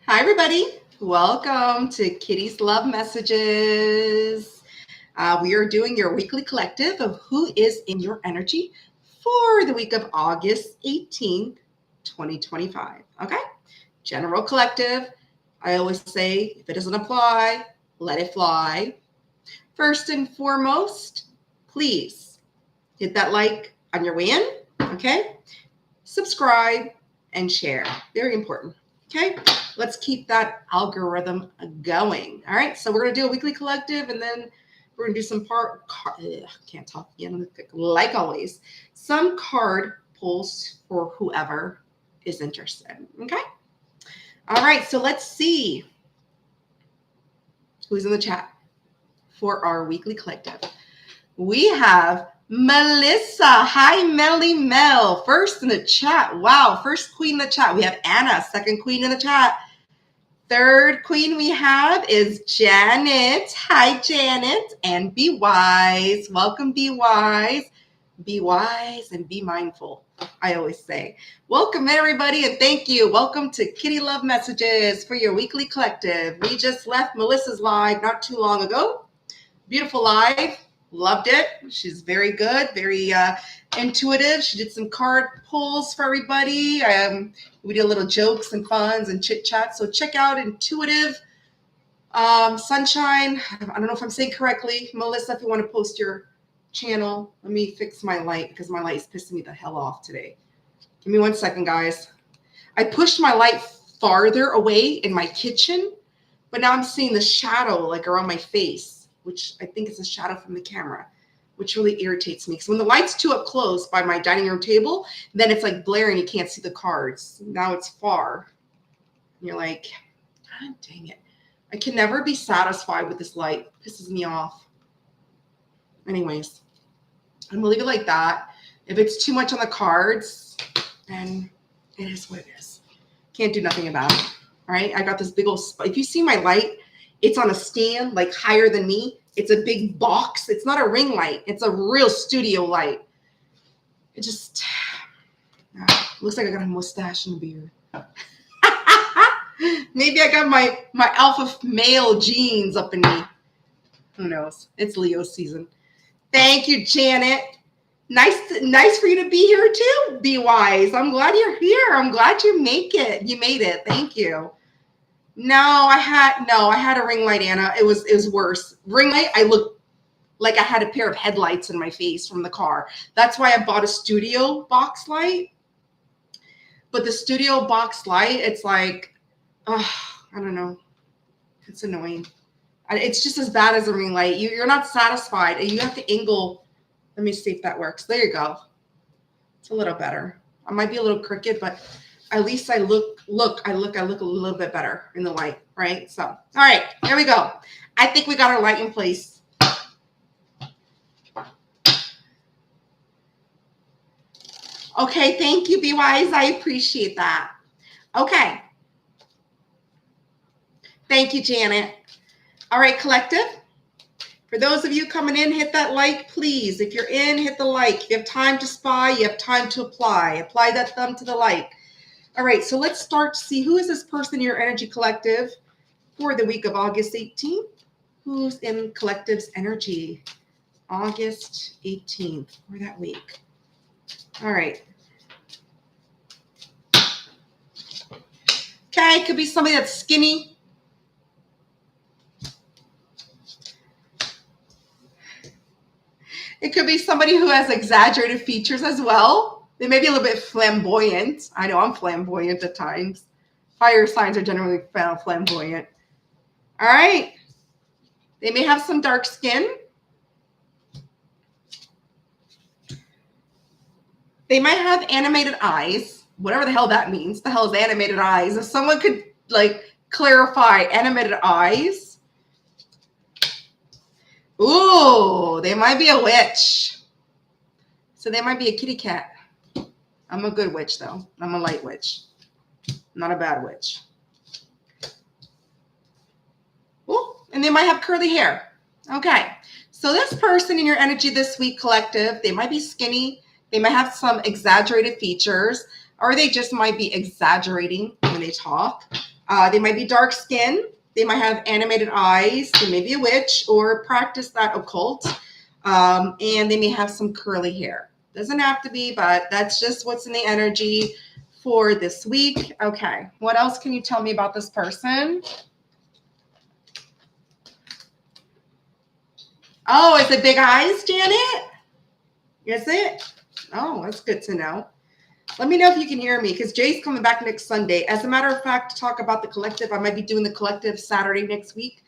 Hi, everybody. Welcome to Kitty's Love Messages. We are doing your weekly collective of who is in your energy for the week of August 18th, 2025. Okay? General collective. I always say if it doesn't apply, let it fly. First and foremost, please hit that like on your way in. Okay? Subscribe and share. Very important. Okay, let's keep that algorithm going. All right, so we're going to do a weekly collective and then we're going to do some can't talk again, like always, some card pulls for whoever is interested. Okay, all right, so let's see who's in the chat for our weekly collective. We have Melissa. Hi, Melly Mel. First in the chat. Wow, first queen in the chat. We have Anna, second queen in the chat. Third queen we have is Janet. Hi, Janet. And Be Wise. Welcome, Be Wise. Be wise and be mindful, I always say. Welcome, everybody, and thank you. Welcome to Kitty Love Messages for your weekly collective. We just left Melissa's live not too long ago. Beautiful live. Loved it. She's very good, very intuitive. She did some card pulls for everybody. We did a little jokes and funs and chit chat. So check out Intuitive Sunshine. I don't know if I'm saying correctly. Melissa, if you want to post your channel, let me fix my light because my light is pissing me the hell off today. Give me 1 second, guys. I pushed my light farther away in my kitchen, but now I'm seeing the shadow like around my face, which I think is a shadow from the camera, which really irritates me. Because when the light's too up close by my dining room table, then it's like blaring. You can't see the cards. Now it's far. And you're like, God dang it. I can never be satisfied with this light. It pisses me off. Anyways, I'm going to leave it like that. If it's too much on the cards, then it is what it is. Can't do nothing about it. All right? I got this big old, if you see my light, it's on a stand, like higher than me. It's a big box. It's not a ring light. It's a real studio light. It just looks like I got a mustache and a beard. Maybe I got my alpha male genes up in me. Who knows? It's Leo season. Thank you, Janet. Nice for you to be here too, Be Wise. I'm glad you're here. I'm glad you make it. You made it. Thank you. No, I had a ring light, Anna. It was worse. Ring light, I looked like I had a pair of headlights in my face from the car. That's why I bought a studio box light. But the studio box light, it's like, I don't know. It's annoying. It's just as bad as a ring light. You're not satisfied. You have to angle. Let me see if that works. There you go. It's a little better. I might be a little crooked, but at least I look a little bit better in the light, right? So, all right, here we go. I think we got our light in place. Okay, thank you, Be Wise. I appreciate that. Okay. Thank you, Janet. All right, collective. For those of you coming in, hit that like, please. If you're in, hit the like. If you have time to spy, you have time to apply. Apply that thumb to the like. All right, so let's start to see who is this person in your energy collective for the week of August 18th. Who's in collective's energy? August 18th for that week. All right. Okay, could be somebody that's skinny. It could be somebody who has exaggerated features as well. They may be a little bit flamboyant. I know I'm flamboyant at times. Fire signs are generally flamboyant. All right. They may have some dark skin. They might have animated eyes. Whatever the hell that means. The hell is animated eyes? If someone could clarify animated eyes. Ooh, they might be a witch. So they might be a kitty cat. I'm a good witch, though. I'm a light witch. Not a bad witch. Ooh, and they might have curly hair. Okay. So this person in your energy this week, collective, they might be skinny. They might have some exaggerated features, or they just might be exaggerating when they talk. They might be dark skinned. They might have animated eyes. They may be a witch or practice that occult. And they may have some curly hair. Doesn't have to be, but that's just what's in the energy for this week. Okay. What else can you tell me about this person? Oh, is it big eyes, Janet? Is it? Oh, that's good to know. Let me know if you can hear me because Jay's coming back next Sunday. As a matter of fact, to talk about the collective, I might be doing the collective Saturday next week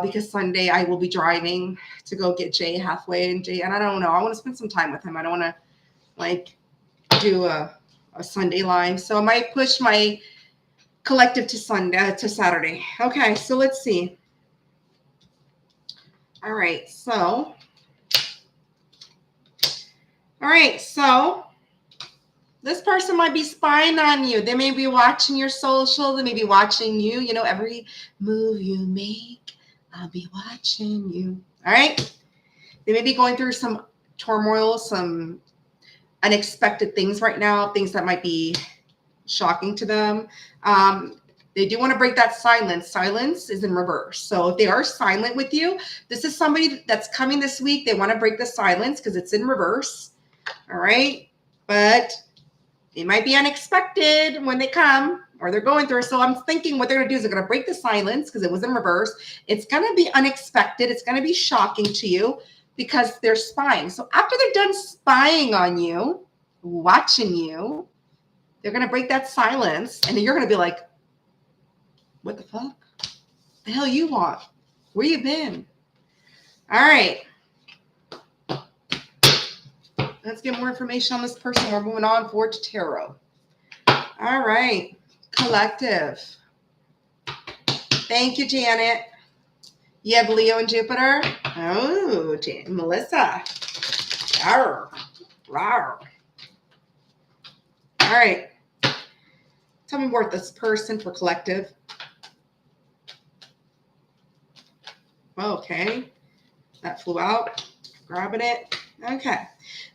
because Sunday I will be driving to go get Jay halfway. And I don't know. I want to spend some time with him. I don't want to like do a Sunday live. So I might push my collective to Saturday. Okay, so let's see. All right, so this person might be spying on you. They may be watching your social. They may be watching you. You know, every move you make, I'll be watching you. All right. They may be going through some turmoil, some unexpected things right now, things that might be shocking to them. They do want to break that silence. Silence is in reverse. So if they are silent with you, this is somebody that's coming this week. They want to break the silence because it's in reverse. All right. But it might be unexpected when they come or they're going through. So I'm thinking what they're going to do is they're going to break the silence because it was in reverse. It's going to be unexpected. It's going to be shocking to you because they're spying. So after they're done spying on you, watching you, they're going to break that silence. And then you're going to be like, what the fuck? The hell you want? Where you been? All right. Let's get more information on this person. We're moving on forward to tarot. All right. Collective. Thank you, Janet. You have Leo and Jupiter. Oh, Melissa. Rawr. Rawr. All right. Tell me more about this person for collective. Okay. That flew out. Grabbing it. Okay.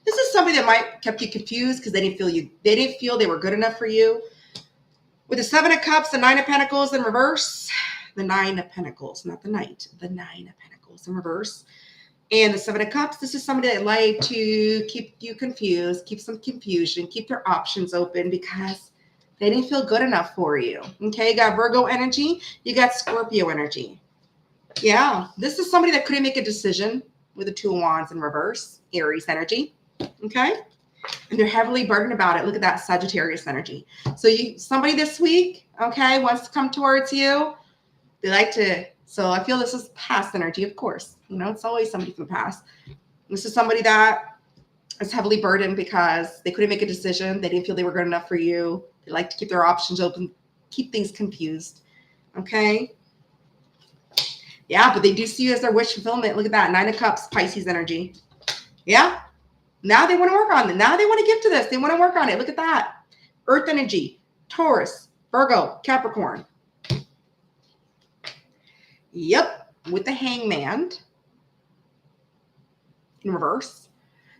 This is somebody that might kept you confused because they didn't feel they were good enough for you. With the 7 of Cups, the 9 of Pentacles in reverse, the 9 of Pentacles, not the Knight, the 9 of Pentacles in reverse, and the 7 of Cups. This is somebody that like to keep you confused, keep some confusion, keep their options open because they didn't feel good enough for you. Okay, you got Virgo energy, you got Scorpio energy. Yeah, this is somebody that couldn't make a decision with the 2 of Wands in reverse, Aries energy. Okay. And they're heavily burdened about it. Look at that Sagittarius energy. So somebody this week, okay, wants to come towards you. They like to, so I feel this is past energy, of course. You know, it's always somebody from the past. This is somebody that is heavily burdened because they couldn't make a decision. They didn't feel they were good enough for you. They like to keep their options open, keep things confused. Okay. Yeah, but they do see you as their wish fulfillment. Look at that. 9 of Cups, Pisces energy. Yeah. Now they want to work on it. Now they want to give to this. They want to work on it. Look at that. Earth energy, Taurus, Virgo, Capricorn. Yep. With the Hangman in reverse.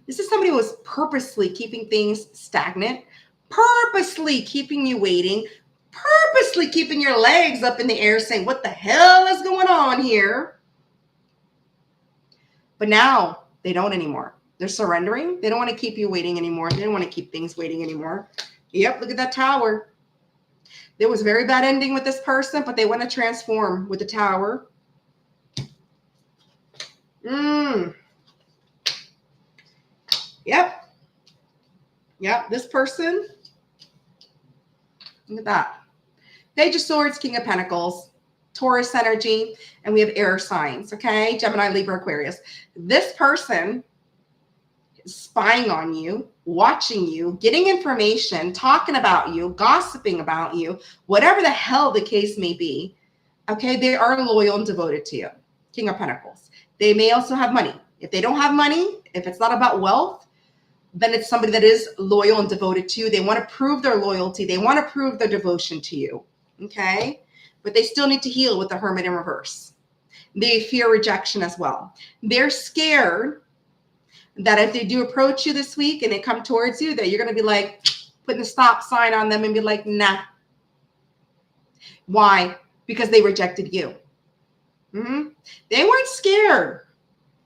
This is somebody who was purposely keeping things stagnant, purposely keeping you waiting, purposely keeping your legs up in the air saying, what the hell is going on here? But now they don't anymore. They're surrendering. They don't want to keep you waiting anymore. They don't want to keep things waiting anymore. Yep, look at that Tower. There was a very bad ending with this person, but they want to transform with the Tower. Yep. Yep, this person. Look at that. Page of Swords, King of Pentacles, Taurus energy, and we have air signs, okay? Gemini, Libra, Aquarius. This person is spying on you, watching you, getting information, talking about you, gossiping about you, whatever the hell the case may be, okay? They are loyal and devoted to you. King of Pentacles. They may also have money. If they don't have money, if it's not about wealth, then it's somebody that is loyal and devoted to you. They want to prove their loyalty. They want to prove their devotion to you. Okay. But they still need to heal with the Hermit in reverse. They fear rejection as well. They're scared that if they do approach you this week and they come towards you, that you're going to be like putting a stop sign on them and be like, nah. Why? Because they rejected you. They weren't scared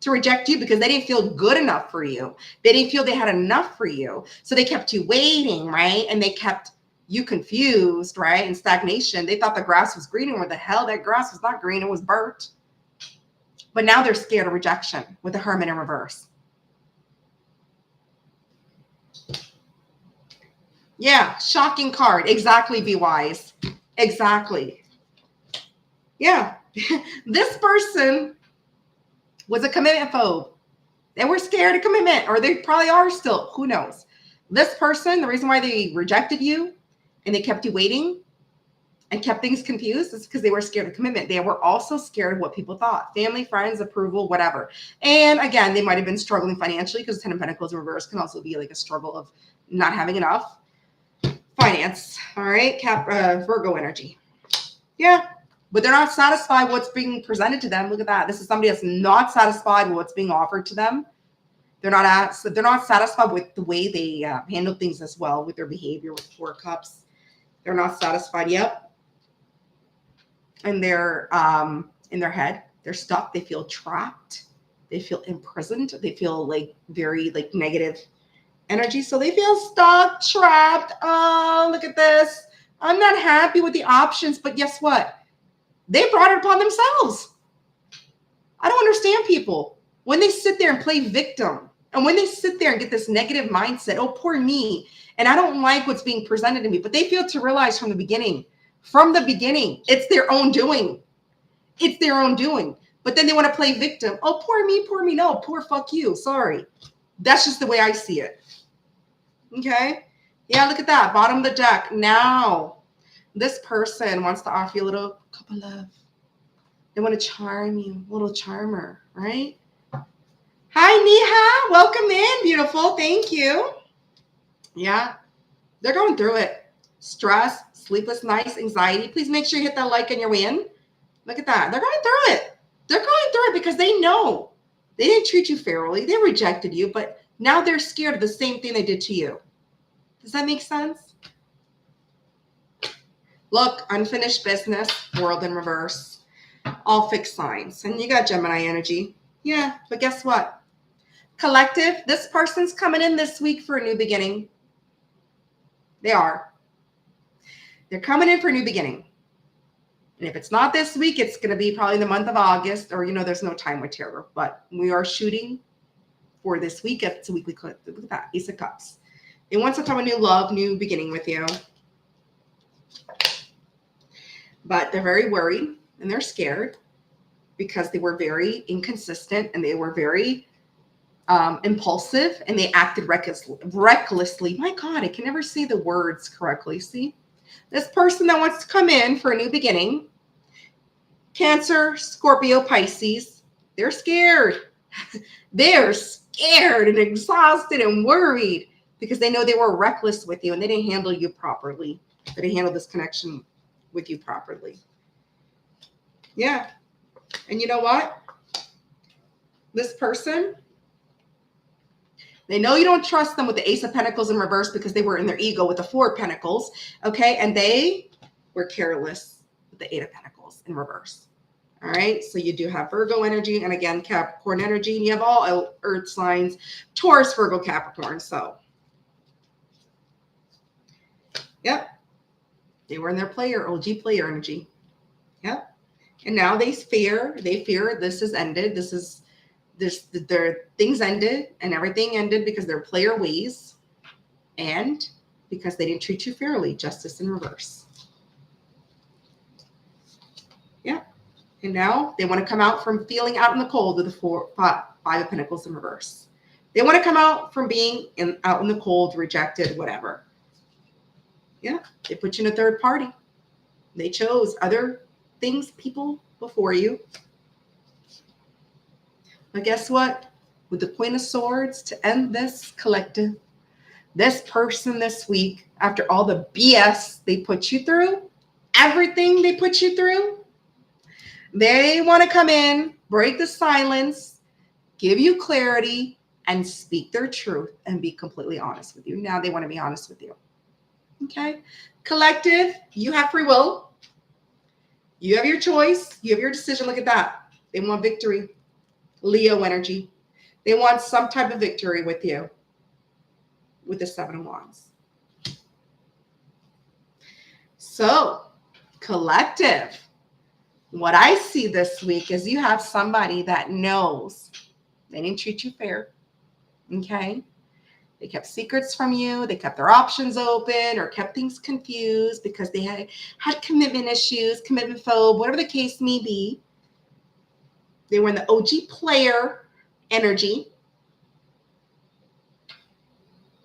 to reject you because they didn't feel good enough for you. They didn't feel they had enough for you. So they kept you waiting, right? And they kept you confused, right? In stagnation. They thought the grass was green, and what the hell, that grass was not green, it was burnt. But now they're scared of rejection with the Hermit in reverse. Yeah, shocking card. Exactly, Be Wise. Exactly. Yeah. This person was a commitment phobe. They were scared of commitment, or they probably are still. Who knows? This person, the reason why they rejected you and they kept you waiting and kept things confused is because they were scared of commitment. They were also scared of what people thought. Family, friends, approval, whatever. And again, they might have been struggling financially because Ten of Pentacles in reverse can also be like a struggle of not having enough finance. All right, Virgo energy. Yeah. But they're not satisfied with what's being presented to them. Look at that. This is somebody that's not satisfied with what's being offered to them. They're not satisfied with the way they handle things as well, with their behavior with 4 cups. They're not satisfied. Yep. And they're in their head. They're stuck. They feel trapped. They feel imprisoned. They feel like very like negative energy. So they feel stuck, trapped. Oh, look at this. I'm not happy with the options, but guess what? They brought it upon themselves. I don't understand people when they sit there and play victim, and when they sit there and get this negative mindset, oh, poor me, and I don't like what's being presented to me, but they fail to realize from the beginning, it's their own doing. It's their own doing. But then they want to play victim. Oh, poor me, poor me. No, poor fuck you. Sorry. That's just the way I see it. Okay? Yeah, look at that. Bottom of the deck. Now, this person wants to offer you a little cup of love. They want to charm you, a little charmer, right? Hi, Neha. Welcome in, beautiful. Thank you. Yeah, they're going through it. Stress, sleepless nights, anxiety. Please make sure you hit that like on your way in. Look at that. They're going through it. They're going through it because they know they didn't treat you fairly. They rejected you, but now they're scared of the same thing they did to you. Does that make sense? Look, unfinished business, world in reverse, all fixed signs. And you got Gemini energy. Yeah, but guess what? Collective, this person's coming in this week for a new beginning. They are. They're coming in for a new beginning. And if it's not this week, it's going to be probably the month of August, or, there's no time with tarot. But we are shooting for this week. It's a weekly clip. Look at that, Ace of Cups. They want some type of new love, new beginning with you. But they're very worried and they're scared because they were very inconsistent and they were very impulsive and they acted recklessly. My God, I can never say the words correctly. See, this person that wants to come in for a new beginning, Cancer, Scorpio, Pisces, they're scared. They're scared and exhausted and worried because they know they were reckless with you and they didn't handle you properly. They didn't handle this connection with you properly. Yeah. And you know what? This person, they know you don't trust them with the Ace of Pentacles in reverse because they were in their ego with the 4 of Pentacles. Okay. And they were careless with the 8 of Pentacles in reverse. All right. So you do have Virgo energy and again, Capricorn energy. And you have all earth signs, Taurus, Virgo, Capricorn. So, yep. They were in their OG player energy. Yep. And now they fear this is ended. Their things ended and everything ended because they're player ways and because they didn't treat you fairly. Justice in reverse. Yeah. And now they want to come out from feeling out in the cold with the 5 of Pentacles in reverse. They want to come out from being out in the cold, rejected, whatever. Yeah. They put you in a third party. They chose other things, people before you. But guess what? With the Queen of Swords to end this collective, this person this week, after all the BS they put you through, everything they put you through, they want to come in, break the silence, give you clarity, and speak their truth and be completely honest with you. Now they want to be honest with you. Okay? Collective, you have free will. You have your choice. You have your decision. Look at that. They want victory. Leo energy. They want some type of victory with you. With the 7 of Wands. So, collective. What I see this week is you have somebody that knows they didn't treat you fair. Okay? They kept secrets from you. They kept their options open or kept things confused because they had commitment issues, commitment phobe, whatever the case may be. They were in the OG player energy.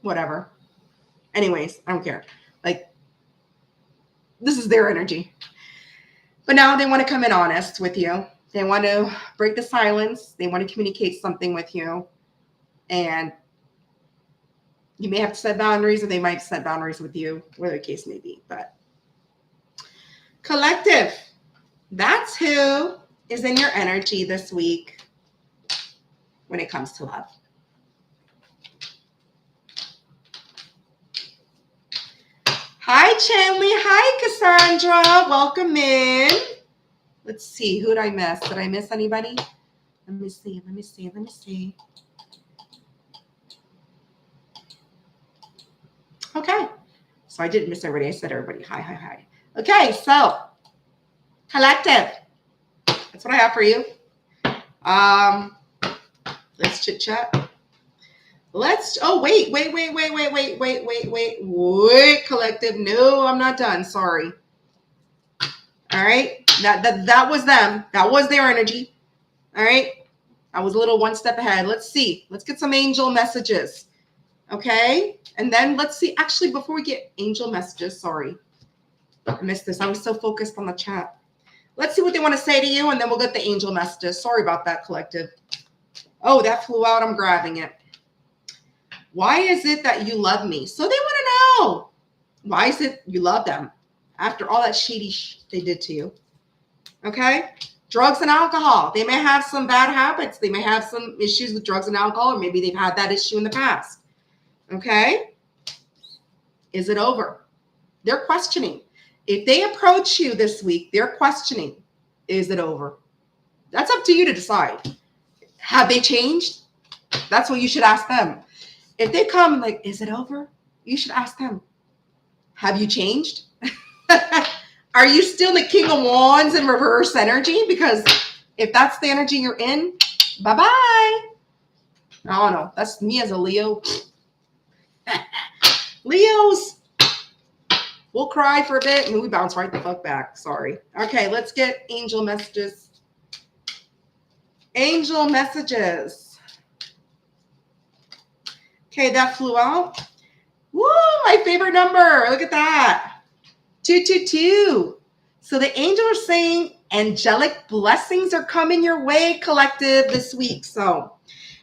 Whatever. Anyways, I don't care. Like, this is their energy. But now they want to come in honest with you. They want to break the silence. They want to communicate something with you. And you may have to set boundaries, or they might set boundaries with you, whatever the case may be. But collective, that's who is in your energy this week when it comes to love. Hi, Chanley. Hi, Cassandra. Welcome in. Let's see. Who did I miss? Did I miss anybody? Let me see. Okay. So I didn't miss everybody. I said everybody. Hi. Okay. So collective. That's what I have for you. Let's chit chat. Wait, collective. No, I'm not done. Sorry. All right. That was them. That was their energy. All right. I was a little one step ahead. Let's see. Let's get some angel messages. Okay. And then let's see. Actually, before we get angel messages, sorry. I missed this. I was so focused on the chat. Let's see what they want to say to you, and then we'll get the angel messages. Sorry about that, collective. Oh, that flew out. I'm grabbing it. Why is it that you love me? So they want to know. Why is it you love them after all that shady they did to you? Okay? Drugs and alcohol. They may have some bad habits. They may have some issues with drugs and alcohol, or maybe they've had that issue in the past. Okay? Is it over? They're questioning. If they approach you this week, they're questioning. Is it over? That's up to you to decide. Have they changed? That's what you should ask them. If they come like, is it over? You should ask them, have you changed? Are you still the King of Wands in reverse energy? Because if that's the energy you're in, bye-bye. I don't know. That's me as a Leo. Leos, we'll cry for a bit and we bounce right the fuck back. Sorry. Okay, let's get angel messages. Angel messages. Okay, that flew out. Woo, my favorite number. Look at that. 222. So the angels are saying angelic blessings are coming your way, collective, this week. So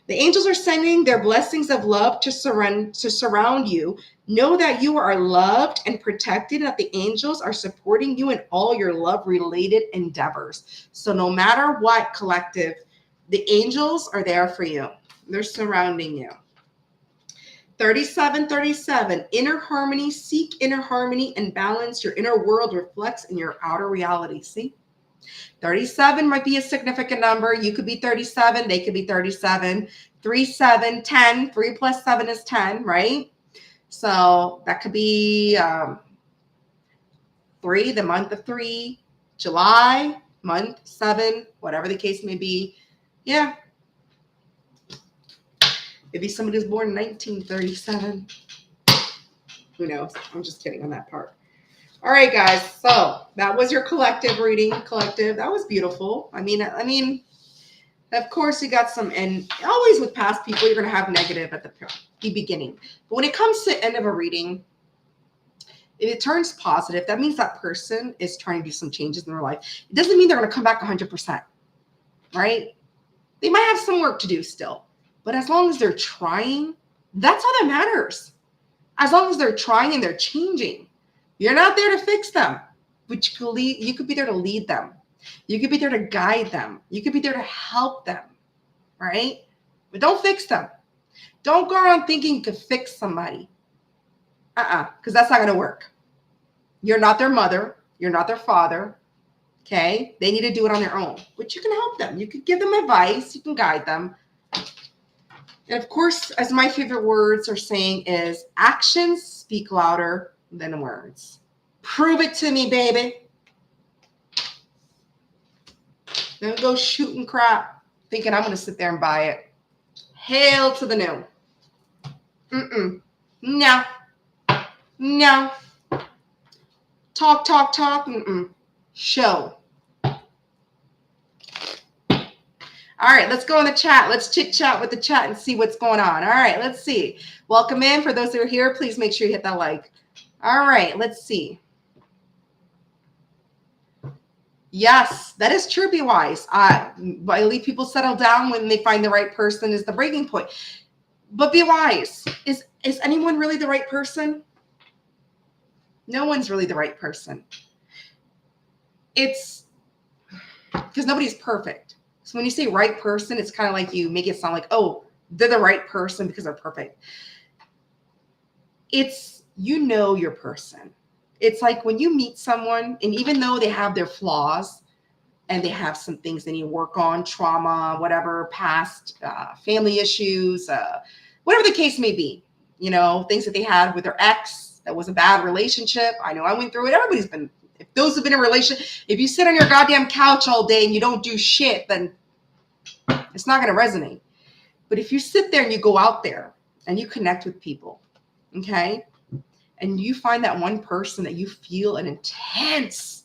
the angels are sending their blessings of love to surround you. Know that you are loved and protected, and that the angels are supporting you in all your love-related endeavors. So no matter what, collective, the angels are there for you. They're surrounding you. 3737, inner harmony. Seek inner harmony and balance. Your inner world reflects in your outer reality. See? 37 might be a significant number. You could be 37. They could be 37. 3, 7, 10. 3 plus 7 is 10, right? So that could be 3, the month of 3, July, month 7, whatever the case may be. Yeah. Maybe somebody was born in 1937. Who knows? I'm just kidding on that part. All right, guys. So that was your collective reading. Collective. That was beautiful. I mean, of course, you got some, and always with past people, you're going to have negative at the beginning. But when it comes to end of a reading, if it turns positive, that means that person is trying to do some changes in their life. It doesn't mean they're going to come back 100%, right? They might have some work to do still. But as long as they're trying, that's all that matters. As long as they're trying and they're changing. You're not there to fix them, but you could be there to lead them. You could be there to guide them. You could be there to help them, right? But don't fix them. Don't go around thinking you could fix somebody. Because that's not going to work. You're not their mother. You're not their father. Okay. They need to do it on their own, but you can help them. You can give them advice. You can guide them. And of course, as my favorite words are saying is actions speak louder than words. Prove it to me, baby. Don't go shooting crap thinking I'm going to sit there and buy it. Hail to the no. No. No. Talk. Show. All right, let's go in the chat. Let's chit chat with the chat and see what's going on. All right, let's see. Welcome in. For those who are here, please make sure you hit that like. All right, let's see. Yes, that is true. Be wise. I believe people settle down when they find the right person is the breaking point. But be wise. Is anyone really the right person? No one's really the right person. It's because nobody's perfect. So when you say right person, it's kind of like you make it sound like, oh, they're the right person because they're perfect. It's, you know, your person. It's like when you meet someone, and even though they have their flaws and they have some things they need to work on, trauma, whatever, past family issues, whatever the case may be, you know, things that they had with their ex, that was a bad relationship. I know I went through it. Everybody's been, if those have been in a relationship, if you sit on your goddamn couch all day and you don't do shit, then it's not going to resonate. But if you sit there and you go out there and you connect with people, okay, and you find that one person that you feel an intense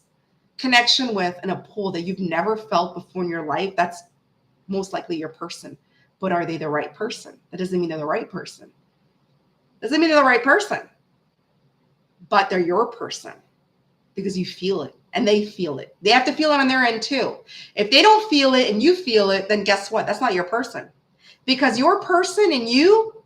connection with and a pull that you've never felt before in your life, that's most likely your person. But are they the right person? That doesn't mean they're the right person. Doesn't mean they're the right person. But they're your person because you feel it and they feel it. They have to feel it on their end too. If they don't feel it and you feel it, then guess what? That's not your person. Because your person and you,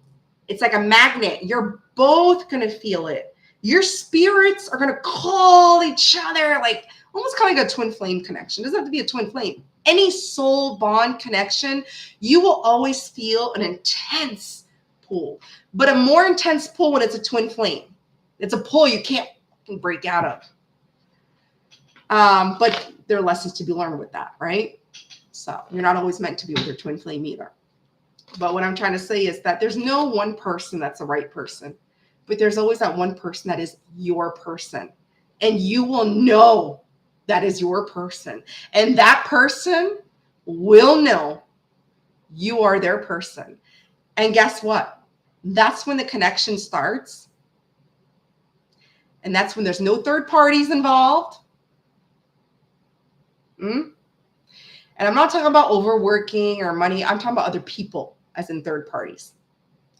it's like a magnet. You're both going to feel it. Your spirits are going to call each other, like almost kind of like a twin flame connection. It doesn't have to be a twin flame. Any soul bond connection, you will always feel an intense pull, but a more intense pull when it's a twin flame. It's a pull you can't break out of. But there are lessons to be learned with that, right? So you're not always meant to be with your twin flame either. But what I'm trying to say is that there's no one person that's the right person, but there's always that one person that is your person. And you will know that is your person. And that person will know you are their person. And guess what? That's when the connection starts. And that's when there's no third parties involved. And I'm not talking about overworking or money. I'm talking about other people, as in third parties,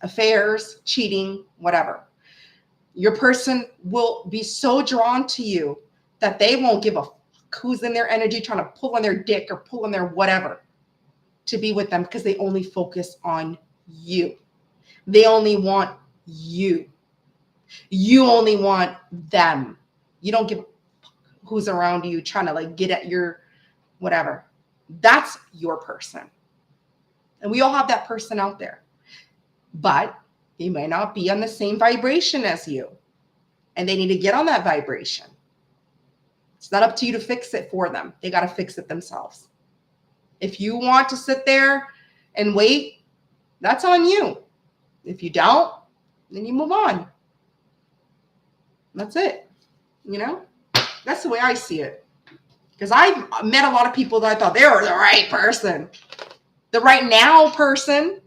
affairs, cheating, whatever. Your person will be so drawn to you that they won't give a fuck who's in their energy trying to pull on their dick or pull on their whatever to be with them, because they only focus on you. They only want you. You only want them. You don't give a fuck who's around you trying to like get at your whatever. That's your person. And we all have that person out there. But they may not be on the same vibration as you. And they need to get on that vibration. It's not up to you to fix it for them. They got to fix it themselves. If you want to sit there and wait, that's on you. If you don't, then you move on. That's it. You know, that's the way I see it. Because I've met a lot of people that I thought they were the right person. The right now person.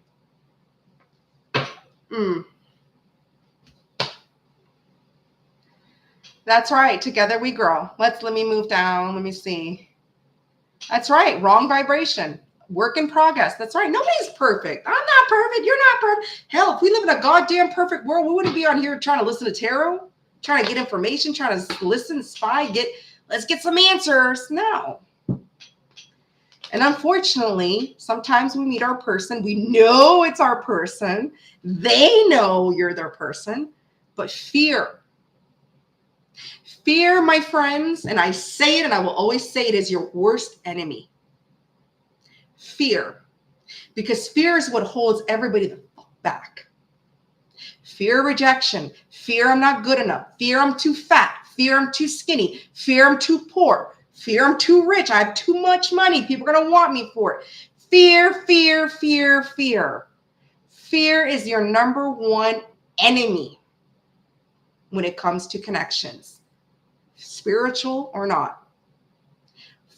That's right. Together we grow. Let me move down. Let me see. That's right. Wrong vibration. Work in progress. That's right. Nobody's perfect. I'm not perfect. You're not perfect. Hell, if we live in a goddamn perfect world, we wouldn't be on here trying to listen to tarot, trying to get information, trying to listen, spy, let's get some answers. No. And unfortunately, sometimes we meet our person. We know it's our person. They know you're their person. But fear, my friends, and I say it and I will always say it, is your worst enemy. Fear. Because fear is what holds everybody the fuck back. Fear of rejection. Fear I'm not good enough. Fear I'm too fat. Fear I'm too skinny. Fear I'm too poor. Fear, I'm too rich. I have too much money. People are going to want me for it. Fear, fear, fear, fear. Fear is your number one enemy when it comes to connections, spiritual or not.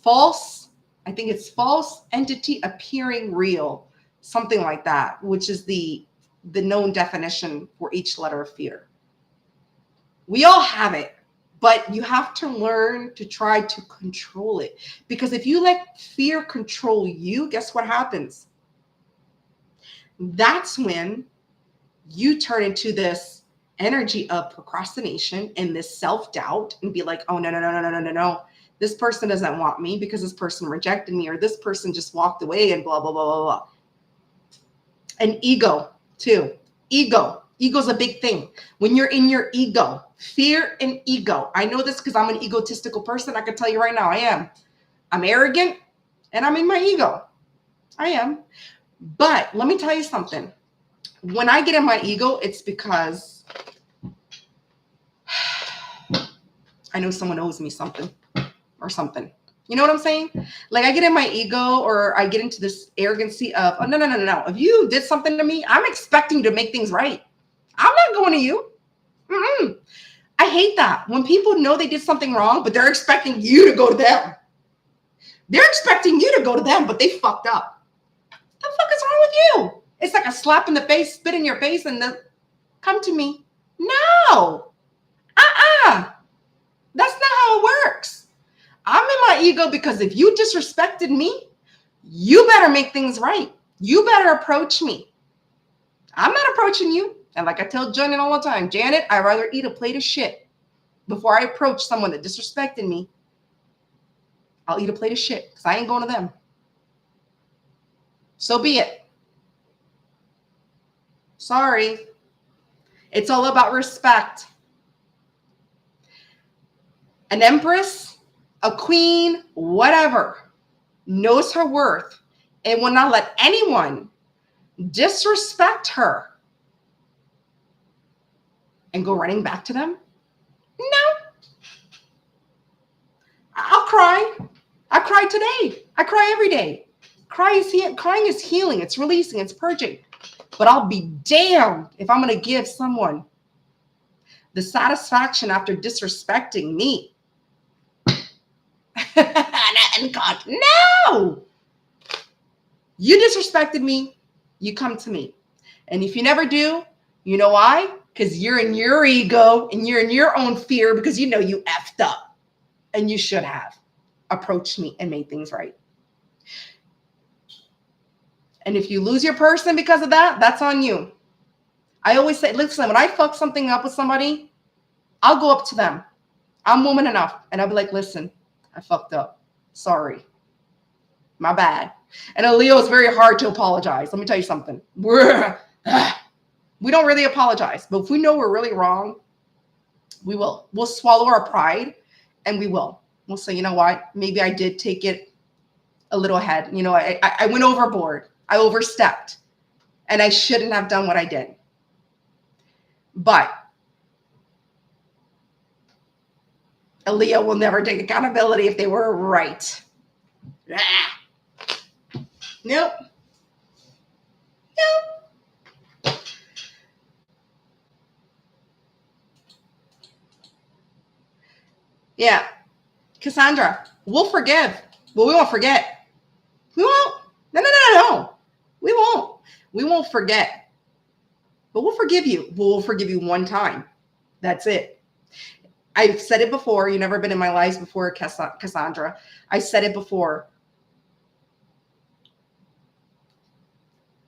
False, I think it's false entity appearing real, something like that, which is the known definition for each letter of fear. We all have it, but you have to learn to try to control it. Because if you let fear control you, guess what happens? That's when you turn into this energy of procrastination and this self-doubt and be like, oh, no. This person doesn't want me because this person rejected me, or this person just walked away and blah, blah, blah, blah, blah. And ego too. Ego's a big thing. When you're in your ego, fear and ego. I know this because I'm an egotistical person. I can tell you right now, I am. I'm arrogant and I'm in my ego. I am. But let me tell you something. When I get in my ego, it's because I know someone owes me something or something. You know what I'm saying? Like I get in my ego, or I get into this arrogancy of, oh, no. If you did something to me, I'm expecting you to make things right. I'm not going to you. I hate that. When people know they did something wrong, but they're expecting you to go to them. They're expecting you to go to them, but they fucked up. What the fuck is wrong with you? It's like a slap in the face, spit in your face, and then come to me. No. That's not how it works. I'm in my ego because if you disrespected me, you better make things right. You better approach me. I'm not approaching you. And like I tell Janet all the time, Janet, I'd rather eat a plate of shit before I approach someone that disrespected me. I'll eat a plate of shit because I ain't going to them. So be it. Sorry. It's all about respect. An empress, a queen, whatever, knows her worth and will not let anyone disrespect her and go running back to them. No. I'll cry. I cried today. I cry every day. Crying is healing. It's releasing. It's purging. But I'll be damned if I'm going to give someone the satisfaction after disrespecting me. No. You disrespected me. You come to me. And if you never do, you know why? Because you're in your ego and you're in your own fear because you know you effed up. And you should have approached me and made things right. And if you lose your person because of that, that's on you. I always say, listen, when I fuck something up with somebody, I'll go up to them. I'm woman enough. And I'll be like, listen, I fucked up. Sorry. My bad. And a Leo is very hard to apologize. Let me tell you something. We don't really apologize. But if we know we're really wrong, we will. We'll swallow our pride and we will. We'll say, you know what? Maybe I did take it a little ahead. You know, I went overboard. I overstepped. And I shouldn't have done what I did. But a Leo will never take accountability if they were right. Nope. Yeah. Cassandra, we'll forgive, but we won't forget. We won't. No. We won't. We won't forget. But we'll forgive you. We'll forgive you one time. That's it. I've said it before. You've never been in my lives before, Cassandra. I said it before.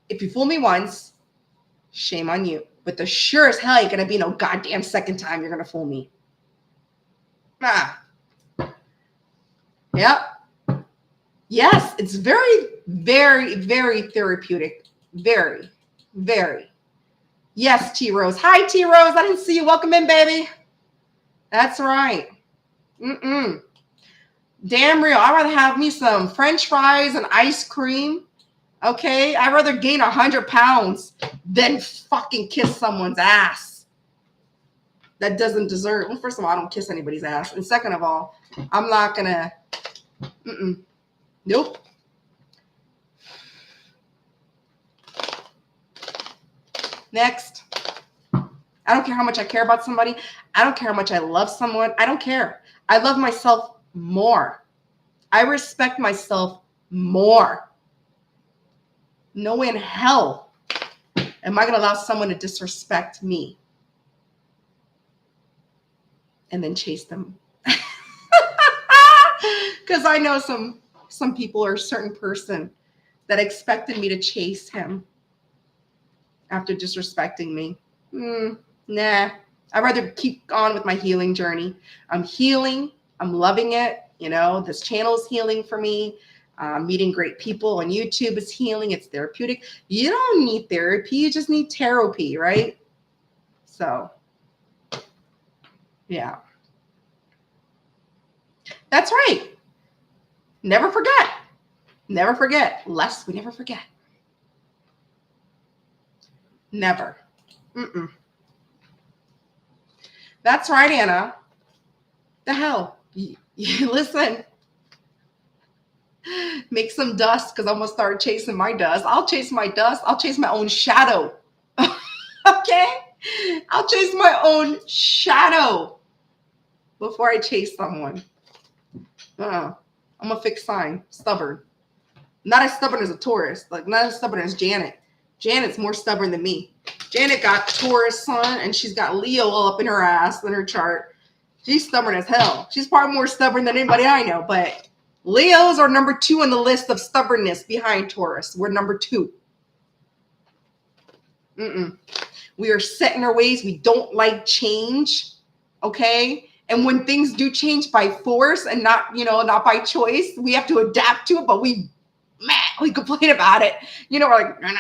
If you fool me once, shame on you. But the sure as hell ain't going to be no goddamn second time you're going to fool me. Yep. Yes, it's very, very, very therapeutic. Very, very. Yes, T Rose. Hi, T Rose. I didn't see you. Welcome in, baby. That's right. Damn real. I'd rather have me some French fries and ice cream. Okay? I'd rather gain 100 pounds than fucking kiss someone's ass that doesn't deserve. Well, first of all, I don't kiss anybody's ass. And second of all, I'm not going to Mm-mm. Nope. Next. I don't care how much I care about somebody. I don't care how much I love someone. I don't care. I love myself more. I respect myself more. No way in hell am I going to allow someone to disrespect me and then chase them. Because I know some people or a certain person that expected me to chase him after disrespecting me. Nah, I'd rather keep on with my healing journey. I'm healing. I'm loving it. You know, this channel is healing for me. Meeting great people on YouTube is healing. It's therapeutic. You don't need therapy. You just need therapy, right? So, yeah. That's right. Never forget. Never forget. Lest we never forget. Never. Mm-mm. That's right, Anna. The hell? Listen. Make some dust because I'm going to start chasing my dust. I'll chase my dust. I'll chase my own shadow. Okay? I'll chase my own shadow before I chase someone. I'm a fixed sign. Stubborn. Not as stubborn as a Taurus. Like, not as stubborn as Janet. Janet's more stubborn than me. Janet got Taurus sun and she's got Leo all up in her ass in her chart. She's stubborn as hell. She's probably more stubborn than anybody I know, but Leos are number 2 on the list of stubbornness behind Taurus. We're number 2. We are set in our ways. We don't like change. Okay. And when things do change by force and not, not by choice, we have to adapt to it, but we complain about it. We're like, nah.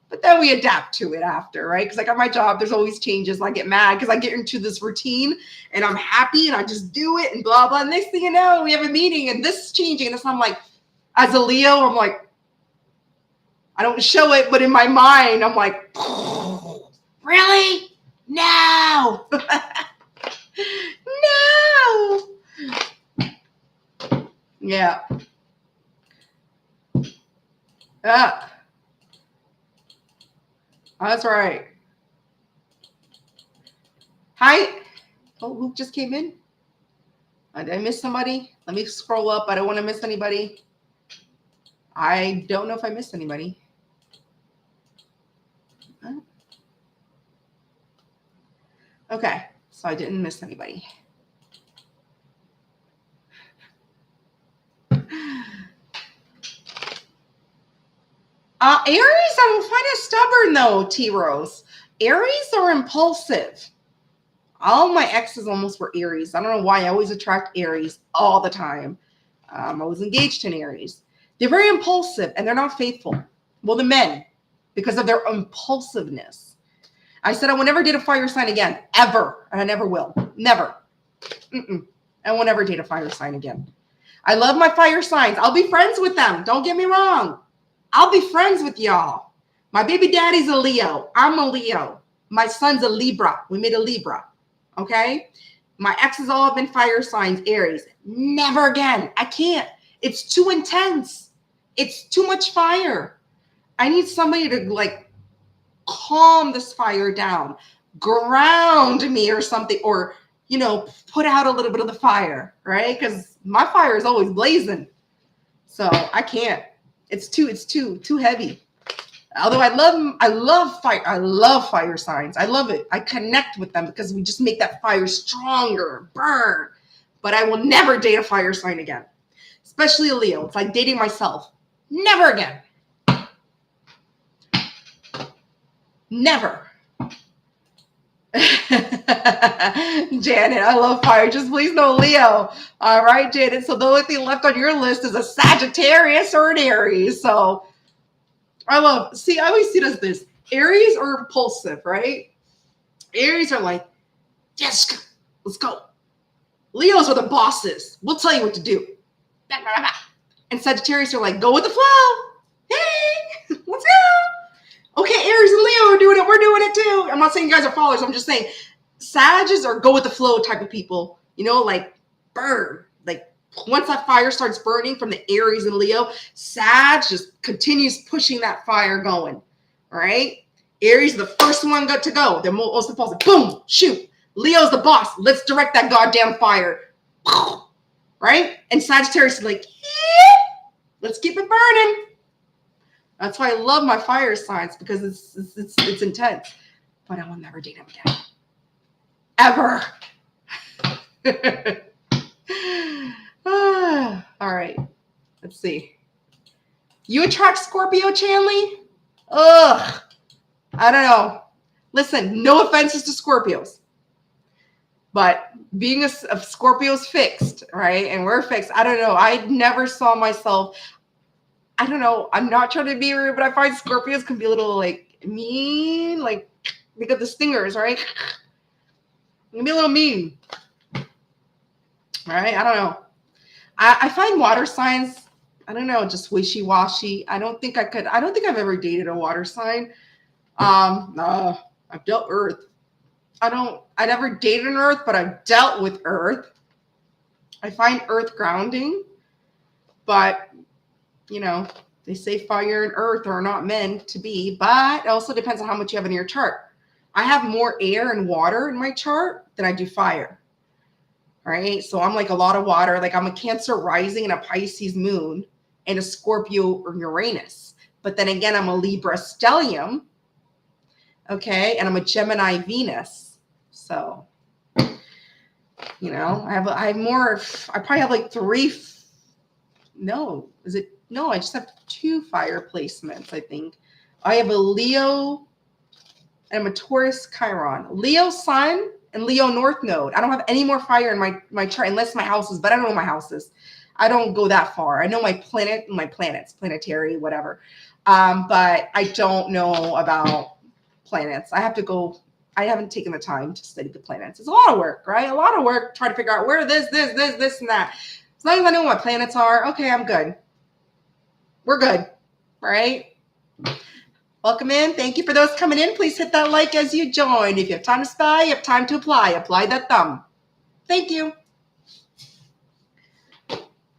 But then we adapt to it after, right? Because like at my job, there's always changes. And I get mad because I get into this routine and I'm happy and I just do it and blah, blah. And next thing you know, we have a meeting and this is changing. And I'm like, as a Leo, I'm like, I don't show it, but in my mind, I'm like, really? No. No. Yeah. That's right. Hi. Oh, who just came in? Did I miss somebody? Let me scroll up. I don't want to miss anybody. I don't know if I missed anybody. Okay, so I didn't miss anybody. Aries, I don't find it stubborn though, T-Rose. Aries are impulsive. All my exes almost were Aries. I don't know why. I always attract Aries all the time. I was engaged to an Aries. They're very impulsive and they're not faithful. Well, the men, because of their impulsiveness. I said I will never date a fire sign again, ever. And I never will. Never. I won't ever date a fire sign again. I love my fire signs. I'll be friends with them. Don't get me wrong. I'll be friends with y'all. My baby daddy's a Leo. I'm a Leo. My son's a Libra. We made a Libra. Okay? My exes all have been fire signs, Aries. Never again. I can't. It's too intense. It's too much fire. I need somebody to like calm this fire down, ground me or something, or, put out a little bit of the fire, right? Because my fire is always blazing. So I can't. It's too heavy. Although I love fire. I love fire signs. I love it. I connect with them because we just make that fire stronger, burn. But I will never date a fire sign again, especially a Leo. It's like dating myself. Never again. Never. Janet, I love fire. Just please no Leo. All right, Janet. So the only thing left on your list is a Sagittarius or an Aries. So I always see it as this. Aries are impulsive, right? Aries are like, yes, let's go. Leos are the bosses. We'll tell you what to do. And Sagittarius are like, go with the flow. Hey, let's go. Okay, Aries and Leo are doing it. We're doing it too. I'm not saying you guys are followers. I'm just saying Sagittarius are go with the flow type of people. Like burn, like once that fire starts burning from the Aries and Leo, Sag just continues pushing that fire going. All right. Aries is the first one to go. They're most impulsive. Boom, shoot. Leo's the boss. Let's direct that goddamn fire. Right? And Sagittarius is like, let's keep it burning. That's why I love my fire signs, because it's intense. But I will never date him again. Ever. All right. Let's see. You attract Scorpio, Chanley? Ugh. I don't know. Listen, no offenses to Scorpios. But being a Scorpio's fixed, right? And we're fixed. I don't know. I never saw myself. I don't know. I'm not trying to be rude, but I find Scorpios can be a little like mean. Like they got the stingers, right? It can be a little mean. All right. I don't know. I find water signs, I don't know, just wishy-washy. I don't think I've ever dated a water sign. I've dealt Earth. I never dated an Earth, but I've dealt with Earth. I find Earth grounding, but you know, they say fire and Earth are not meant to be, but it also depends on how much you have in your chart. I have more air and water in my chart than I do fire. All right. So I'm like a lot of water. Like I'm a Cancer rising and a Pisces moon and a Scorpio or Uranus. But then again, I'm a Libra stellium. Okay. And I'm a Gemini Venus. So, you know, I probably have like I just have 2 fire placements, I think. I have a Leo and I'm a Taurus Chiron. Leo Sun and Leo North Node. I don't have any more fire in my chart unless my houses, but I don't know my houses. I don't go that far. I know my planet and my planets, planetary, whatever. But I don't know about planets. I haven't taken the time to study the planets. It's a lot of work, right? A lot of work trying to figure out where this, and that. As long as I know what my planets are, okay, I'm good. We're good, right? Welcome in. Thank you for those coming in. Please hit that like as you join. If you have time to spy, you have time to apply. Apply that thumb. Thank you.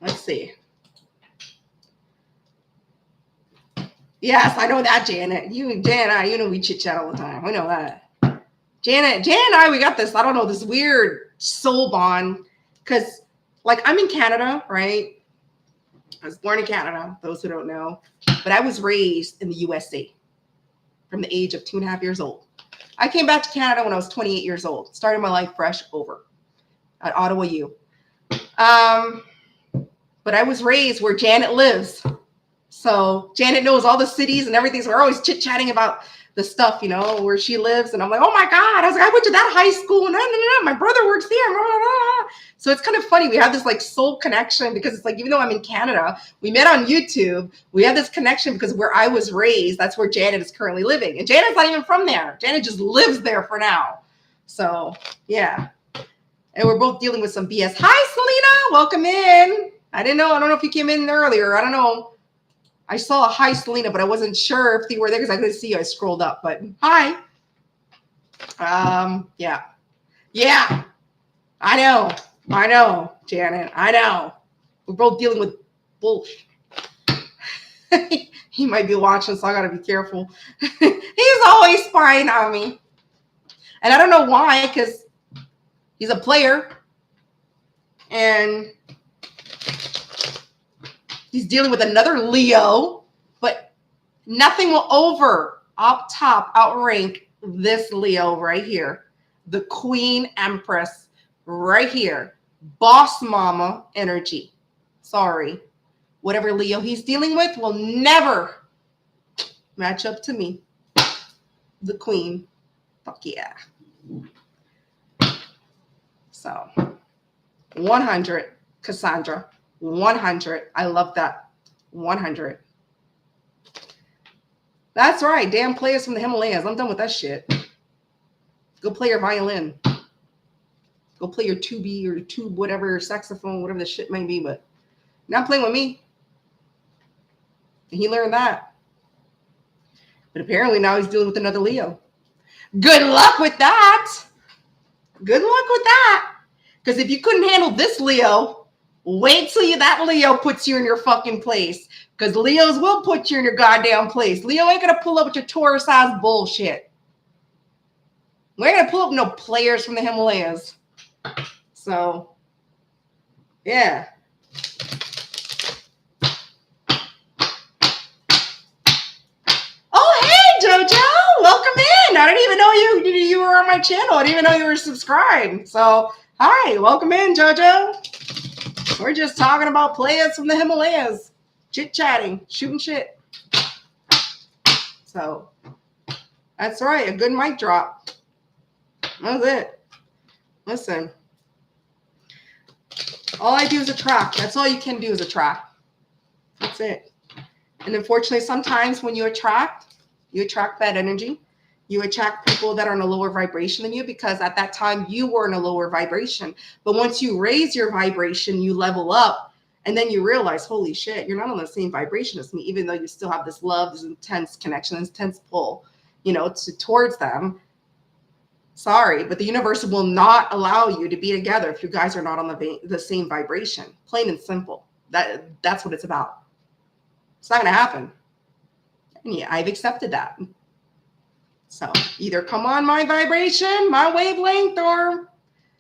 Let's see. Yes, I know that, Janet. You and Janet, you know we chit chat all the time. We know that. Janet and I, we got this, I don't know, this weird soul bond. Because, like, I'm in Canada, right? I was born in Canada, those who don't know. But I was raised in the USA from the age of 2.5 years old. I came back to Canada when I was 28 years old. Started my life fresh over at Ottawa U. But I was raised where Janet lives. So Janet knows all the cities and everything. So we're always chit-chatting about the stuff, you know, where she lives. And I'm like, oh my God. I was like, I went to that high school. And my brother works there. Blah, blah, blah. So it's kind of funny. We have this like soul connection because it's like, even though I'm in Canada, we met on YouTube. We have this connection because where I was raised, that's where Janet is currently living. And Janet's not even from there. Janet just lives there for now. So yeah. And we're both dealing with some BS. Hi, Selena. Welcome in. I don't know if you came in earlier. I don't know. I saw a hi, Selena, but I wasn't sure if you were there because I couldn't see you. I scrolled up, but hi. Yeah. Yeah. I know, Janet. I know. We're both dealing with bullshit. He might be watching, so I gotta be careful. He's always spying on me. And I don't know why, because he's a player. And he's dealing with another Leo, but nothing will outrank this Leo right here. The Queen Empress right here. Boss mama energy. Sorry. Whatever Leo he's dealing with will never match up to me. The Queen. Fuck yeah. So, 100, Cassandra. 100. I love that. 100. That's right. Damn players from the Himalayas. I'm done with that shit. Go play your violin. Go play your tubi or tube, whatever, saxophone, whatever the shit may be, but not playing with me. And he learned that. But apparently now he's dealing with another Leo. Good luck with that. Good luck with that. Because if you couldn't handle this Leo, Wait till that Leo puts you in your fucking place. Because Leos will put you in your goddamn place. Leo ain't going to pull up with your Taurus-ass bullshit. We ain't going to pull up no players from the Himalayas. So, yeah. Oh, hey, JoJo. Welcome in. I didn't even know you were on my channel. I didn't even know you were subscribed. So, hi. Welcome in, JoJo. We're just talking about players from the Himalayas. Chit-chatting. Shooting shit. So, that's right. A good mic drop. That's it. Listen. All I do is attract. That's all you can do is attract. That's it. And unfortunately, sometimes when you attract bad energy. You attract people that are in a lower vibration than you because at that time you were in a lower vibration. But once you raise your vibration, you level up and then you realize, holy shit, you're not on the same vibration as me, even though you still have this love, this intense connection, this intense pull, towards them. Sorry, but the universe will not allow you to be together if you guys are not on the same vibration. Plain and simple. That's what it's about. It's not going to happen. And yeah, I've accepted that. So either come on my vibration, my wavelength, or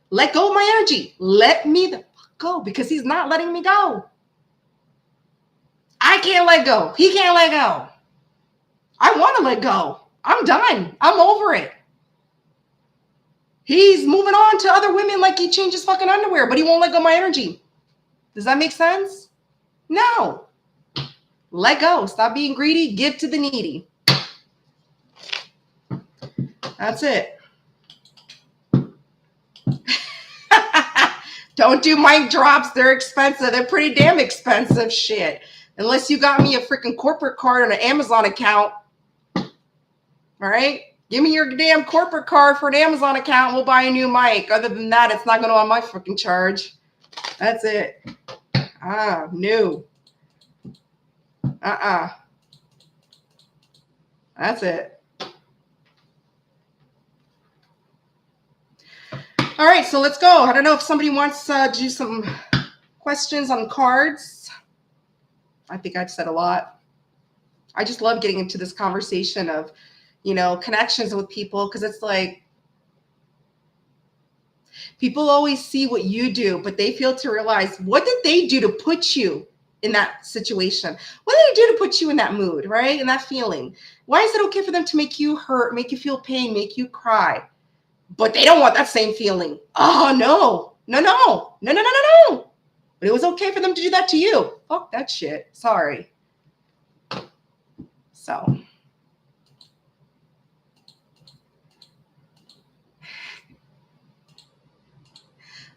let go of my energy. Let me the fuck go because he's not letting me go. I can't let go. He can't let go. I want to let go. I'm done. I'm over it. He's moving on to other women like he changed his fucking underwear, but he won't let go of my energy. Does that make sense? No. Let go. Stop being greedy. Give to the needy. That's it. Don't do mic drops. They're expensive. They're pretty damn expensive shit. Unless you got me a freaking corporate card and an Amazon account. All right? Give me your damn corporate card for an Amazon account. We'll buy a new mic. Other than that, it's not going to on my freaking charge. That's it. No. That's it. All right, so let's go. I don't know if somebody wants to do some questions on cards. I think I've said a lot. I just love getting into this conversation of, connections with people because it's like people always see what you do, but they fail to realize what did they do to put you in that situation? What did they do to put you in that mood, right? In that feeling? Why is it okay for them to make you hurt, make you feel pain, make you cry? But they don't want that same feeling. Oh, no. But it was okay for them to do that to you. Fuck that shit. Sorry. So.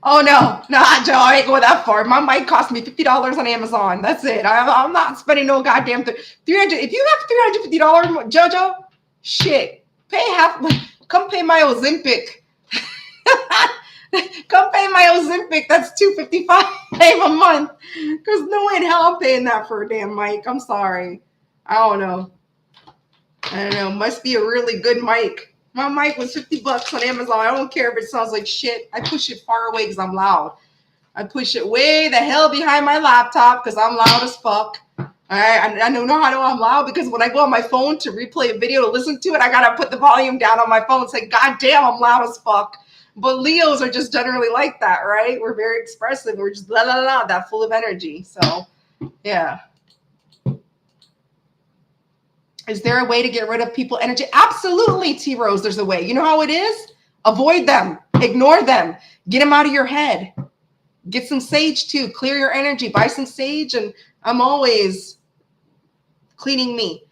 Oh, no. Nah, Joe, I ain't going that far. My mic cost me $50 on Amazon. That's it. I'm not spending no goddamn $300. If you have $350, JoJo, shit. Pay half. Come pay my Ozempic. Come pay my Ozempic. That's $255 a month. Because no way in hell I'm paying that for a damn mic. I'm sorry. I don't know. Must be a really good mic. My mic was $50 on Amazon. I don't care if it sounds like shit. I push it far away because I'm loud. I push it way the hell behind my laptop because I'm loud as fuck. All right, I don't know how to know I'm loud because when I go on my phone to replay a video to listen to it, I gotta put the volume down on my phone and say, God damn, I'm loud as fuck. But Leos are just generally like that, right? We're very expressive. We're just that full of energy. So, yeah. Is there a way to get rid of people energy? Absolutely, T-Rose, there's a way. You know how it is? Avoid them. Ignore them. Get them out of your head. Get some sage too. Clear your energy. Buy some sage, and I'm always cleaning me.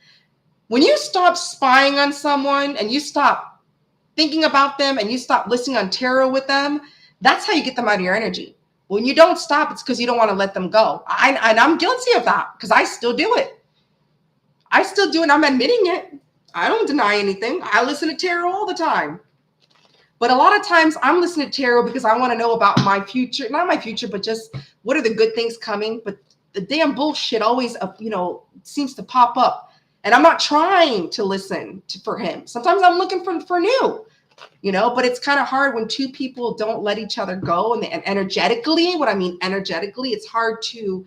When you stop spying on someone and you stop thinking about them and you stop listening on tarot with them, that's how you get them out of your energy. When you don't stop, it's because you don't want to let them go. And I'm guilty of that because I still do it. I'm admitting it. I don't deny anything. I listen to tarot all the time. But a lot of times I'm listening to tarot because I want to know about my future. Not my future, but just what are the good things coming. But the damn bullshit always, seems to pop up. And I'm not trying to listen for him. Sometimes I'm looking for new. you know, but it's kind of hard when two people don't let each other go, and energetically, what I mean energetically, it's hard to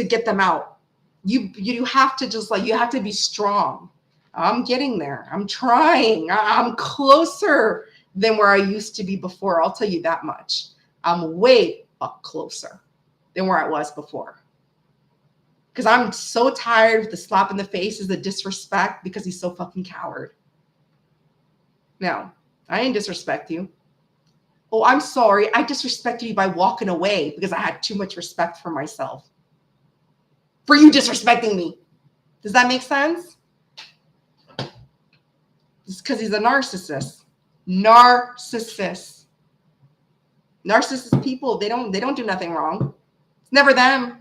get them out. You have to just like, you have to be strong. I'm getting there. I'm trying. I'm closer than where I used to be before. I'll tell you that much. I'm way up closer than where I was before. Because I'm so tired of the slap in the face, is the disrespect, because he's so fucking coward. No, I didn't disrespect you. Oh, I'm sorry. I disrespected you by walking away because I had too much respect for myself. For you disrespecting me. Does that make sense? It's because he's a narcissist. Narcissist people, they don't do nothing wrong. It's never them.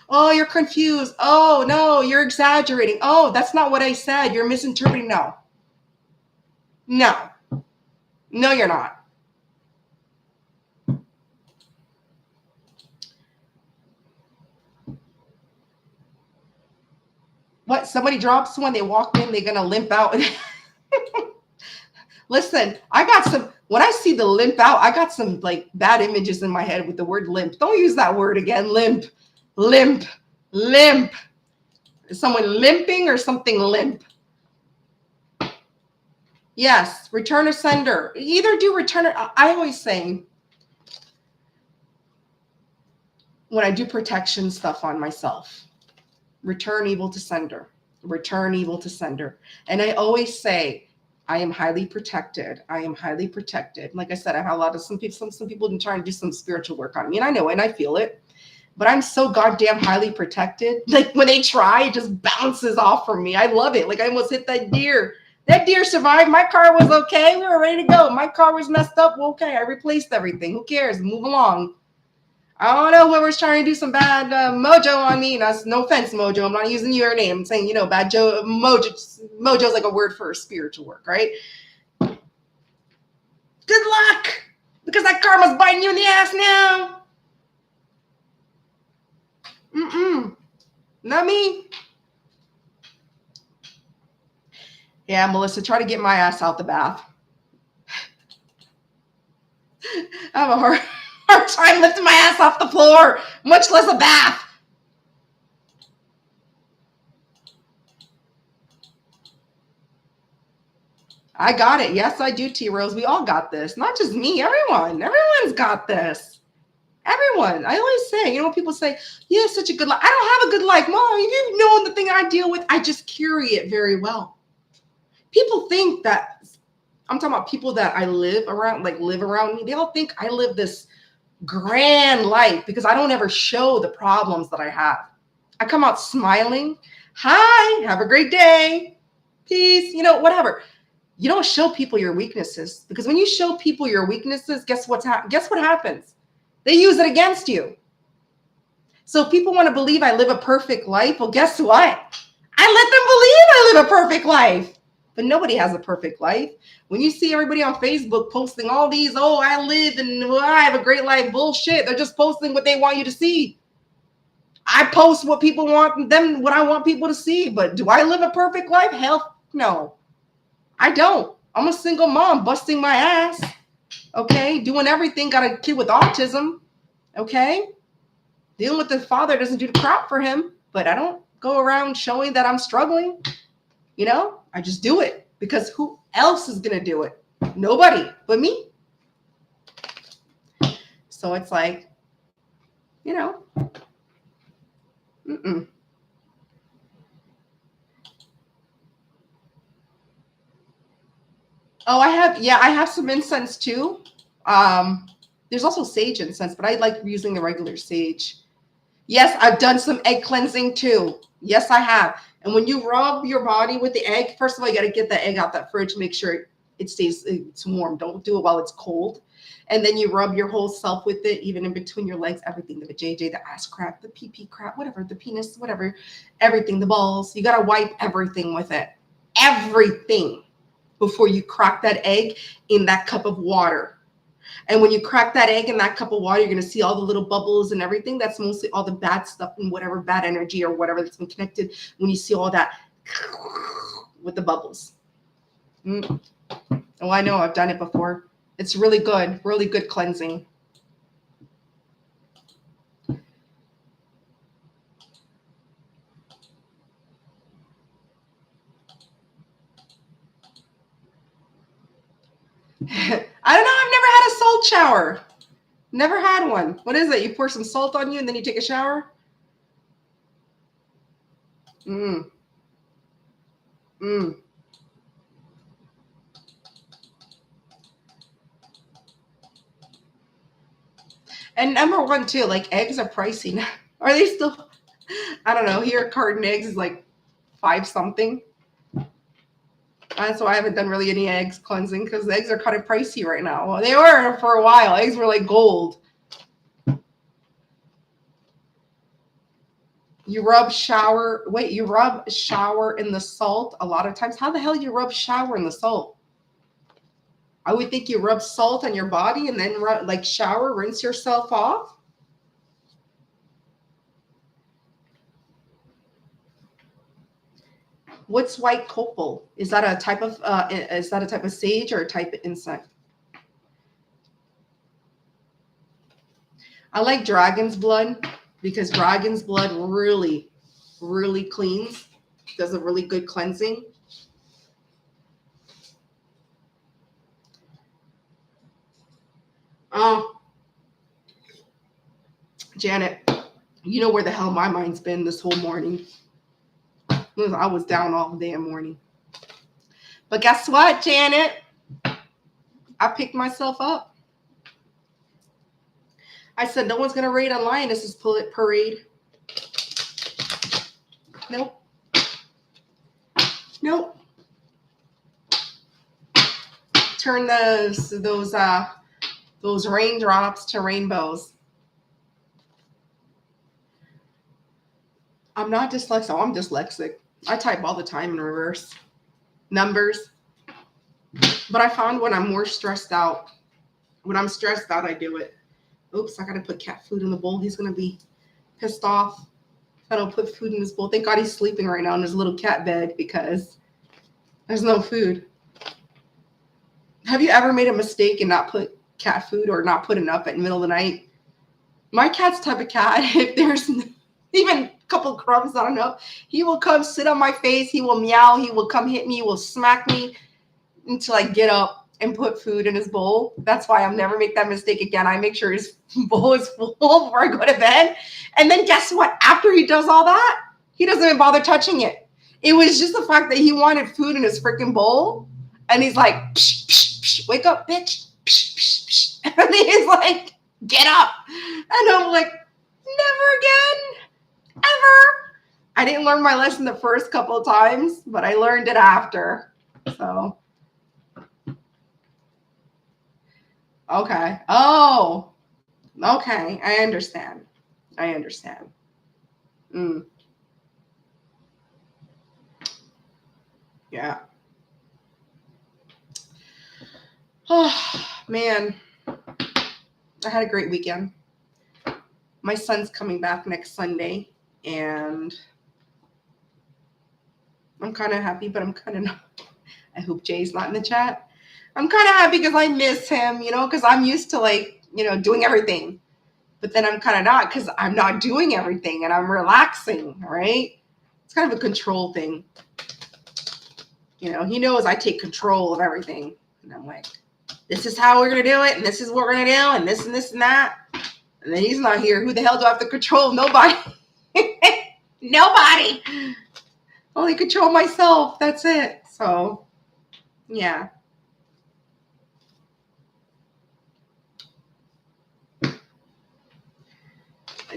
Oh, you're confused. Oh, no, you're exaggerating. Oh, that's not what I said. You're misinterpreting. No, you're not. What? Somebody drops one, they walk in, they're going to limp out. Listen, when I see the limp out, I got some like bad images in my head with the word limp. Don't use that word again. Limp. Is someone limping or something limp? Yes, return or sender. Either do return or, I always say, when I do protection stuff on myself, return evil to sender. Return evil to sender. And I always say, I am highly protected. I am highly protected. Like I said, I have a lot of some people been trying to do some spiritual work on me, and I know it and I feel it. But I'm so goddamn highly protected. Like when they try, it just bounces off from me. I love it. Like I almost hit that deer. That deer survived. My car was okay. We were ready to go. My car was messed up. Well, okay, I replaced everything. Who cares? Move along. I don't know whoever's trying to do some bad mojo on me. That's no offense, Mojo. I'm not using your name. I'm saying, bad mojo. Mojo's like a word for spiritual work, right? Good luck, because that karma's biting you in the ass now. Not me. Yeah, Melissa, try to get my ass out the bath. I have a hard time lifting my ass off the floor, much less a bath. I got it. Yes, I do, T-Rose. We all got this. Not just me. Everyone. Everyone's got this. Everyone. I always say, people say, you have such a good life. I don't have a good life. Mom, you know the thing I deal with, I just carry it very well. People think that, I'm talking about people that I live around me. They all think I live this grand life because I don't ever show the problems that I have. I come out smiling. Hi, have a great day. Peace, whatever. You don't show people your weaknesses, because when you show people your weaknesses, guess what happens? They use it against you. So if people want to believe I live a perfect life, well, guess what? I let them believe I live a perfect life. But nobody has a perfect life. When you see everybody on Facebook posting all these, oh, I live and I have a great life, bullshit. They're just posting what they want you to see. I post what people want them, what I want people to see. But do I live a perfect life? Hell no. I don't. I'm a single mom busting my ass. Okay. Doing everything. Got a kid with autism. Okay. Dealing with the father doesn't do the crap for him. But I don't go around showing that I'm struggling. I just do it because who else is going to do it? Nobody but me. So it's like, Oh, I have some incense too. There's also sage incense, but I like using the regular sage. Yes, I've done some egg cleansing too. Yes, I have. And when you rub your body with the egg, first of all, you got to get the egg out that fridge, make sure it's warm. Don't do it while it's cold. And then you rub your whole self with it, even in between your legs, everything, the JJ, the ass crack, the pee crack, whatever, the penis, whatever, everything, the balls. You got to wipe everything with it. Everything before you crack that egg in that cup of water. And when you crack that egg in that cup of water, you're going to see all the little bubbles and everything. That's mostly all the bad stuff and whatever bad energy or whatever that's been connected. When you see all that with the bubbles. Oh, I know. I've done it before. It's really good cleansing. I don't know. I've never had a salt shower. Never had one. What is it? You pour some salt on you and then you take a shower? Mm. Mm. And number one, too, like eggs are pricey now. Are they still? I don't know. Here, carton eggs is like 5 something. That's why I haven't done really any eggs cleansing because the eggs are kind of pricey right now. Well, they were for a while. Eggs were like gold. You rub shower. Wait, you rub shower in the salt a lot of times. How the hell do you rub shower in the salt? I would think you rub salt on your body and then like shower, rinse yourself off. What's white copal? Is that a type of sage or a type of insect? I like dragon's blood because dragon's blood really, really cleans. Does a really good cleansing. Oh, Janet, you know where the hell my mind's been this whole morning. I was down all damn morning. But guess what, Janet? I picked myself up. I said, no one's going to raid on Lioness's parade. Nope. Nope. Turn those raindrops to rainbows. I'm not dyslexic. Oh, I'm dyslexic. I type all the time in reverse. Numbers. But I found when I'm more stressed out, I do it. Oops, I got to put cat food in the bowl. He's going to be pissed off. I don't put food in his bowl. Thank God he's sleeping right now in his little cat bed because there's no food. Have you ever made a mistake and not put cat food or not put enough at the middle of the night? My cat's the type of cat, if there's even a couple crumbs, not enough, he will come sit on my face. He will meow. He will come hit me. He will smack me until I get up and put food in his bowl. That's why I'll never make that mistake again. I make sure his bowl is full before I go to bed. And then guess what? After he does all that, he doesn't even bother touching it. It was just the fact that he wanted food in his freaking bowl. And he's like, psh, psh, psh, wake up, bitch. Psh, psh, psh. And he's like, get up. And I'm like, never again. Ever. I didn't learn my lesson the first couple of times, but I learned it after. So. Okay. Oh, okay. I understand. Yeah. Oh, man. I had a great weekend. My son's coming back next Sunday, and I'm kind of happy, but I'm kind of not. I hope Jay's not in the chat. I'm kind of happy because I miss him, because I'm used to doing everything. But then I'm kind of not because I'm not doing everything and I'm relaxing, right? It's kind of a control thing. He knows I take control of everything. And I'm like, this is how we're going to do it. And this is what we're going to do. And this and this and that. And then he's not here. Who the hell do I have to control? Nobody. Nobody. Only control myself. That's it. So, yeah.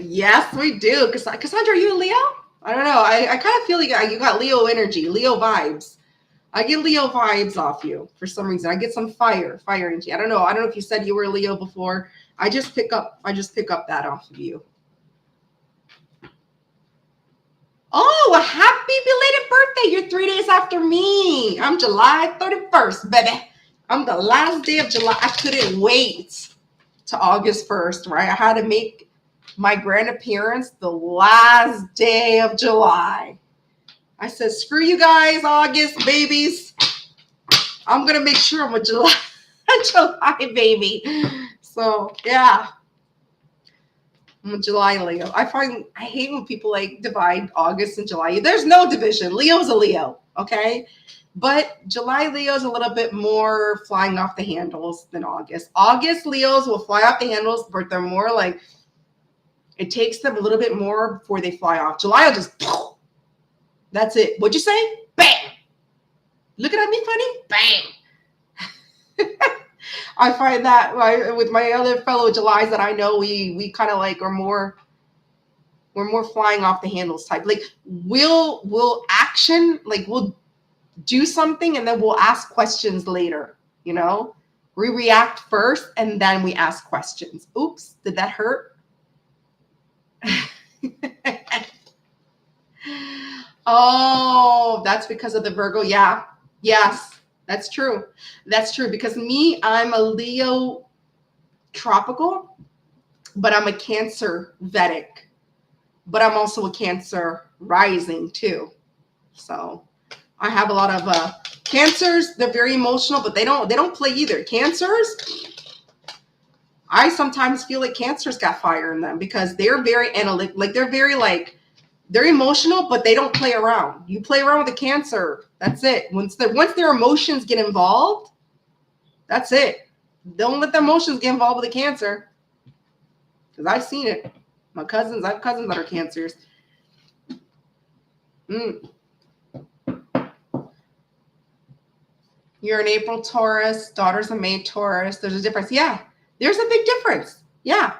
Yes, we do. Cassandra, are you a Leo? I don't know. I kind of feel like you got Leo energy, Leo vibes. I get Leo vibes off you for some reason. I get some fire energy. I don't know. I don't know if you said you were a Leo before. I just pick up that off of you. Oh, a happy belated birthday. You're 3 days after me. I'm July 31st, baby. I'm the last day of July. I couldn't wait to August 1st, right? I had to make my grand appearance the last day of July. I said, screw you guys, August babies. I'm gonna make sure I'm a July, a July baby. So yeah, I'm a July Leo. I hate when people like divide August and July. There's no division. Leo's a Leo, okay? But July Leo's a little bit more flying off the handles than August. August Leos will fly off the handles, but they're more like, it takes them a little bit more before they fly off. July will just, that's it. What'd you say? Bam! Looking at me funny? Bam! I find that with my other fellow Julys that I know, we kind of like are more, we're more flying off the handles type. Like we'll action, like we'll do something and then we'll ask questions later, you know? We react first and then we ask questions. Oops, did that hurt? Oh, that's because of the Virgo. Yeah. Yes, that's true. That's true. Because me, I'm a Leo tropical, but I'm a Cancer Vedic. But I'm also a Cancer rising too. So I have a lot of Cancers. They're very emotional, but they don't play either. Cancers, I sometimes feel like Cancers got fire in them because they're very analytic. Like they're emotional, but they don't play around. You play around with a Cancer, that's it. Once their emotions get involved, that's it. Don't let the emotions get involved with a Cancer. Because I've seen it. I have cousins that are Cancers. You're an April Taurus, daughter's a May Taurus. There's a difference. Yeah, there's a big difference. Yeah.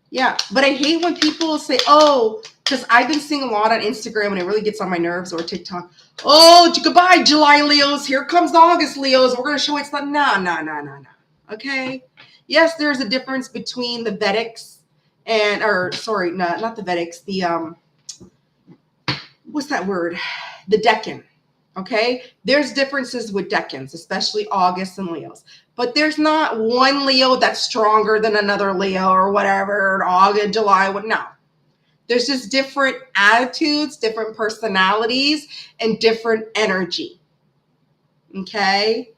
Yeah. But I hate when people say, oh, because I've been seeing a lot on Instagram and it really gets on my nerves, or TikTok. Oh, goodbye, July Leos. Here comes the August Leos. We're going to show it's not. No. Okay. Yes, there's a difference between the Vedics not the Vedics. The, what's that word? The Decan. Okay, there's differences with Decans, especially August and Leos. But there's not one Leo that's stronger than another Leo or whatever, August, July, no. There's just different attitudes, different personalities, and different energy. Okay?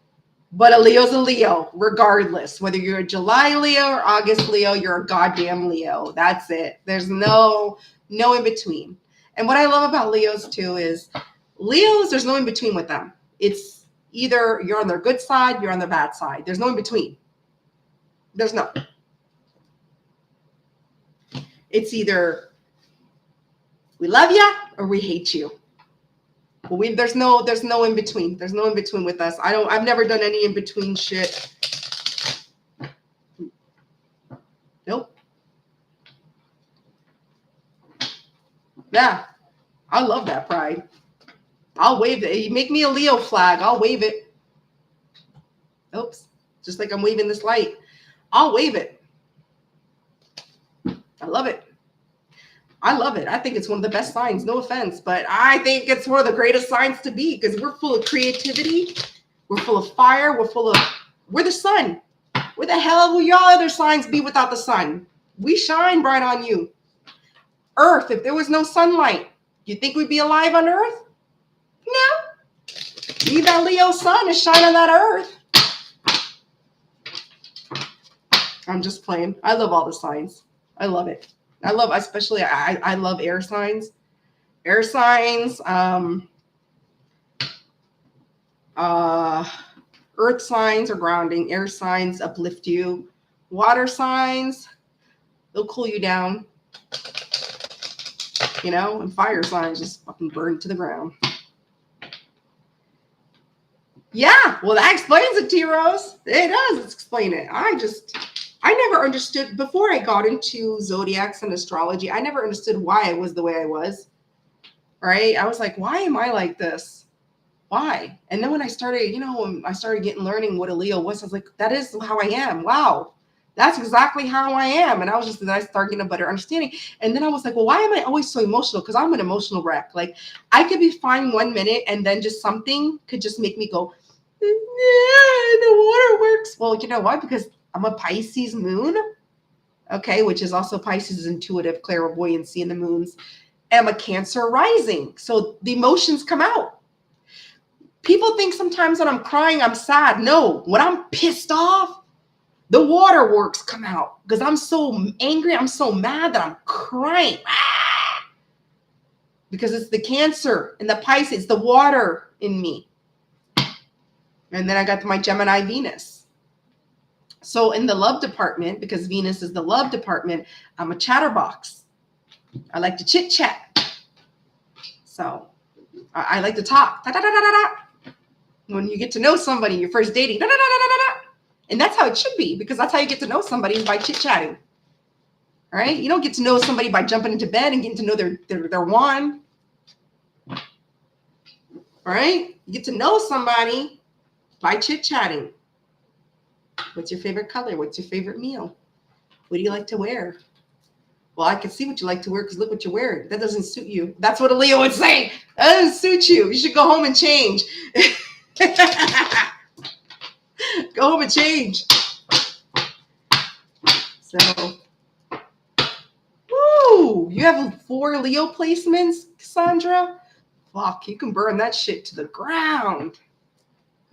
But a Leo's a Leo, regardless. Whether you're a July Leo or August Leo, you're a goddamn Leo. That's it. There's no in between. And what I love about Leos, too, is Leos, there's no in between with them. It's either you're on their good side, you're on their bad side. There's no in between. There's no. It's either we love you or we hate you. Well, there's no in between. There's no in between with us. I've never done any in between shit. Nope. Yeah. I love that pride. I'll wave it. You make me a Leo flag, I'll wave it. Oops. Just like I'm waving this light. I'll wave it. I love it. I love it. I think it's one of the best signs. No offense, but I think it's one of the greatest signs to be because we're full of creativity. We're full of fire. We're the sun. Where the hell will y'all other signs be without the sun? We shine bright on you. Earth, if there was no sunlight, you think we'd be alive on Earth? No. Need that Leo sun to shine on that Earth. I'm just playing. I love all the signs. I love it. I love air signs. Air signs, earth signs are grounding. Air signs uplift you. Water signs, they'll cool you down. You know, and fire signs just fucking burn to the ground. Yeah, well, that explains it, T-Rose. It does explain it. I never understood, before I got into zodiacs and astrology, I never understood why I was the way I was, right? I was like, why am I like this? Why? And then when I started learning what a Leo was, I was like, that is how I am. Wow. That's exactly how I am. And I started getting a better understanding. And then I was like, well, why am I always so emotional? Because I'm an emotional wreck. Like I could be fine 1 minute and then just something could just make me go, yeah, the waterworks. Well, you know why? Because I'm a Pisces moon, okay, which is also Pisces' intuitive clairvoyancy in the moons. And I'm a Cancer rising. So the emotions come out. People think sometimes when I'm crying, I'm sad. No, when I'm pissed off, the waterworks come out because I'm so angry. I'm so mad that I'm crying. Because it's the Cancer and the Pisces, the water in me. And then I got my Gemini Venus. So in the love department, because Venus is the love department, I'm a chatterbox. I like to chit chat. So I like to talk. Da, da, da, da, da. When you get to know somebody, your first dating, da, da, da, da, da, da. And that's how it should be, because that's how you get to know somebody, is by chit chatting. All right? You don't get to know somebody by jumping into bed and getting to know their wand. All right? You get to know somebody by chit chatting. What's your favorite color? What's your favorite meal? What do you like to wear? Well, I can see what you like to wear because look what you're wearing. That doesn't suit you. That's what a Leo would say. That doesn't suit you. You should go home and change. Go home and change. So, woo! You have 4 Leo placements, Cassandra? Fuck, you can burn that shit to the ground.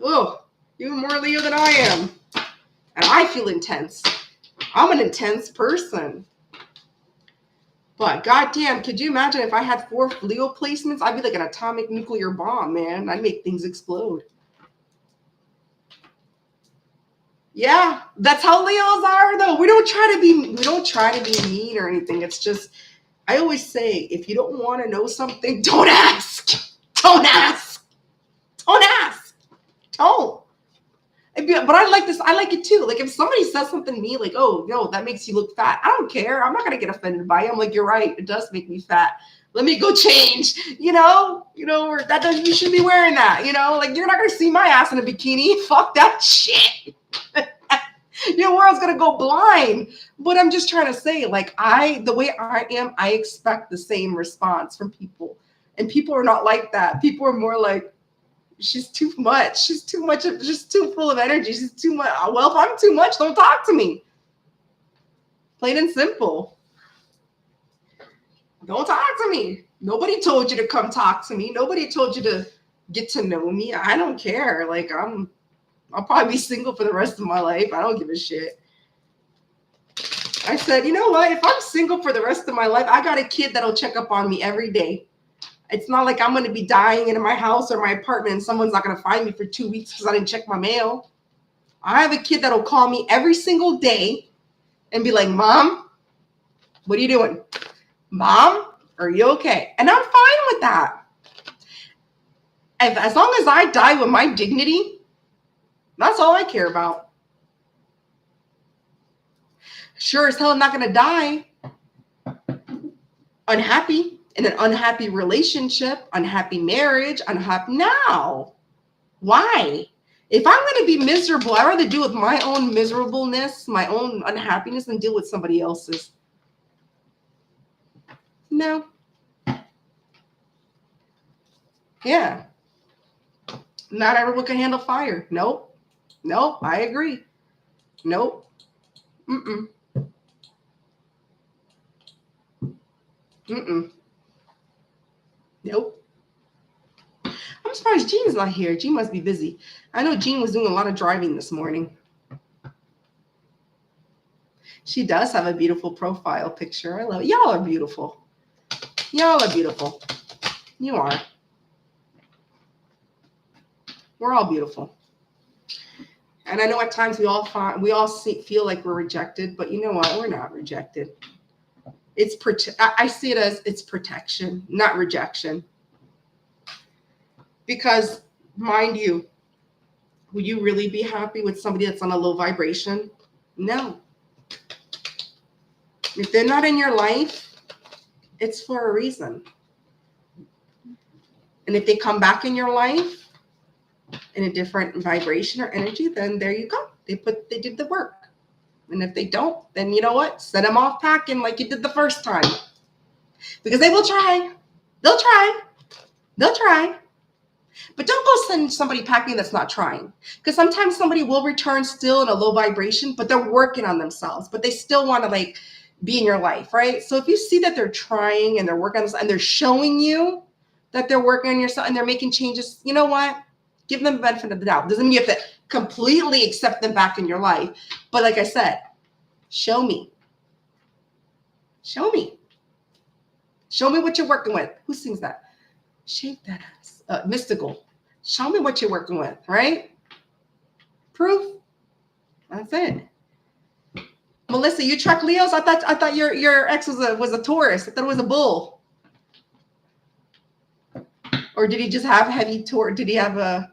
Oh, you're more Leo than I am. And I feel intense. I'm an intense person. But goddamn, could you imagine if I had 4 Leo placements? I'd be like an atomic nuclear bomb, man. I'd make things explode. Yeah, that's how Leos are, though. We don't try to be mean or anything. It's just, I always say, if you don't want to know something, don't ask. Don't ask. Don't ask. Don't. But I like this. I like it too. Like if somebody says something to me, like, "Oh no, that makes you look fat," I don't care. I'm not gonna get offended by it. I'm like, "You're right. It does make me fat. Let me go change." Or that doesn't. You should be wearing that. Like you're not gonna see my ass in a bikini. Fuck that shit. Your world's gonna go blind. But I'm just trying to say, like the way I am, I expect the same response from people, and people are not like that. People are more like, she's too much. She's too much. She's too full of energy. She's too much. Well, if I'm too much, don't talk to me. Plain and simple. Don't talk to me. Nobody told you to come talk to me. Nobody told you to get to know me. I don't care. Like I'll probably be single for the rest of my life. I don't give a shit. I said, you know what? If I'm single for the rest of my life, I got a kid that'll check up on me every day. It's not like I'm going to be dying in my house or my apartment and someone's not going to find me for 2 weeks because I didn't check my mail. I have a kid that'll call me every single day and be like, "Mom, what are you doing? Mom, are you okay?" And I'm fine with that. As long as I die with my dignity, that's all I care about. Sure as hell I'm not going to die unhappy. In an unhappy relationship, unhappy marriage, unhappy now. Why? If I'm going to be miserable, I'd rather deal with my own miserableness, my own unhappiness, than deal with somebody else's. No. Yeah. Not everyone can handle fire. Nope. I agree. Nope. Mm-mm. Nope. I'm surprised Jean's not here. Jean must be busy. I know Jean was doing a lot of driving this morning. She does have a beautiful profile picture. I love it. Y'all are beautiful. Y'all are beautiful. You are. We're all beautiful. And I know at times we all feel like we're rejected, but you know what? We're not rejected. I see it as it's protection, not rejection. Because, mind you, will you really be happy with somebody that's on a low vibration? No. If they're not in your life, it's for a reason. And if they come back in your life in a different vibration or energy, then there you go. They did the work. And if they don't, then you know what? Send them off packing like you did the first time. Because they will try. They'll try. But don't go send somebody packing that's not trying. Because sometimes somebody will return still in a low vibration, but they're working on themselves. But they still want to be in your life, right? So if you see that they're trying and they're working on this and they're showing you that they're working on yourself and they're making changes, you know what? Give them the benefit of the doubt. Doesn't mean you have to completely accept them back in your life. But like I said, show me. Show me. Show me what you're working with. Who sings that? Shake that ass. Mystical. Show me what you're working with, right? Proof. That's it. Melissa, you track Leos? I thought your ex was a Taurus. I thought it was a bull. Or did he just have heavy Taurus? Did he have a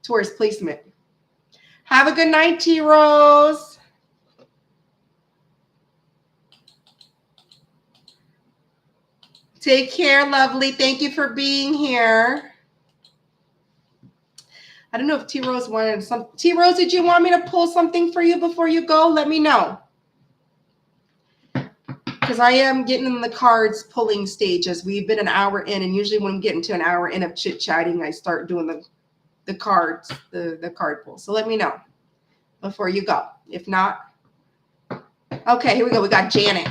Taurus placement? Have a good night, T Rose. Take care, lovely. Thank you for being here. I don't know if T Rose wanted some. T Rose, did you want me to pull something for you before you go? Let me know. Because I am getting in the cards pulling stages. We've been an hour in, and usually when I'm getting to an hour in of chit-chatting, I start doing the cards, the card pull. So let me know before you go. If not, okay, here we go. We got Janet.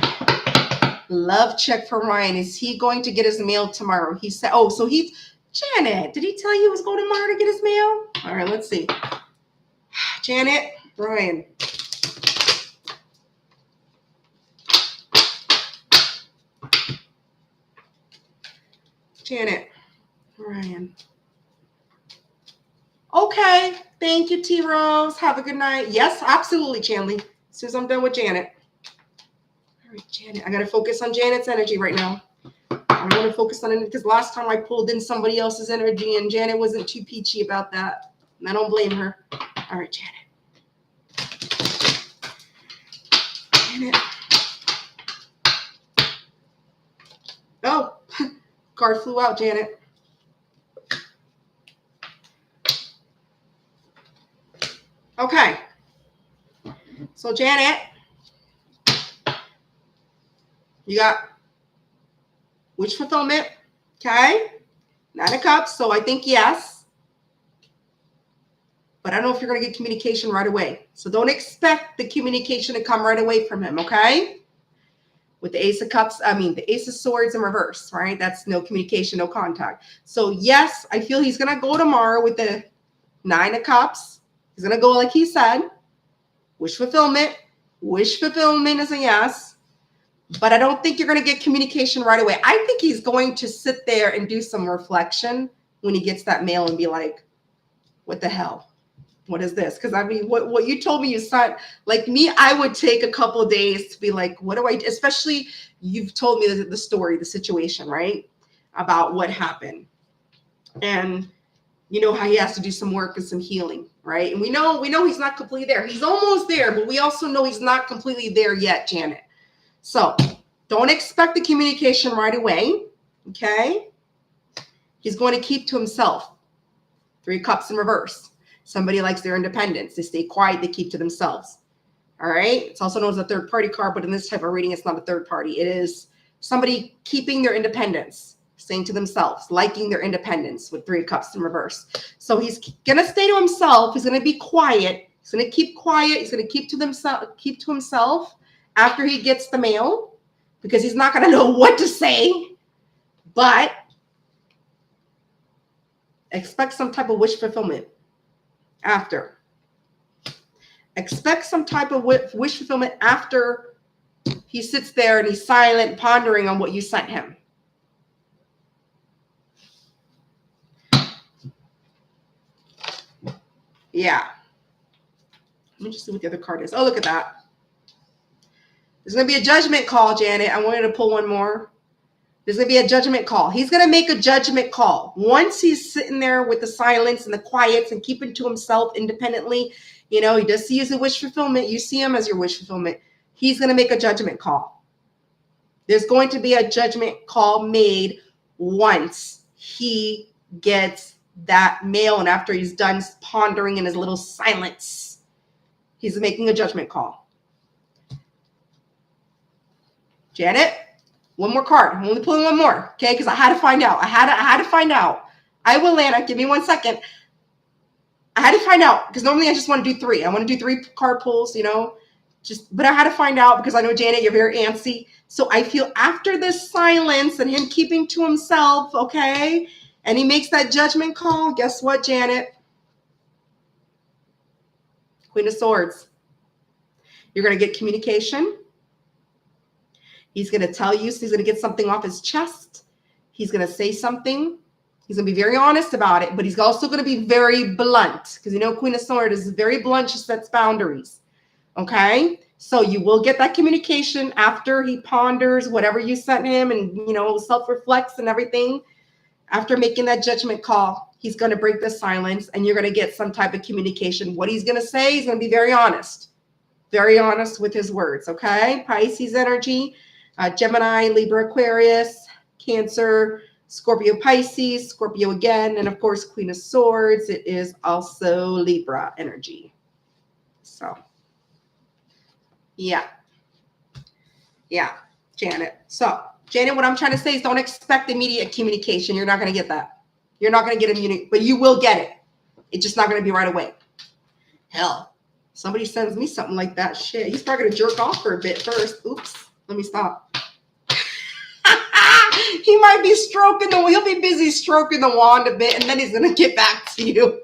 Love check for Ryan. Is he going to get his mail tomorrow? He said, oh, so Janet, did he tell you he was going tomorrow to get his mail? All right, let's see. Janet, Ryan. Janet, Ryan. Okay. Thank you, T Rose. Have a good night. Yes, absolutely, Chanley. As soon as I'm done with Janet. All right, Janet. I got to focus on Janet's energy right now. I want to focus on it because last time I pulled in somebody else's energy and Janet wasn't too peachy about that. And I don't blame her. All right, Janet. Janet. Oh, card flew out, Janet. Okay. So, Janet, you got wish fulfillment, okay? 9 of Cups, so I think yes. But I don't know if you're going to get communication right away. So don't expect the communication to come right away from him, okay? With the Ace of Cups, the Ace of Swords in reverse, right? That's no communication, no contact. So yes, I feel he's going to go tomorrow with the 9 of Cups. He's going to go like he said. Wish fulfillment. Wish fulfillment is a yes. But I don't think you're going to get communication right away. I think he's going to sit there and do some reflection when he gets that mail and be like, what the hell? What is this? Because what you told me you signed, like me, I would take a couple of days to be like, what do I do? Especially you've told me the story, the situation, right? About what happened. And you know how he has to do some work and some healing, right? And we know he's not completely there. He's almost there, but we also know he's not completely there yet, Janet. So don't expect the communication right away, okay? He's going to keep to himself. 3 of Cups in reverse. Somebody likes their independence. They stay quiet. They keep to themselves. All right. It's also known as a third party card, but in this type of reading, it's not a third party. It is somebody keeping their independence, staying to themselves, liking their independence with 3 of Cups in reverse. So he's going to stay to himself. He's going to be quiet. He's going to keep quiet. He's going to keep to himself after he gets the mail because he's not going to know what to say. But expect some type of wish fulfillment. After. Expect some type of wish fulfillment after he sits there and he's silent, pondering on what you sent him. Yeah. Let me just see what the other card is. Oh, look at that. There's going to be a judgment call, Janet. I wanted to pull one more. There's going to be a judgment call. He's going to make a judgment call. Once he's sitting there with the silence and the quiets and keeping to himself independently, he does see you as a wish fulfillment. You see him as your wish fulfillment. He's going to make a judgment call. There's going to be a judgment call made once he gets that mail and after he's done pondering in his little silence. He's making a judgment call. Janet? One more card. I'm only pulling one more, okay? Because I had to find out. I had to find out. I will, Lana. Give me 1 second. I had to find out because normally I just want to do 3. I want to do 3 card pulls, but I had to find out because I know, Janet, you're very antsy. So I feel after this silence and him keeping to himself, okay, and he makes that judgment call, guess what, Janet? Queen of Swords. You're going to get communication. He's going to tell you, so he's going to get something off his chest. He's going to say something. He's going to be very honest about it, but he's also going to be very blunt because, you know, Queen of Swords is very blunt. She sets boundaries. Okay? So you will get that communication after he ponders whatever you sent him and, you know, self-reflects and everything. After making that judgment call, he's going to break the silence and you're going to get some type of communication. What he's going to say, he's going to be very honest with his words. Okay? Pisces energy, Gemini, Libra, Aquarius, Cancer, Scorpio, Pisces, Scorpio again, and of course, Queen of Swords. It is also Libra energy. So, yeah, Janet. So, Janet, what I'm trying to say is don't expect immediate communication. You're not going to get that. You're not going to get immunity, but you will get it. It's just not going to be right away. Hell, somebody sends me something like that. Shit, he's probably going to jerk off for a bit first. Oops, let me stop. He might be stroking he'll be busy stroking the wand a bit, and then he's going to get back to you.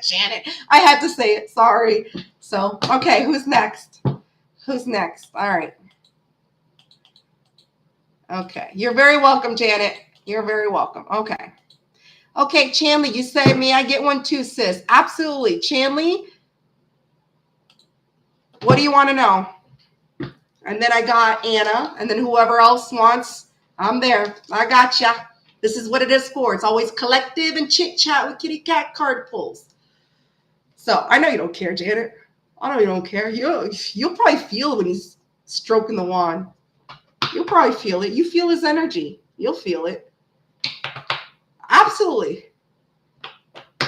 Janet, I had to say it. Sorry. So, okay, who's next? Who's next? All right. Okay. You're very welcome, Janet. You're very welcome. Okay. Okay, Chanley, you say, may I get one too, sis? Absolutely. Chanley, what do you want to know? And then I got Anna, and then whoever else wants, I'm there. I got ya. This is what it is for. It's always collective and chit-chat with kitty cat card pulls. So I know you don't care, Janet. I know you don't care. You'll probably feel when he's stroking the wand. You'll probably feel it. You feel his energy. You'll feel it. Absolutely.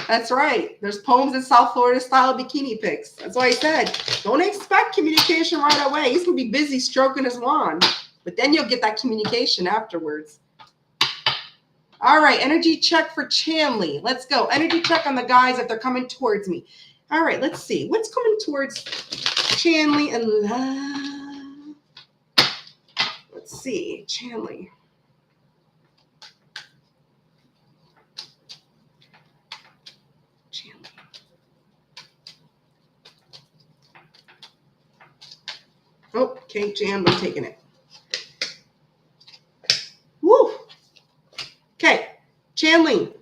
That's right. There's poems in South Florida style bikini pics. That's why I said, don't expect communication right away. He's going to be busy stroking his wand. But then you'll get that communication afterwards. All right. Energy check for Chanley. Let's go. Energy check on the guys if they're coming towards me. All right. Let's see. What's coming towards Chanley and love? Let's see. Chanley. Oh, okay, Jan, I'm taking it. Woo! Okay, Chanley,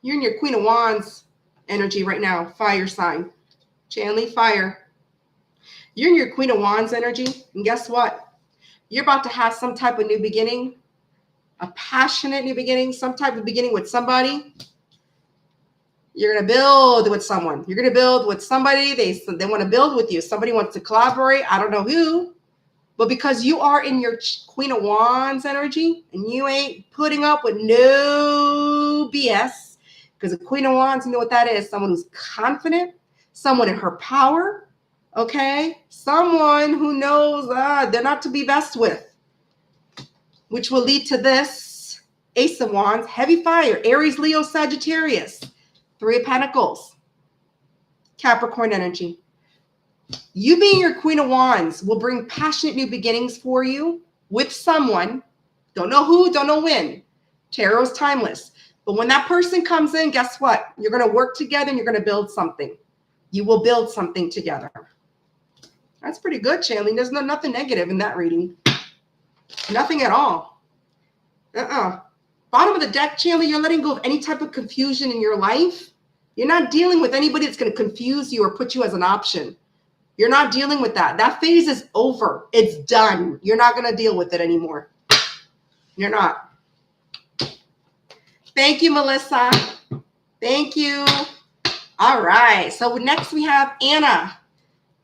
you're in your Queen of Wands energy right now, fire sign. Chanley, fire. You're in your Queen of Wands energy, and guess what? You're about to have some type of new beginning, a passionate new beginning, some type of beginning with somebody. You're going to build with someone. You're going to build with somebody. They want to build with you. Somebody wants to collaborate. I don't know who. But because you are in your Queen of Wands energy and you ain't putting up with no BS, because the Queen of Wands, you know what that is? Someone who's confident, someone in her power, okay? Someone who knows they're not to be messed with, which will lead to this Ace of Wands, heavy fire, Aries, Leo, Sagittarius. Three of Pentacles, Capricorn energy. You being your Queen of Wands will bring passionate new beginnings for you with someone. Don't know who, don't know when. Tarot's timeless. But when that person comes in, guess what? You're going to work together and you're going to build something. You will build something together. That's pretty good, Chanley. There's nothing negative in that reading. Nothing at all. Bottom of the deck, Chanley, you're letting go of any type of confusion in your life. You're not dealing with anybody that's going to confuse you or put you as an option. You're not dealing with that. That phase is over. It's done. You're not going to deal with it anymore. You're not. Thank you, Melissa. Thank you. All right. So next we have Anna.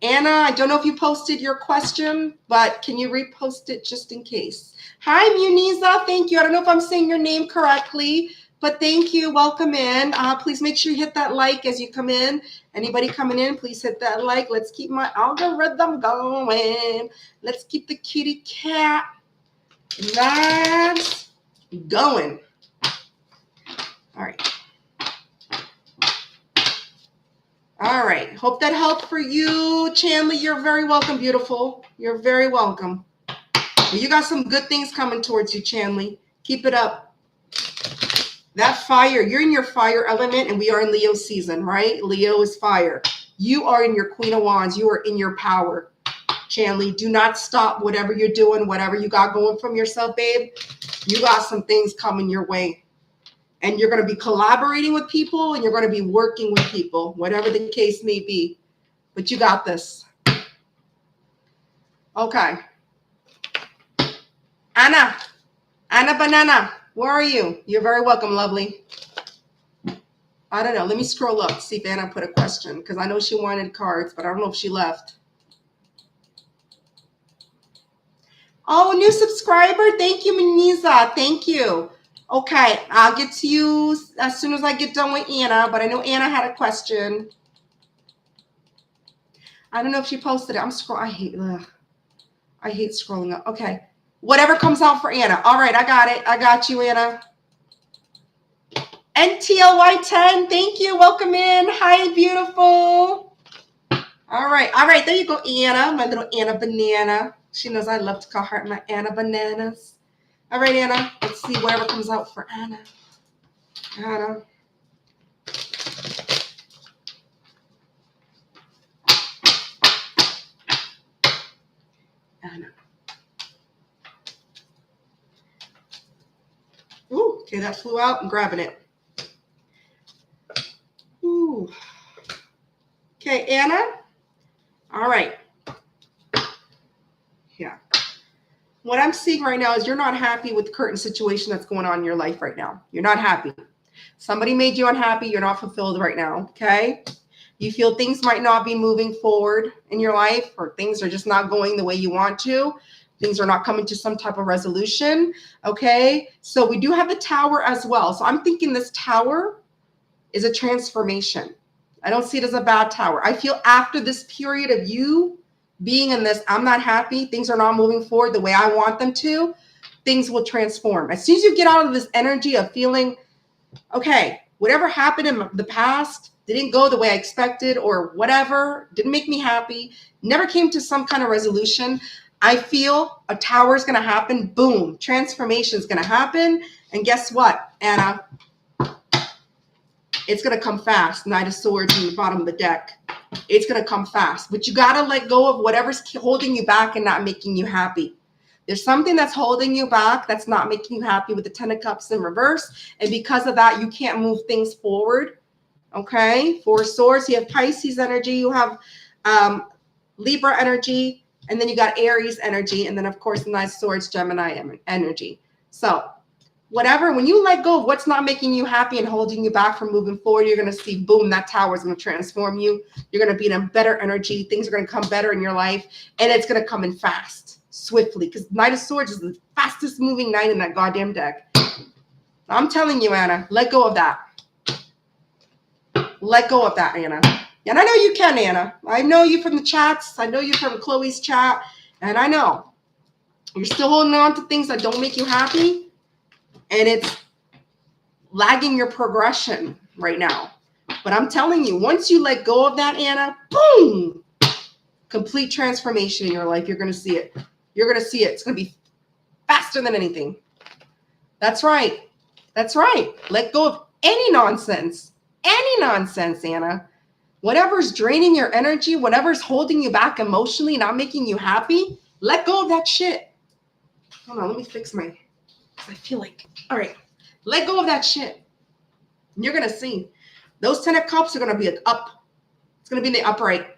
Anna, I don't know if you posted your question, but can you repost it just in case? Hi, Muniza. Thank you. I don't know if I'm saying your name correctly, but thank you. Welcome in. Please make sure you hit that like as you come in. Anybody coming in, please hit that like. Let's keep my algorithm going. Let's keep the kitty cat vibes going. All right. All right. Hope that helped for you, Chanley. You're very welcome, beautiful. You're very welcome. You got some good things coming towards you, Chanley. Keep it up. That fire, you're in your fire element, and we are in Leo season, right? Leo is fire. You are in your Queen of Wands. You are in your power. Chanley, do not stop whatever you're doing, whatever you got going from yourself, babe. You got some things coming your way. And you're going to be collaborating with people, and you're going to be working with people, whatever the case may be. But you got this. Okay. Anna Banana, where are you? You're very welcome, lovely. I don't know. Let me scroll up, see if Anna put a question, because I know she wanted cards, but I don't know if she left. Oh, new subscriber. Thank you, Miniza. Thank you. Okay, I'll get to you as soon as I get done with Anna, but I know Anna had a question. I don't know if she posted it. I'm scrolling. I hate scrolling up. Okay. Whatever comes out for Anna. All right, I got it. I got you, Anna. NTLY10, thank you. Welcome in. Hi, beautiful. All right. There you go, Anna, my little Anna Banana. She knows I love to call her my Anna Bananas. All right, Anna. Let's see whatever comes out for Anna. Anna. Ooh, okay, that flew out. I'm grabbing it. Ooh. Okay, Anna. All right. Yeah. What I'm seeing right now is you're not happy with the current situation that's going on in your life right now. You're not happy. Somebody made you unhappy. You're not fulfilled right now. Okay. You feel things might not be moving forward in your life, or things are just not going the way you want to. Things are not coming to some type of resolution. Okay. So we do have the Tower as well. So I'm thinking this Tower is a transformation. I don't see it as a bad Tower. I feel after this period of you being in this, I'm not happy, things are not moving forward the way I want them to, things will transform. As soon as you get out of this energy of feeling, okay, whatever happened in the past didn't go the way I expected, or whatever, didn't make me happy, never came to some kind of resolution, I feel a Tower is going to happen. Boom, transformation is going to happen. And guess what, Anna? It's going to come fast. Knight of Swords in the bottom of the deck. It's going to come fast. But you got to let go of whatever's holding you back and not making you happy. There's something that's holding you back that's not making you happy with the Ten of Cups in reverse. And because of that, you can't move things forward. Okay? Four Swords. You have Pisces energy. You have Libra energy. And then you got Aries energy. And then, of course, the Knight of Swords, Gemini energy. So whatever, when you let go of what's not making you happy and holding you back from moving forward, you're going to see, boom, that Tower is going to transform you. You're going to be in a better energy. Things are going to come better in your life. And it's going to come in fast, swiftly. Because Knight of Swords is the fastest moving knight in that goddamn deck. I'm telling you, Anna, let go of that. Let go of that, Anna. And I know you can, Anna. I know you from the chats. I know you from Chloe's chat. And I know you're still holding on to things that don't make you happy. And it's lagging your progression right now. But I'm telling you, once you let go of that, Anna, boom, complete transformation in your life. You're going to see it. You're going to see it. It's going to be faster than anything. That's right. That's right. Let go of any nonsense. Any nonsense, Anna. Whatever's draining your energy, whatever's holding you back emotionally, not making you happy, let go of that shit. Hold on, let me fix my... I feel like, all right, let go of that shit. You're going to see those 10 of Cups are going to be up. It's going to be in the upright.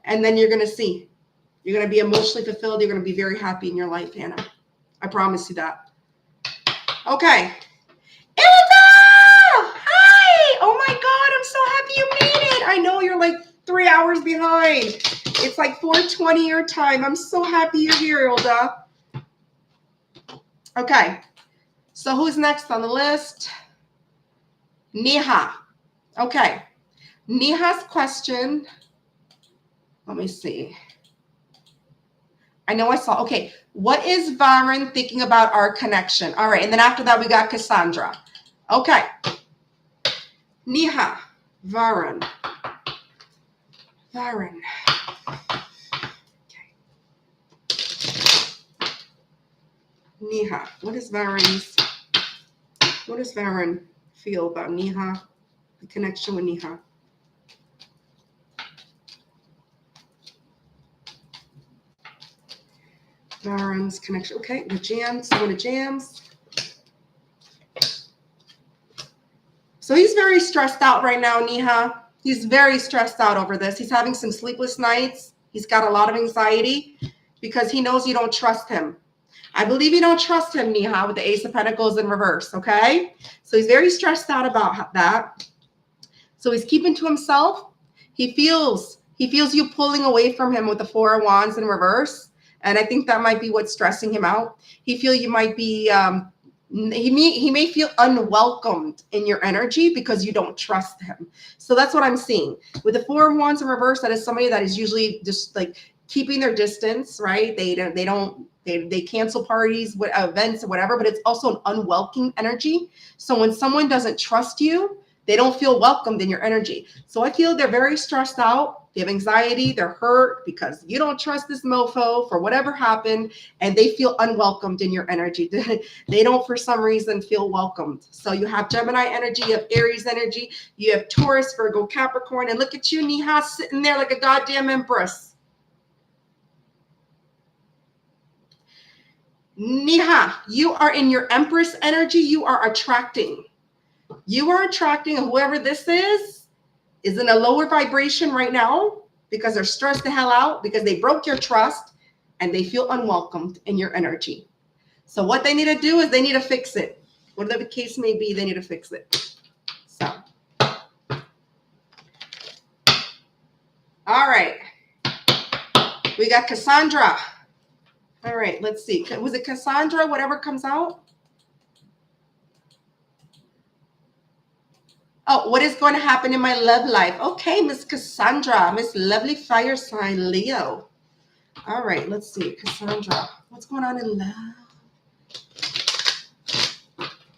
And then you're going to see, you're going to be emotionally fulfilled. You're going to be very happy in your life, Anna. I promise you that. Okay. Ilda! Hi! Oh my God, I'm so happy you made it. I know you're like 3 hours behind. It's like 4:20 your time. I'm so happy you're here, Ilda. Okay, so who's next on the list? Neha. Okay, Neha's question. Let me see. I know I saw. Okay, what is Varun thinking about our connection? All right, and then after that, we got Cassandra. Okay, Neha, Varun. Varun. Neha, what is Varun's What does Varun feel about Neha, the connection with Neha? Varun's connection. Okay, the jams. Going to jams. So he's very stressed out right now, Neha. He's very stressed out over this. He's having some sleepless nights. He's got a lot of anxiety because he knows you don't trust him. I believe you don't trust him, Neha, with the Ace of Pentacles in reverse, okay? So he's very stressed out about that. So he's keeping to himself. He feels you pulling away from him with the Four of Wands in reverse. And I think that might be what's stressing him out. He feel you might be, he may feel unwelcomed in your energy because you don't trust him. So that's what I'm seeing. With the Four of Wands in reverse, that is somebody that is usually just like keeping their distance, right? They cancel parties, events, or whatever, but it's also an unwelcome energy. So when someone doesn't trust you, they don't feel welcomed in your energy. So I feel they're very stressed out. They have anxiety. They're hurt because you don't trust this mofo for whatever happened, and they feel unwelcomed in your energy. They don't, for some reason, feel welcomed. So you have Gemini energy, you have Aries energy, you have Taurus, Virgo, Capricorn, and look at you, Neha, sitting there like a goddamn empress. Neha, you are in your Empress energy. You are attracting. You are attracting, and whoever this is in a lower vibration right now because they're stressed the hell out because they broke your trust and they feel unwelcomed in your energy. So what they need to do is they need to fix it. Whatever the case may be, they need to fix it. So, all right. We got Cassandra. All right, let's see. Was it Cassandra, whatever comes out? Oh, what is going to happen in my love life? Okay, Miss Cassandra, Miss Lovely Fire Sign Leo. All right, let's see. Cassandra, what's going on in love?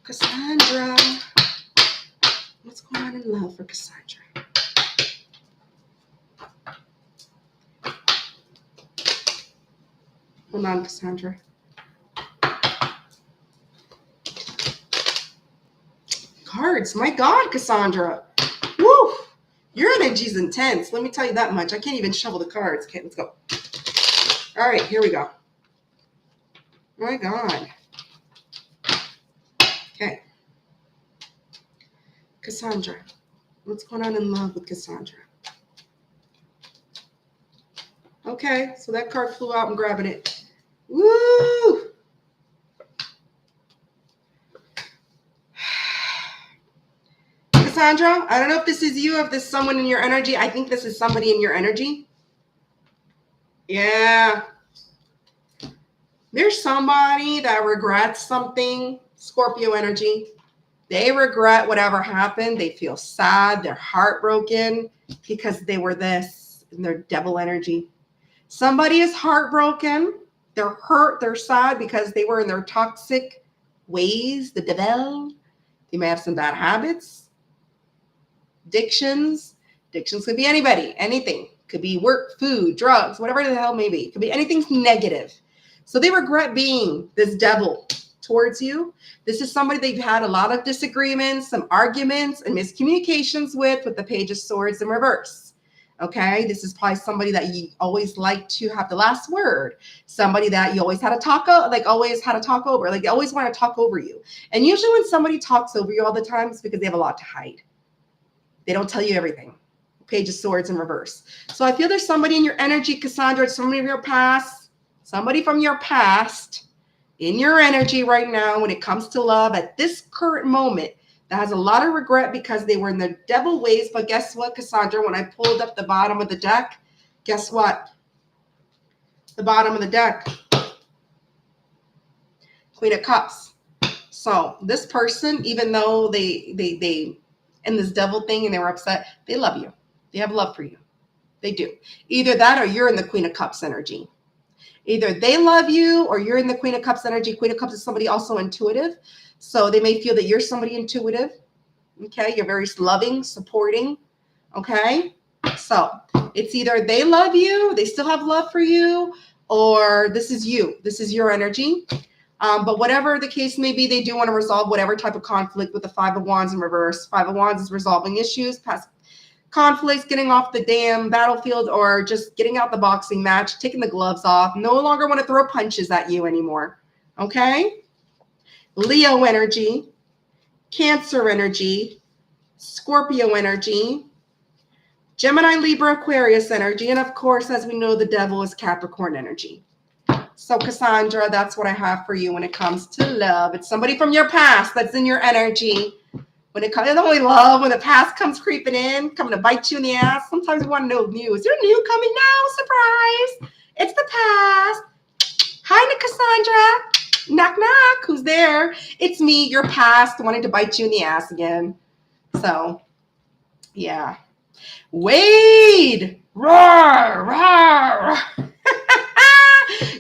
Cassandra, what's going on in love for Cassandra? Hold on, Cassandra. Cards, my God, Cassandra. Woo! Your energy's intense. Let me tell you that much. I can't even shovel the cards. Okay, let's go. All right, here we go. My God. Okay. Cassandra. What's going on in love with Cassandra? Okay, so that card flew out. I'm grabbing it. Woo! Cassandra, I don't know if this is you or if this is someone in your energy. I think this is somebody in your energy. Yeah. There's somebody that regrets something. Scorpio energy. They regret whatever happened. They feel sad. They're heartbroken because they were this in their devil energy. Somebody is heartbroken. They're hurt. They're sad because they were in their toxic ways, the devil. They may have some bad habits. Addictions could be anybody, anything. Could be work, food, drugs, whatever the hell may be. Could be anything negative. So they regret being this devil towards you. This is somebody they've had a lot of disagreements, some arguments, and miscommunications with the Page of Swords in reverse. Okay, this is probably somebody that you always like to have the last word. Somebody that you always had to talk over, like they always want to talk over you. And usually when somebody talks over you all the time, it's because they have a lot to hide. They don't tell you everything. Page of Swords in reverse. So I feel there's somebody in your energy, Cassandra, somebody from your past in your energy right now when it comes to love at this current moment that has a lot of regret because they were in their devil ways. But guess what, Cassandra? When I pulled up the bottom of the deck, guess what? The bottom of the deck. Queen of Cups. So this person, even though they in this devil thing and they were upset, they love you. They have love for you. They do. Either that or you're in the Queen of Cups energy. Either they love you or you're in the Queen of Cups energy. Queen of Cups is somebody also intuitive. So they may feel that you're somebody intuitive. Okay. You're very loving, supporting. Okay. So it's either they love you, they still have love for you, or this is you. This is your energy. But whatever the case may be, they do want to resolve whatever type of conflict with the Five of Wands in reverse. Five of Wands is resolving issues, past conflicts, getting off the damn battlefield, or just getting out the boxing match, taking the gloves off. No longer want to throw punches at you anymore. Okay? Leo energy, Cancer energy, Scorpio energy, Gemini, Libra, Aquarius energy, and of course, as we know, the devil is Capricorn energy. So Cassandra, that's what I have for you when it comes to love. It's somebody from your past that's in your energy. When it comes to only love, when the past comes creeping in, coming to bite you in the ass, sometimes we want to know new. Is there new coming now? Surprise. It's the past. Hi, Cassandra. Knock, knock. Who's there? It's me, your past, wanting to bite you in the ass again. So, yeah. Wade. Roar, roar.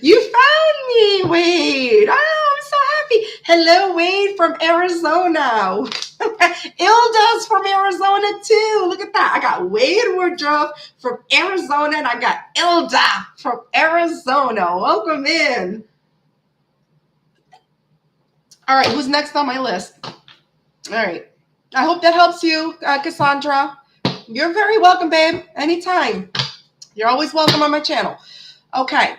You found me, Wade. Oh, I'm so happy. Hello, Wade from Arizona. Ilda's from Arizona too. Look at that. I got Wade Woodruff from Arizona, and I got Ilda from Arizona. Welcome in. All right, who's next on my list? All right. I hope that helps you, Cassandra. You're very welcome, babe. Anytime. You're always welcome on my channel. Okay.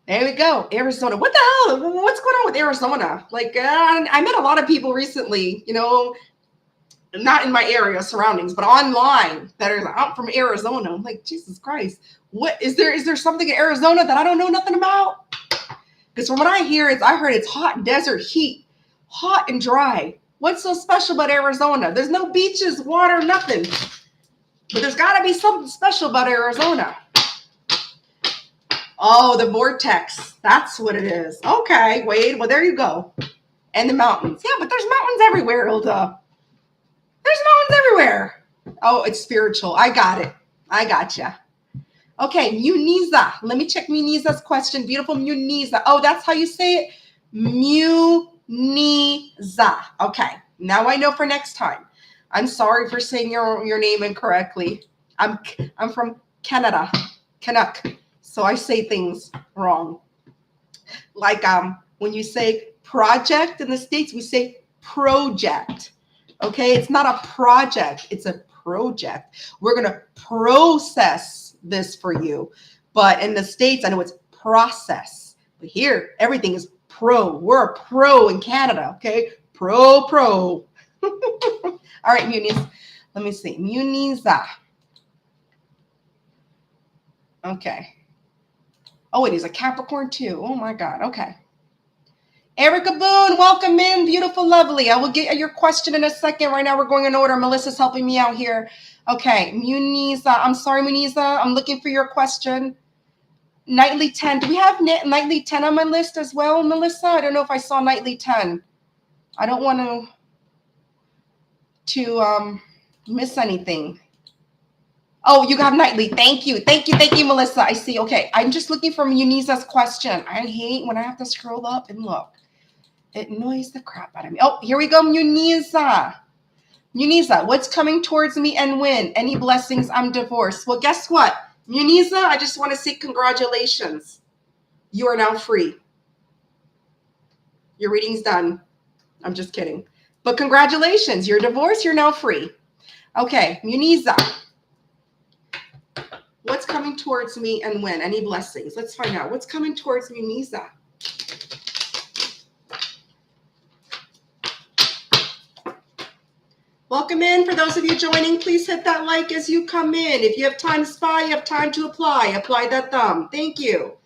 There we go. Arizona. What the hell? What's going on with Arizona? Like, I met a lot of people recently, not in my area surroundings, but online that are like, I'm from Arizona. I'm like, Jesus Christ. What is there something in Arizona that I don't know nothing about? Because from what I hear, I heard it's hot desert heat, hot and dry. What's so special about Arizona? There's no beaches, water, nothing. But there's got to be something special about Arizona. Oh, the vortex. That's what it is. Okay, Wade. Well, there you go. And the mountains. Yeah, but there's mountains everywhere, Ilda. There's mountains everywhere. Oh, it's spiritual. I got it. I gotcha. Okay, Muniza. Let me check Muniza's question. Beautiful Muniza. Oh, that's how you say it? Muniza. Okay, now I know for next time. I'm sorry for saying your name incorrectly. I'm from Canada. Canuck. So I say things wrong. Like when you say project in the States, we say project. Okay, it's not a project, it's a project. We're going to process this for you. But in the States, I know it's process. But here, everything is pro. We're a pro in Canada, okay? Pro. All right, Muniz. Let me see. Muniza. Okay. Oh, it is a Capricorn too. Oh my God. Okay. Erica Boone, welcome in. Beautiful, lovely. I will get your question in a second. Right now we're going in order. Melissa's helping me out here. Okay. Muniza. I'm sorry, Muniza. I'm looking for your question. Nightly 10. Do we have Nightly 10 on my list as well, Melissa? I don't know if I saw Nightly 10. I don't want to miss anything. Oh, you have Nightly. Thank you, Melissa. I see. Okay, I'm just looking for Muniza's question. I hate when I have to scroll up and look. It annoys the crap out of me. Oh, here we go, Muniza. Muniza, what's coming towards me and when? Any blessings? I'm divorced. Well, guess what? Muniza, I just want to say congratulations. You are now free. Your reading's done. I'm just kidding. But congratulations. You're divorced. You're now free. Okay, Muniza. What's coming towards me and when? Any blessings? Let's find out. What's coming towards me, Muniza? Welcome in. For those of you joining, please hit that like as you come in. If you have time to spy, you have time to apply. Apply that thumb. Thank you.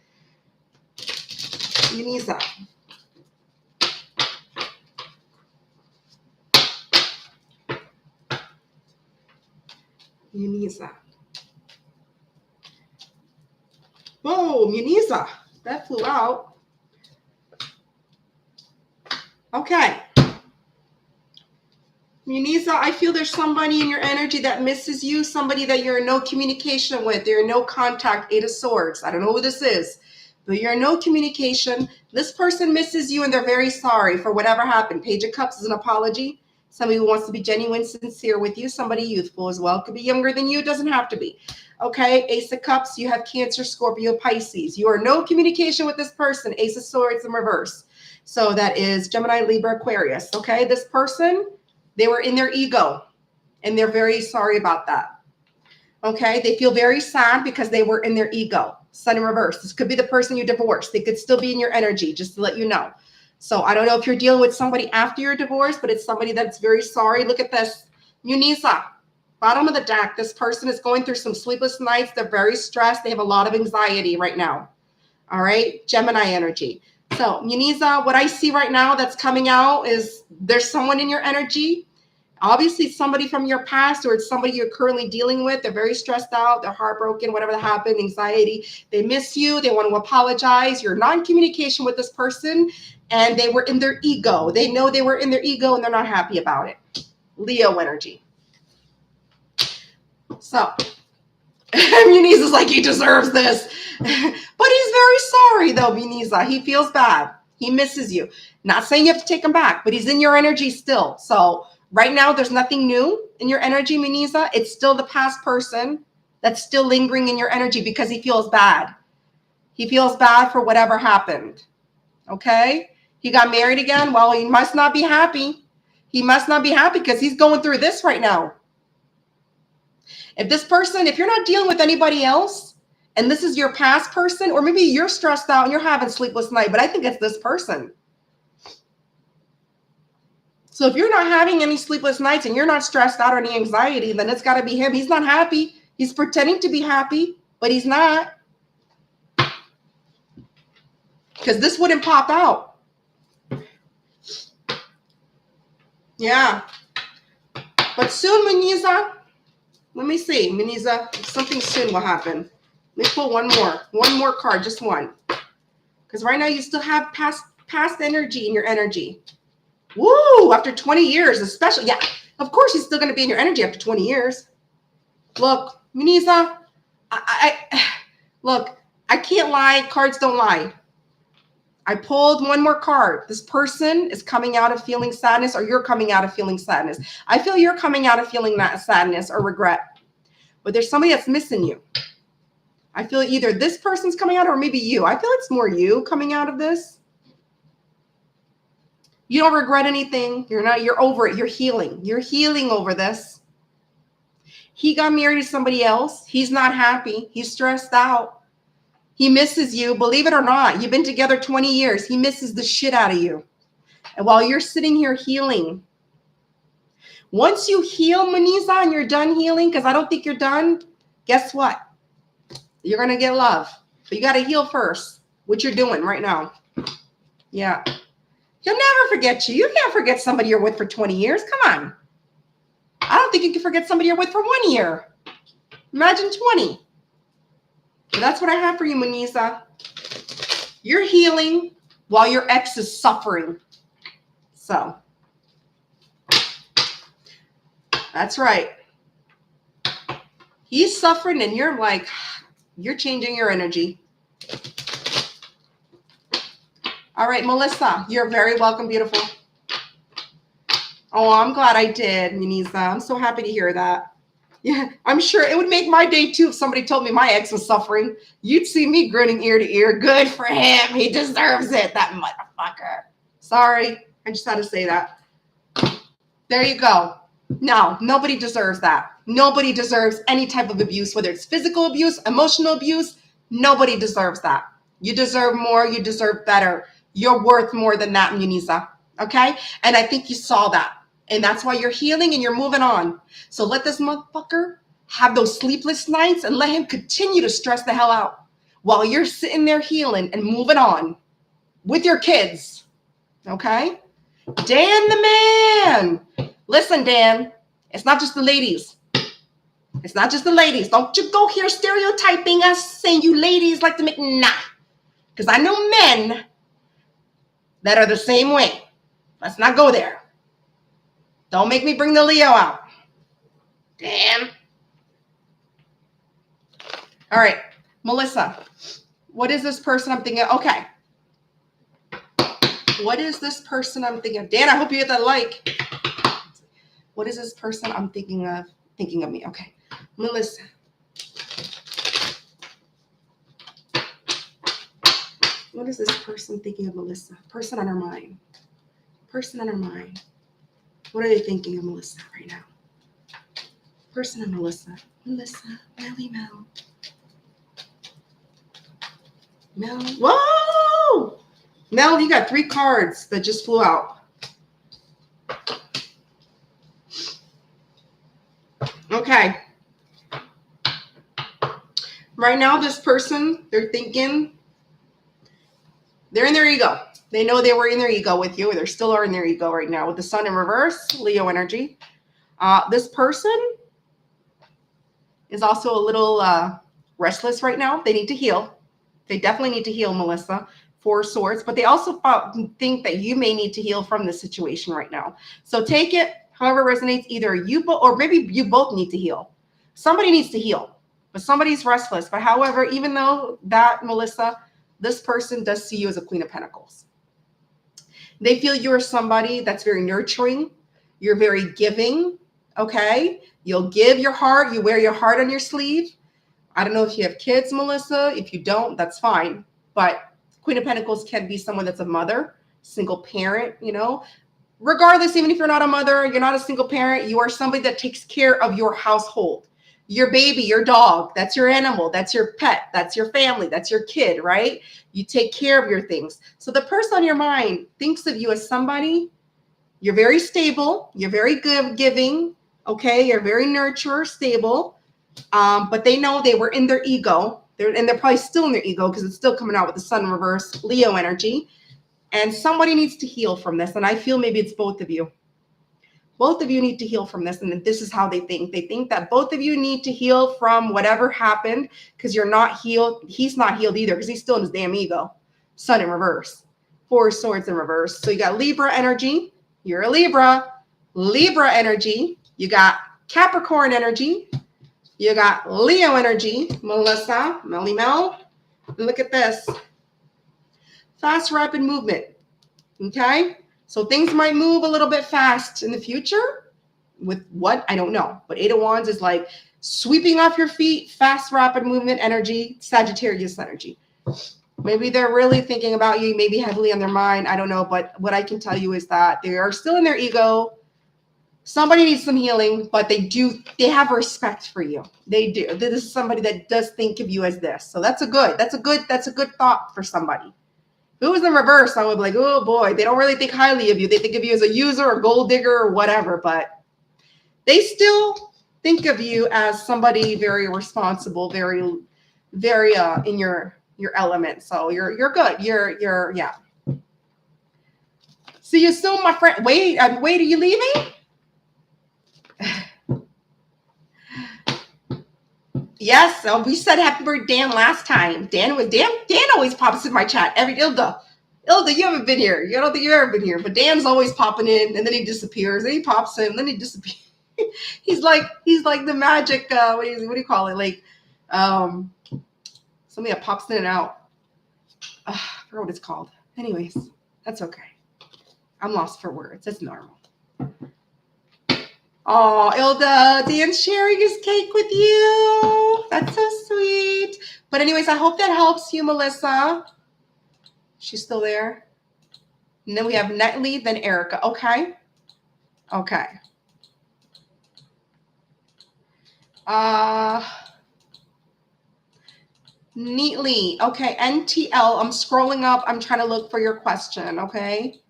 Muniza. Muniza. Whoa, Muniza. That flew out. Okay. Muniza, I feel there's somebody in your energy that misses you, somebody that you're in no communication with. You're in no contact. 8 of Swords. I don't know who this is, but you're in no communication. This person misses you and they're very sorry for whatever happened. Page of Cups is an apology. Somebody who wants to be genuine, sincere with you. Somebody youthful as well. Could be younger than you. Doesn't have to be. Okay, Ace of Cups, you have Cancer, Scorpio, Pisces. You are no communication with this person. Ace of Swords in reverse. So that is Gemini, Libra, Aquarius. Okay, this person, they were in their ego, and they're very sorry about that. Okay, they feel very sad because they were in their ego. Sun in reverse. This could be the person you divorced. They could still be in your energy, just to let you know. So I don't know if you're dealing with somebody after your divorce, but it's somebody that's very sorry. Look at this. Munisa, bottom of the deck. This person is going through some sleepless nights. They're very stressed. They have a lot of anxiety right now. All right, Gemini energy. So Munisa, what I see right now that's coming out is there's someone in your energy. Obviously, somebody from your past, or it's somebody you're currently dealing with. They're very stressed out. They're heartbroken, whatever that happened, anxiety. They miss you. They want to apologize. You're non-communication with this person, and they were in their ego. They know they were in their ego, and they're not happy about it. Leo energy. So, Muniz is like, he deserves this. But he's very sorry, though, Muniza. He feels bad. He misses you. Not saying you have to take him back, but he's in your energy still. So, right now, there's nothing new in your energy, Muniza. It's still the past person that's still lingering in your energy because he feels bad. He feels bad for whatever happened. Okay? He got married again. Well, he must not be happy. He must not be happy because he's going through this right now. If this person, if you're not dealing with anybody else, and this is your past person, or maybe you're stressed out and you're having sleepless night, but I think it's this person. So if you're not having any sleepless nights and you're not stressed out or any anxiety, then it's got to be him. He's not happy. He's pretending to be happy, but he's not. Because this wouldn't pop out. Yeah. But soon, Muniza, let me see, Muniza, something soon will happen. Let me pull one more card, just one. Because right now you still have past energy in your energy. Woo! After 20 years, especially, yeah, of course he's still going to be in your energy after 20 years. Look, Muniza, look, I can't lie. Cards don't lie. I pulled one more card. This person is coming out of feeling sadness, or you're coming out of feeling sadness. I feel you're coming out of feeling that sadness or regret. But there's somebody that's missing you. I feel either this person's coming out or maybe you. I feel it's more you coming out of this. You don't regret anything. You're over it. You're healing. You're healing over this. He got married to somebody else. He's not happy. He's stressed out. He misses you. Believe it or not, you've been together 20 years. He misses the shit out of you. And while you're sitting here healing, once you heal, Muniza, and you're done healing, because I don't think you're done, guess what? You're going to get love. But you got to heal first, which you're doing right now. Yeah. He'll never forget you. You can't forget somebody you're with for 20 years. Come on. I don't think you can forget somebody you're with for 1 year. Imagine 20. So that's what I have for you, Muniza. You're healing while your ex is suffering. So that's right. He's suffering and you're like, you're changing your energy. All right, Melissa, you're very welcome, beautiful. Oh, I'm glad I did, Muniza. I'm so happy to hear that. Yeah, I'm sure it would make my day too if somebody told me my ex was suffering. You'd see me grinning ear to ear. Good for him. He deserves it, that motherfucker. Sorry, I just had to say that. There you go. No, nobody deserves that. Nobody deserves any type of abuse, whether it's physical abuse, emotional abuse. Nobody deserves that. You deserve more. You deserve better. You're worth more than that, Muniza. Okay? And I think you saw that. And that's why you're healing and you're moving on. So let this motherfucker have those sleepless nights and let him continue to stress the hell out while you're sitting there healing and moving on with your kids. Okay? Dan the man. Listen, Dan, it's not just the ladies. It's not just the ladies. Don't you go here stereotyping us, saying you ladies like to make, nah. Because I know men that are the same way. Let's not go there. Don't make me bring the Leo out. Damn. All right, Melissa, what is this person I'm thinking of? Okay. What is this person I'm thinking of? Dan, I hope you hit that like. What is this person I'm thinking of? Thinking of me. Okay. Melissa. What is this person thinking of Melissa? Person on her mind. Person on her mind. What are they thinking of Melissa right now? Person on Melissa. Melissa. Melly Mel. Mel. Whoa! Mel, you got 3 cards that just flew out. Okay. Right now, this person, they're thinking, they're in their ego. They know they were in their ego with you, or they still are in their ego right now with the sun in reverse, Leo energy. This person is also a little restless right now. They need to heal. They definitely need to heal, Melissa. 4 swords, but they also think that you may need to heal from this situation right now. So take it however resonates. Either you or maybe you both need to heal. Somebody needs to heal, but somebody's restless. But however, even though that, Melissa, this person does see you as a Queen of Pentacles. They feel you're somebody that's very nurturing. You're very giving, okay? You'll give your heart. You wear your heart on your sleeve. I don't know if you have kids, Melissa. If you don't, that's fine. But Queen of Pentacles can be someone that's a mother, single parent, you know. Regardless, even if you're not a mother, you're not a single parent, you are somebody that takes care of your household. Your baby, your dog, that's your animal, that's your pet, that's your family, that's your kid, right? You take care of your things. So the person on your mind thinks of you as somebody, you're very stable, you're very good giving, okay? You're very nurturer, stable, but they know they were in their ego. They're probably still in their ego because it's still coming out with the sun in reverse, Leo energy. And somebody needs to heal from this. And I feel maybe it's both of you. Both of you need to heal from this. And this is how they think. They think that both of you need to heal from whatever happened because you're not healed. He's not healed either because he's still in his damn ego. Sun in reverse. 4 swords in reverse. So you got Libra energy. You're a Libra. Libra energy. You got Capricorn energy. You got Leo energy. Melissa. Melly Mel. Look at this. Fast, rapid movement. Okay? So things might move a little bit fast in the future. With what? I don't know. But 8 of Wands is like sweeping off your feet, fast, rapid movement energy, Sagittarius energy. Maybe they're really thinking about you, maybe heavily on their mind. I don't know. But what I can tell you is that they are still in their ego. Somebody needs some healing, but they have respect for you. They do. This is somebody that does think of you as this. So that's a good thought for somebody. If it was in reverse, I would be like, oh boy, they don't really think highly of you. They think of you as a user, a gold digger, or whatever, but they still think of you as somebody very responsible, very, very in your element. So you're good. You're yeah. See you soon, my friend. Wait, are you leaving? Yes, so we said happy birthday Dan last time. Dan always pops in my chat. Ilda, you haven't been here. You don't think you've ever been here, but Dan's always popping in, and then he disappears. Then he pops in, then he disappears. he's like the magic. What do you call it? Like somebody that pops in and out. I forgot what it's called. Anyways, that's okay. I'm lost for words. That's normal. Oh, Ilda, Dan's sharing his cake with you. That's so sweet. But anyways, I hope that helps you, Melissa. She's still there. And then we have Netley, then Erica. Okay. Okay. Neatly. Okay, NTL. I'm scrolling up. I'm trying to look for your question, okay?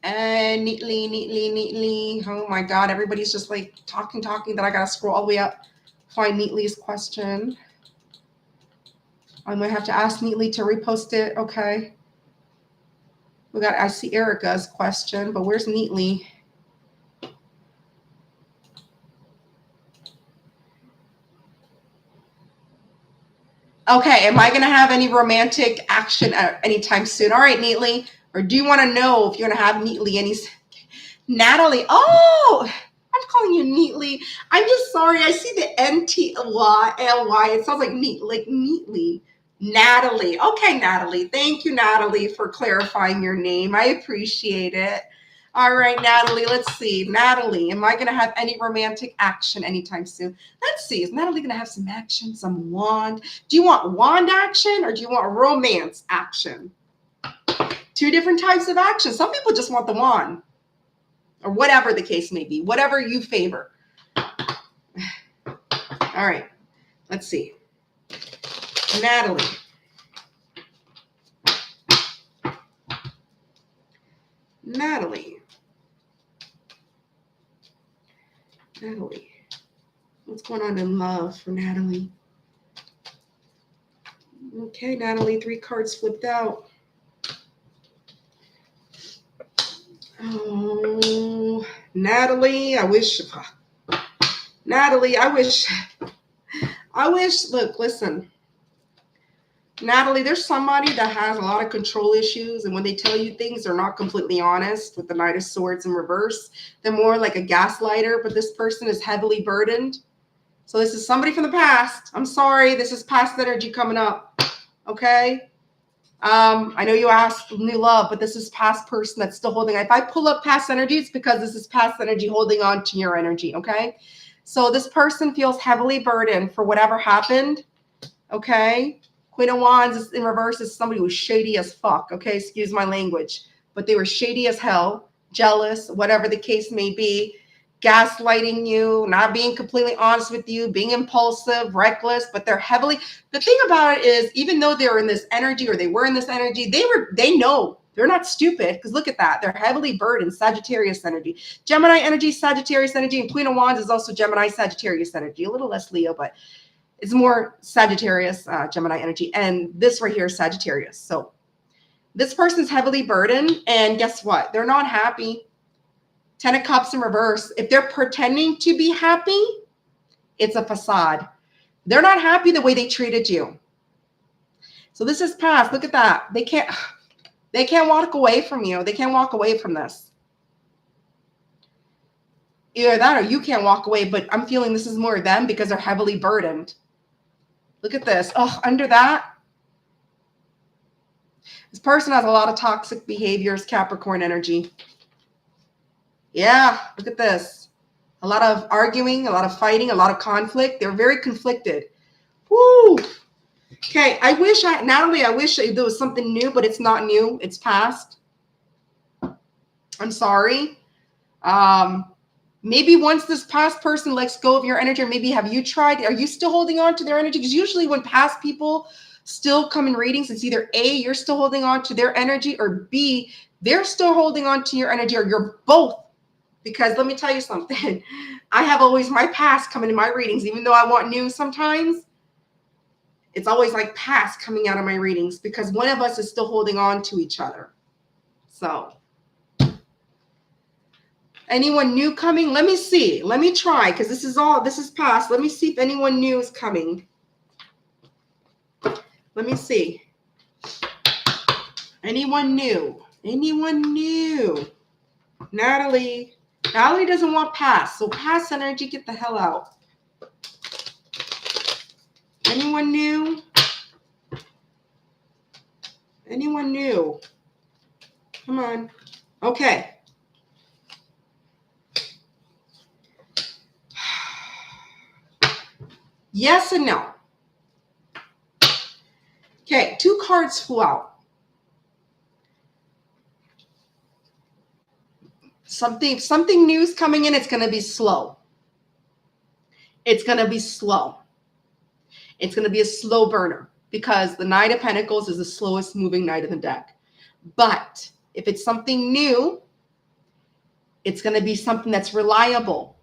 And neatly. Oh my God, everybody's just like talking that I gotta scroll all the way up, find Neatly's question. I might have to ask Neatly to repost it. Okay. I see Erica's question, but where's Neatly? Okay, am I gonna have any romantic action anytime soon? All right, Neatly. Or do you want to know if you're going to have Neatly any... Natalie. Oh, I'm calling you Neatly. I'm just sorry. I see the N-T-L-Y. It sounds like neatly. Natalie. Okay, Natalie. Thank you, Natalie, for clarifying your name. I appreciate it. All right, Natalie, let's see. Natalie, am I going to have any romantic action anytime soon? Let's see. Is Natalie going to have some action, some wand? Do you want wand action or do you want romance action? Two different types of action. Some people just want the wand or whatever the case may be, whatever you favor. All right, let's see. Natalie. Natalie. Natalie. What's going on in love for Natalie? Okay, Natalie, 3 cards flipped out. Oh, Natalie, I wish, look, listen. Natalie, there's somebody that has a lot of control issues, and when they tell you things, they're not completely honest. With the Knight of Swords in reverse, they're more like a gaslighter, but this person is heavily burdened. So this is somebody from the past. I'm sorry, this is past energy coming up, okay? I know you asked new love, but this is past person that's still holding. If I pull up past energy, it's because this is past energy holding on to your energy, okay? So this person feels heavily burdened for whatever happened, okay? Queen of Wands in reverse is somebody who was shady as fuck, okay? Excuse my language. But they were shady as hell, jealous, whatever the case may be, gaslighting you, not being completely honest with you, being impulsive, reckless, but they're heavily... The thing about it is, even though they're in this energy or they were in this energy, they know. They're not stupid, because look at that. They're heavily burdened, Sagittarius energy. Gemini energy, Sagittarius energy, and Queen of Wands is also Gemini, Sagittarius energy. A little less Leo, but it's more Sagittarius, Gemini energy. And this right here is Sagittarius. So this person's heavily burdened. And guess what? They're not happy. 10 of Cups in reverse. If they're pretending to be happy, it's a facade. They're not happy the way they treated you. So this is past. Look at that. They can't walk away from you. They can't walk away from this. Either that or you can't walk away, but I'm feeling this is more them because they're heavily burdened. Look at this. Oh, under that, this person has a lot of toxic behaviors, Capricorn energy. Yeah, look at this. A lot of arguing, a lot of fighting, a lot of conflict. They're very conflicted. Woo. Okay, Natalie, I wish there was something new, but it's not new. It's past. I'm sorry. Maybe once this past person lets go of your energy, or maybe have you tried? Are you still holding on to their energy? Because usually when past people still come in readings, it's either A, you're still holding on to their energy, or B, they're still holding on to your energy, or you're both. Because let me tell you something. I have always my past coming in my readings, even though I want new sometimes. It's always like past coming out of my readings because one of us is still holding on to each other. So anyone new coming? Let me see. Let me try because this is past. Let me see if anyone new is coming. Let me see. Anyone new? Anyone new? Natalie. Natalie doesn't want past. So past energy, get the hell out. Anyone new? Anyone new? Come on. Okay. Yes and no. Okay, 2 cards flew out. Something new is coming in. It's going to be slow. It's going to be slow. It's going to be a slow burner because the Knight of Pentacles is the slowest moving knight in the deck. But if it's something new, it's going to be something that's reliable.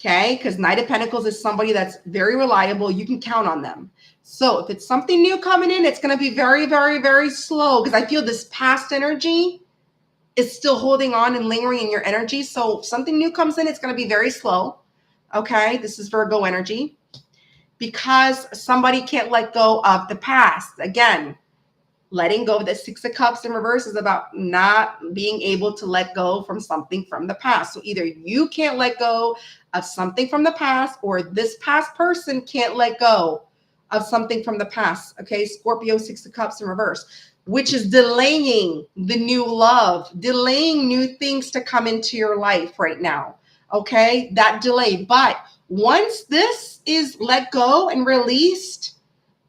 Okay? Because Knight of Pentacles is somebody that's very reliable. You can count on them. So if it's something new coming in, it's going to be very, very, very slow because I feel this past energy is still holding on and lingering in your energy. So if something new comes in, it's going to be very slow. Okay? This is Virgo energy. Because somebody can't let go of the past. Again, letting go of the 6 of Cups in reverse is about not being able to let go from something from the past. So either you can't let go of something from the past or this past person can't let go of something from the past. Okay, Scorpio, 6 of Cups in reverse, which is delaying the new love, delaying new things to come into your life right now. Okay, that delay. But once this is let go and released,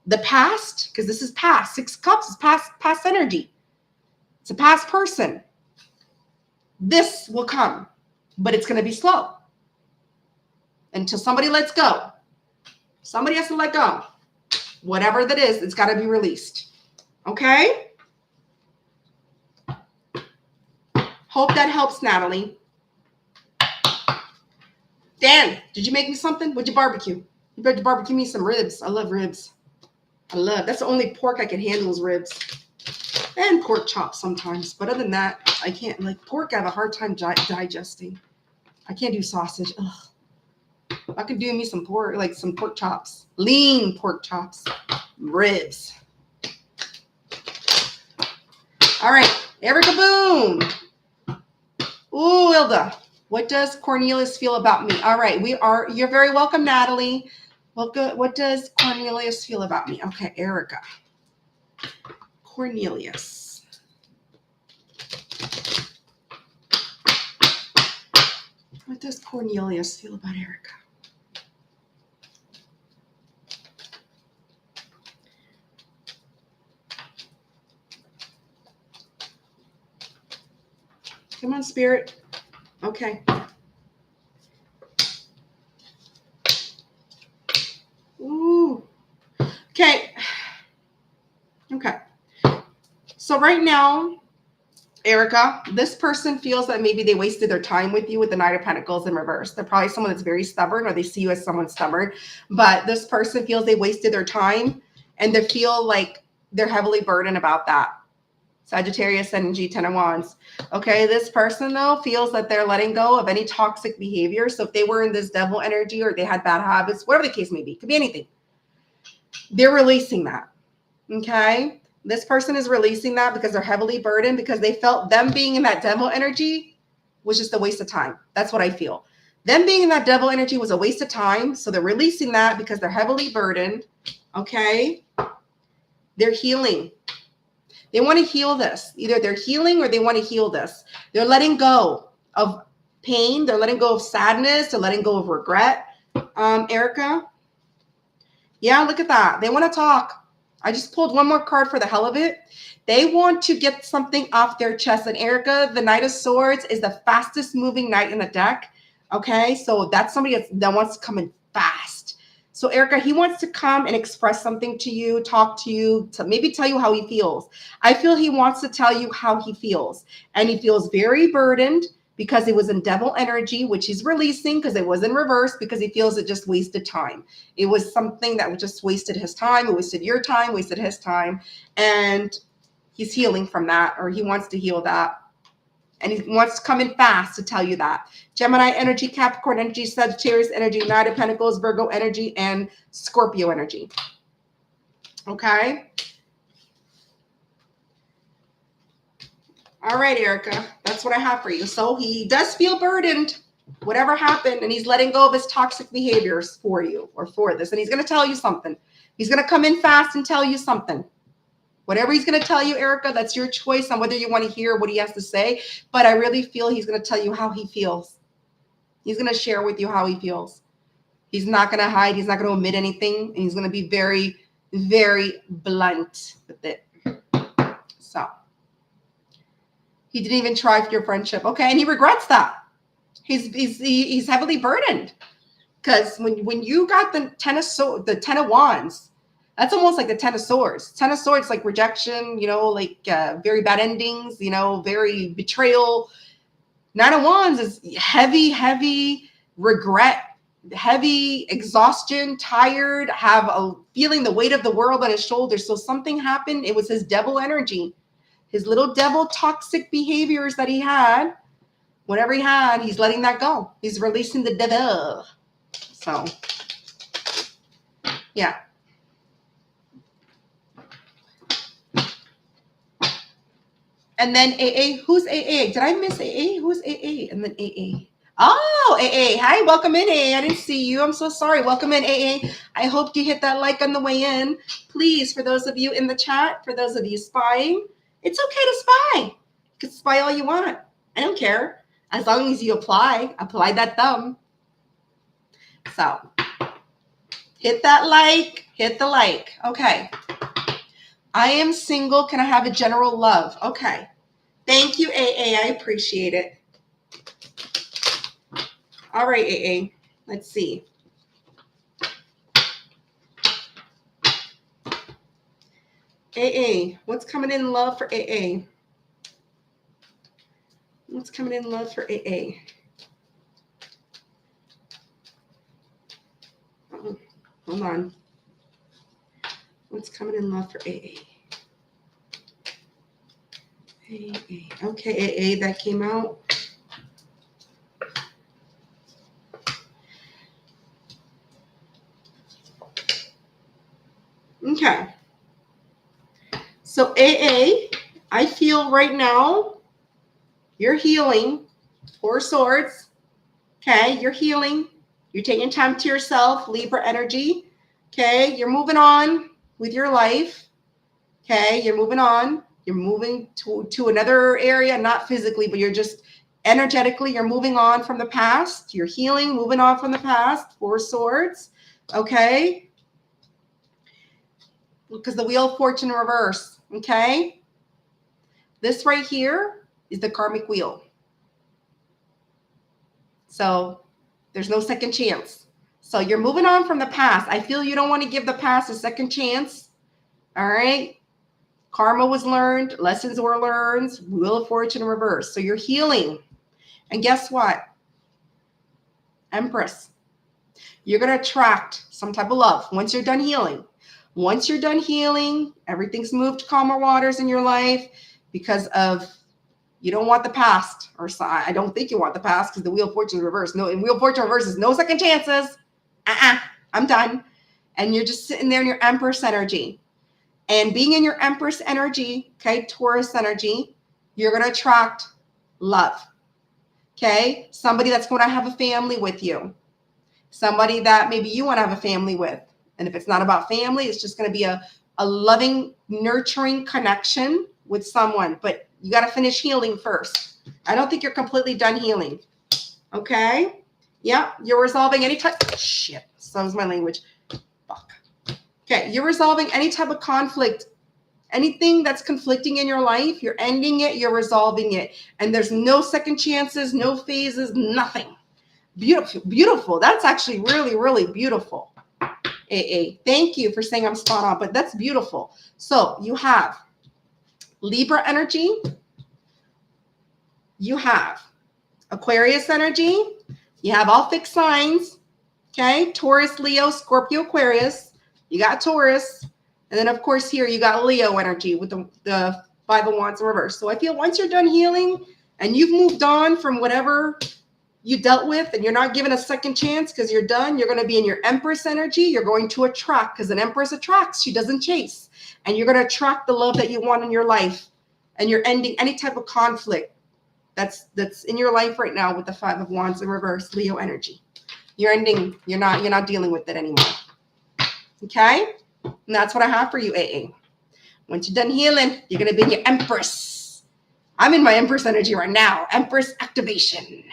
the past, because this is past, 6 of Cups is past energy. It's a past person. This will come, but it's going to be slow until somebody lets go. Somebody has to let go. Whatever that is, it's got to be released. Okay? Hope that helps, Natalie. Dan, did you make me something? What'd you barbecue? You better barbecue me some ribs. I love ribs. That's the only pork I can handle is ribs. And pork chops sometimes. But other than that, I can't. Like pork, I have a hard time digesting. I can't do sausage. Ugh. I could do me some pork, like some pork chops. Lean pork chops. Ribs. All right. Erica Boom. Ooh, Ilda. What does Cornelius feel about me? All right. You're very welcome, Natalie. Well, good. What does Cornelius feel about me? Okay, Erica. Cornelius. What does Cornelius feel about Erica? Come on, Spirit. Okay. Ooh. Okay. Okay. So right now, Erica, this person feels that maybe they wasted their time with you with the Knight of Pentacles in reverse. They're probably someone that's very stubborn, or they see you as someone stubborn. But this person feels they wasted their time, and they feel like they're heavily burdened about that. Sagittarius energy, 10 of Wands. Okay, this person, though, feels that they're letting go of any toxic behavior. So if they were in this devil energy or they had bad habits, whatever the case may be, could be anything. They're releasing that. Okay? This person is releasing that because they're heavily burdened, because they felt them being in that devil energy was just a waste of time. That's what I feel. Them being in that devil energy was a waste of time. So they're releasing that because they're heavily burdened. Okay? They're healing. They want to heal this. Either they're healing or they want to heal this. They're letting go of pain. They're letting go of sadness. They're letting go of regret. Erica? Yeah, look at that. They want to talk. I just pulled one more card for the hell of it. They want to get something off their chest. And Erica, the Knight of Swords is the fastest moving knight in the deck. Okay, so that's somebody that wants to come in fast. So Erica, he wants to come and express something to you, talk to you, to maybe tell you how he feels. I feel he wants to tell you how he feels. And he feels very burdened because it was in devil energy, which he's releasing because it was in reverse, because he feels it just wasted time. It was something that just wasted his time. It wasted your time, wasted his time. And he's healing from that, or he wants to heal that. And he wants to come in fast to tell you that. Gemini energy, Capricorn energy, Sagittarius energy, Knight of Pentacles, Virgo energy, and Scorpio energy. Okay? All right, Erica. That's what I have for you. So he does feel burdened, whatever happened, and he's letting go of his toxic behaviors for you or for this. And he's going to tell you something. He's going to come in fast and tell you something. Whatever he's going to tell you, Erica, that's your choice on whether you want to hear what he has to say. But I really feel he's going to tell you how he feels. He's going to share with you how he feels. He's not going to hide. He's not going to omit anything. And he's going to be very, very blunt with it. So he didn't even try for your friendship. Okay. And he regrets that. He's heavily burdened. Because when you got the Ten of Wands, that's almost like the Ten of Swords. Ten of Swords, like rejection, like very bad endings, very betrayal. Nine of Wands is heavy, heavy regret, heavy exhaustion, tired, feeling the weight of the world on his shoulders. So something happened. It was his devil energy, his little devil toxic behaviors that he had. Whatever he had, he's letting that go. He's releasing the devil. So, yeah. And then AA, who's AA? Did I miss AA? Who's AA? And then AA. Oh, AA. Hi, welcome in, AA. I didn't see you. I'm so sorry. Welcome in, AA. I hope you hit that like on the way in. Please, for those of you in the chat, for those of you spying, it's okay to spy. You can spy all you want. I don't care. As long as you apply that thumb. So, hit that like, hit the like. Okay. I am single. Can I have a general love? Okay. Thank you, AA. I appreciate it. All right, AA. Let's see. AA. What's coming in love for AA? What's coming in love for AA? Oh, hold on. What's coming in love for AA? AA. Okay, AA, that came out. Okay. So AA, I feel right now you're healing. Four of Swords. Okay, you're healing. You're taking time to yourself, Libra energy. Okay, you're moving on with your life. Okay, you're moving on. You're moving to another area, not physically, but you're just energetically, you're moving on from the past. You're healing, moving on from the past. Four of Swords. Okay. Because the Wheel of Fortune reverse. Okay. This right here is the karmic wheel. So there's no second chance. So you're moving on from the past. I feel you don't want to give the past a second chance. All right. Karma was learned. Lessons were learned. Wheel of Fortune reverse. So you're healing. And guess what? Empress. You're going to attract some type of love once you're done healing. Once you're done healing, everything's moved to calmer waters in your life because of you don't want the past, or I don't think you want the past because the Wheel of Fortune reverse. No, in Wheel of Fortune reverse is no second chances. I'm done. And you're just sitting there in your Empress energy. And being in your Empress energy, okay, Taurus energy, you're going to attract love. Okay, somebody that's going to have a family with you. Somebody that maybe you want to have a family with. And if it's not about family, it's just going to be a loving, nurturing connection with someone. But you got to finish healing first. I don't think you're completely done healing. Okay? Yeah, you're resolving any type. Shit, so is my language. Fuck. Okay, you're resolving any type of conflict. Anything that's conflicting in your life, you're ending it, you're resolving it. And there's no second chances, no phases, nothing. Beautiful, beautiful. That's actually really, really beautiful. AA. Thank you for saying I'm spot on, but that's beautiful. So you have Libra energy. You have Aquarius energy. You have all fixed signs. Okay. Taurus, Leo, Scorpio, Aquarius. You got Taurus. And then, of course, here you got Leo energy with the Five of Wands in reverse. So I feel once you're done healing and you've moved on from whatever you dealt with and you're not given a second chance because you're done, you're going to be in your Empress energy. You're going to attract because an Empress attracts. She doesn't chase. And you're going to attract the love that you want in your life. And you're ending any type of conflict that's in your life right now with the Five of Wands in reverse, Leo energy. You're ending, you're not dealing with it anymore. Okay? And that's what I have for you, AA. Once you're done healing, you're going to be in your Empress. I'm in my Empress energy right now. Empress activation.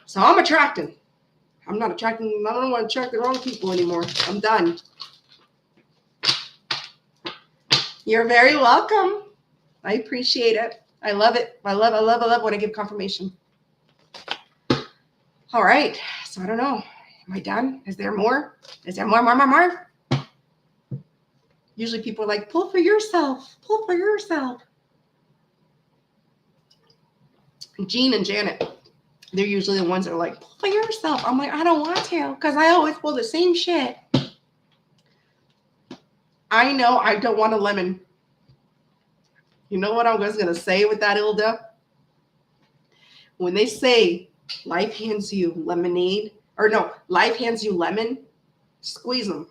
So I'm attracting. I'm not attracting. I don't want to attract the wrong people anymore. I'm done. You're very welcome. I appreciate it. I love it. I love when I give confirmation. All right. So I don't know. Am I done? Is there more? Is there more? Usually people are like, pull for yourself. Pull for yourself. Jean and Janet, they're usually the ones that are like, pull for yourself. I'm like, I don't want to because I always pull the same shit. I know I don't want a lemon. You know what I was going to say with that, Ilda? When they say life hands you lemonade, or no, life hands you lemon, squeeze them.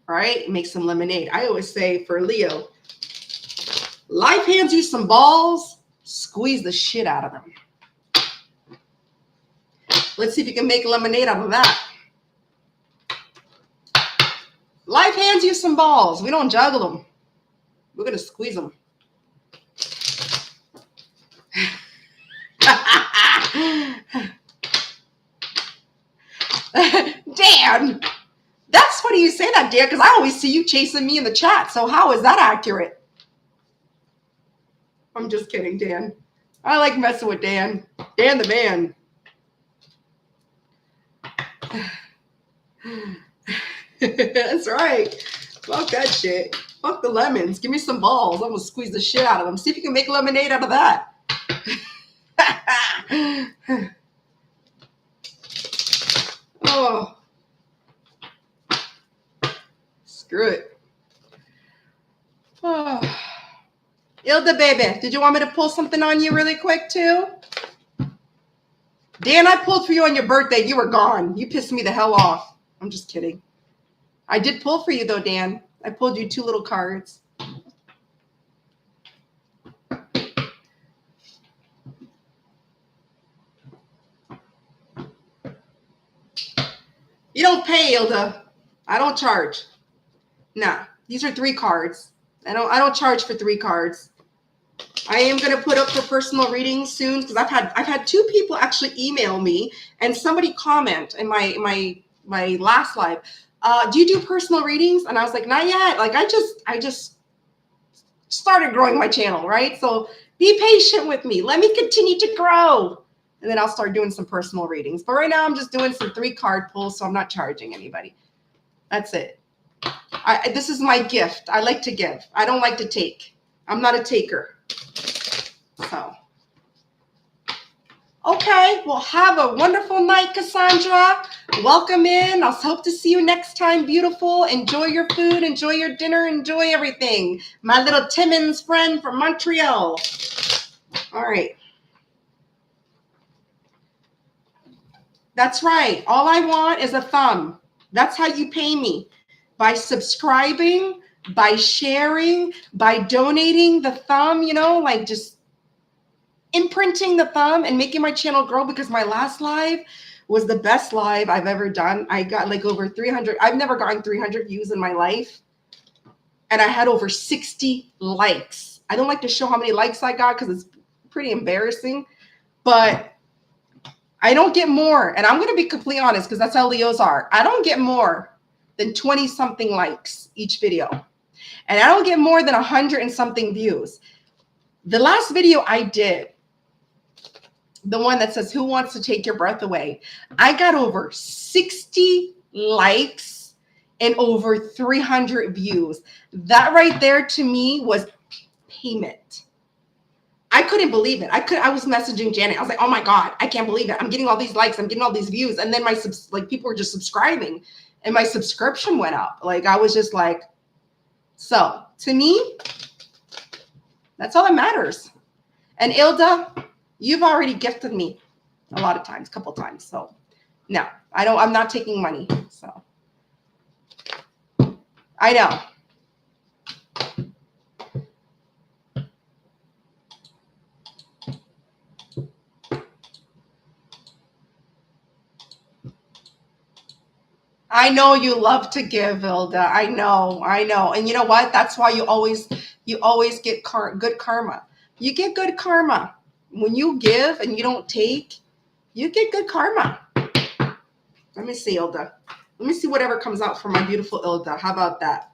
All right? Make some lemonade. I always say for Leo, life hands you some balls, squeeze the shit out of them. Let's see if you can make lemonade out of that. Life hands you some balls. We don't juggle them. We're going to squeeze them. Dan, that's funny you say that, Dan, because I always see you chasing me in the chat. So how is that accurate? I'm just kidding, Dan. I like messing with Dan. Dan the man. That's right. Fuck that shit. Fuck the lemons. Give me some balls. I'm gonna squeeze the shit out of them. See if you can make lemonade out of that. Oh. Screw it. Oh. Ilda, baby, did you want me to pull something on you really quick, too? Dan, I pulled for you on your birthday. You were gone. You pissed me the hell off. I'm just kidding. I did pull for you, though, Dan. I pulled you 2 little cards. You don't pay, Ilda. I don't charge. Nah, these are 3 cards. I don't charge for 3 cards. I am going to put up for personal readings soon because I've had 2 people actually email me and somebody comment in my last live. Do you do personal readings? And I was like, not yet. Like I just started growing my channel, right? So be patient with me. Let me continue to grow. And then I'll start doing some personal readings. But right now I'm just doing some 3 card pulls, so I'm not charging anybody. That's it. This is my gift. I like to give. I don't like to take. I'm not a taker. So, okay. Well, have a wonderful night, Cassandra. Welcome in. I'll hope to see you next time, beautiful. Enjoy your food. Enjoy your dinner. Enjoy everything. My little Timmins friend from Montreal. All right. That's right. All I want is a thumb. That's how you pay me. By subscribing, by sharing, by donating the thumb, you know, like just imprinting the thumb and making my channel grow, because my last live was the best live I've ever done. I got like over 300. I've never gotten 300 views in my life. And I had over 60 likes. I don't like to show how many likes I got because it's pretty embarrassing. But I don't get more. And I'm going to be completely honest because that's how Leos are. I don't get more than 20 something likes each video. And I don't get more than 100 and something views. The last video I did, the one that says, who wants to take your breath away? I got over 60 likes and over 300 views. That right there to me was payment. I couldn't believe it. I was messaging Janet. I was like, oh my God, I can't believe it. I'm getting all these likes. I'm getting all these views. And then people were just subscribing and my subscription went up. Like, I was just like, so to me, that's all that matters. And Ilda, you've already gifted me a lot of times, a couple of times. So no, I'm not taking money. So I know. I know you love to give, Ilda. I know. And you know what? That's why you always get good karma. You get good karma. When you give and you don't take, you get good karma. Let me see, Ilda. Let me see whatever comes out for my beautiful Ilda. How about that?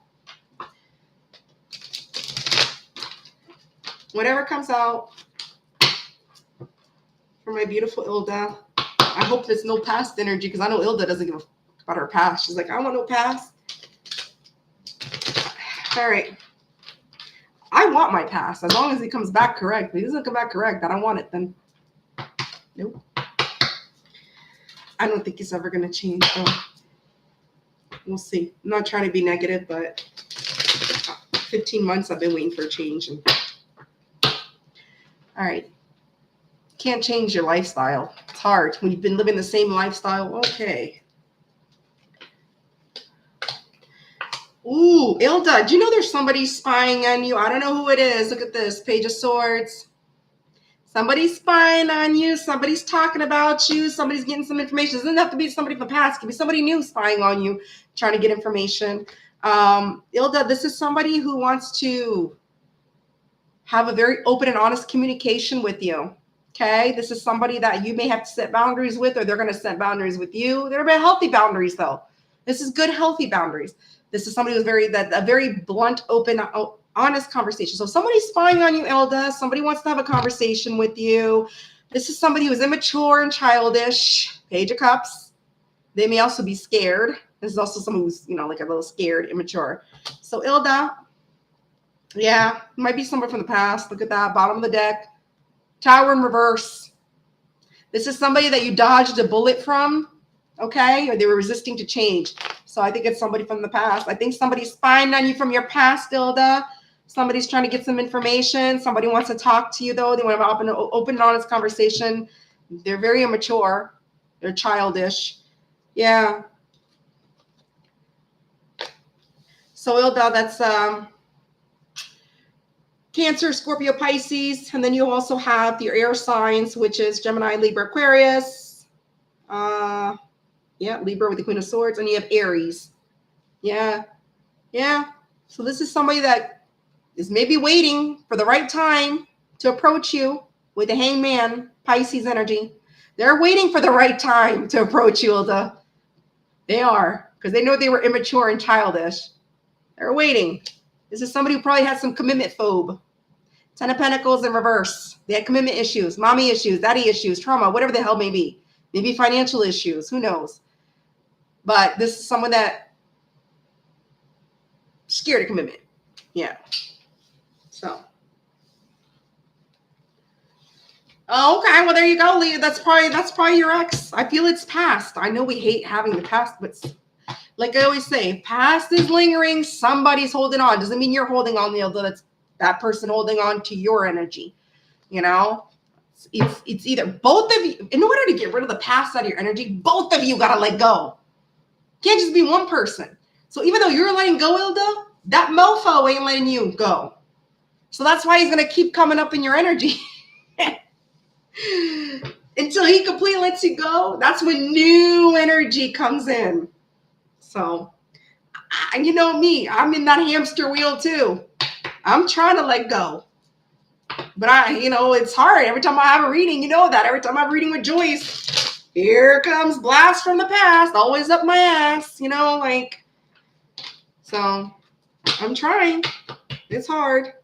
Whatever comes out for my beautiful Ilda. I hope there's no past energy because I know Ilda doesn't give a about her past. She's like, I want no past. All right. I want my past as long as he comes back correct. If he doesn't come back correct, I don't want it then. Nope. I don't think he's ever going to change. So we'll see. I'm not trying to be negative, but 15 months I've been waiting for a change. All right. Can't change your lifestyle. It's hard when you've been living the same lifestyle. Okay. Ooh, Ilda, do you know there's somebody spying on you? I don't know who it is. Look at this. Page of Swords. Somebody's spying on you. Somebody's talking about you. Somebody's getting some information. It doesn't have to be somebody from the past. It could be somebody new spying on you, trying to get information. Ilda, this is somebody who wants to have a very open and honest communication with you. Okay, this is somebody that you may have to set boundaries with, or they're going to set boundaries with you. They're about healthy boundaries, though. This is good, healthy boundaries. This is somebody who's a very blunt, open, honest conversation. So somebody's spying on you, Ilda. Somebody wants to have a conversation with you. This is somebody who's immature and childish. Page of Cups. They may also be scared. This is also someone who's, like a little scared, immature. So Ilda, yeah, might be someone from the past. Look at that, bottom of the deck. Tower in reverse. This is somebody that you dodged a bullet from, okay? Or they were resisting to change. So I think it's somebody from the past. I think somebody's spying on you from your past, Ilda. Somebody's trying to get some information. Somebody wants to talk to you, though. They want to have an open and honest conversation. They're very immature. They're childish. Yeah. So Ilda, that's Cancer, Scorpio, Pisces, and then you also have your air signs, which is Gemini, Libra, Aquarius. Libra with the Queen of Swords, and you have Aries. Yeah. So this is somebody that is maybe waiting for the right time to approach you with the Hangman, Pisces energy. They're waiting for the right time to approach you, Ilda. They are, because they know they were immature and childish. They're waiting. This is somebody who probably has some commitment phobe. 10 of Pentacles in reverse. They had commitment issues, mommy issues, daddy issues, trauma, whatever the hell may be. Maybe financial issues. Who knows? But this is someone that scared of commitment. Yeah. So. Okay, well there you go, Leah. That's probably your ex. I feel it's past. I know we hate having the past, but like I always say, past is lingering. Somebody's holding on. Doesn't mean you're holding on, Leah. That's that person holding on to your energy. It's either both of you. In order to get rid of the past out of your energy, both of you gotta let go. Can't just be one person. So even though you're letting go, Ilda, that mofo ain't letting you go. So that's why he's gonna keep coming up in your energy. Until he completely lets you go, that's when new energy comes in. So, you know me, I'm in that hamster wheel too. I'm trying to let go. But it's hard. Every time I have a reading, that. Every time I have a reading with Joyce, here comes blast from the past, always up my ass, So, I'm trying. It's hard.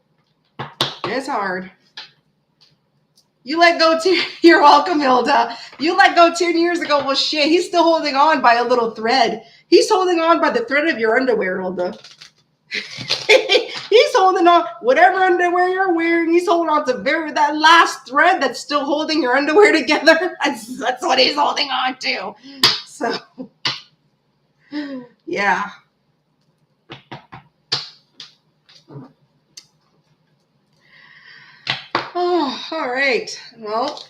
It's hard. You let go you're welcome, Ilda. You let go 10 years ago. Well, shit, he's still holding on by a little thread. He's holding on by the thread of your underwear, Ilda. He's holding on, whatever underwear you're wearing, he's holding on to that last thread that's still holding your underwear together. That's what he's holding on to. So, yeah. Oh, all right. Well,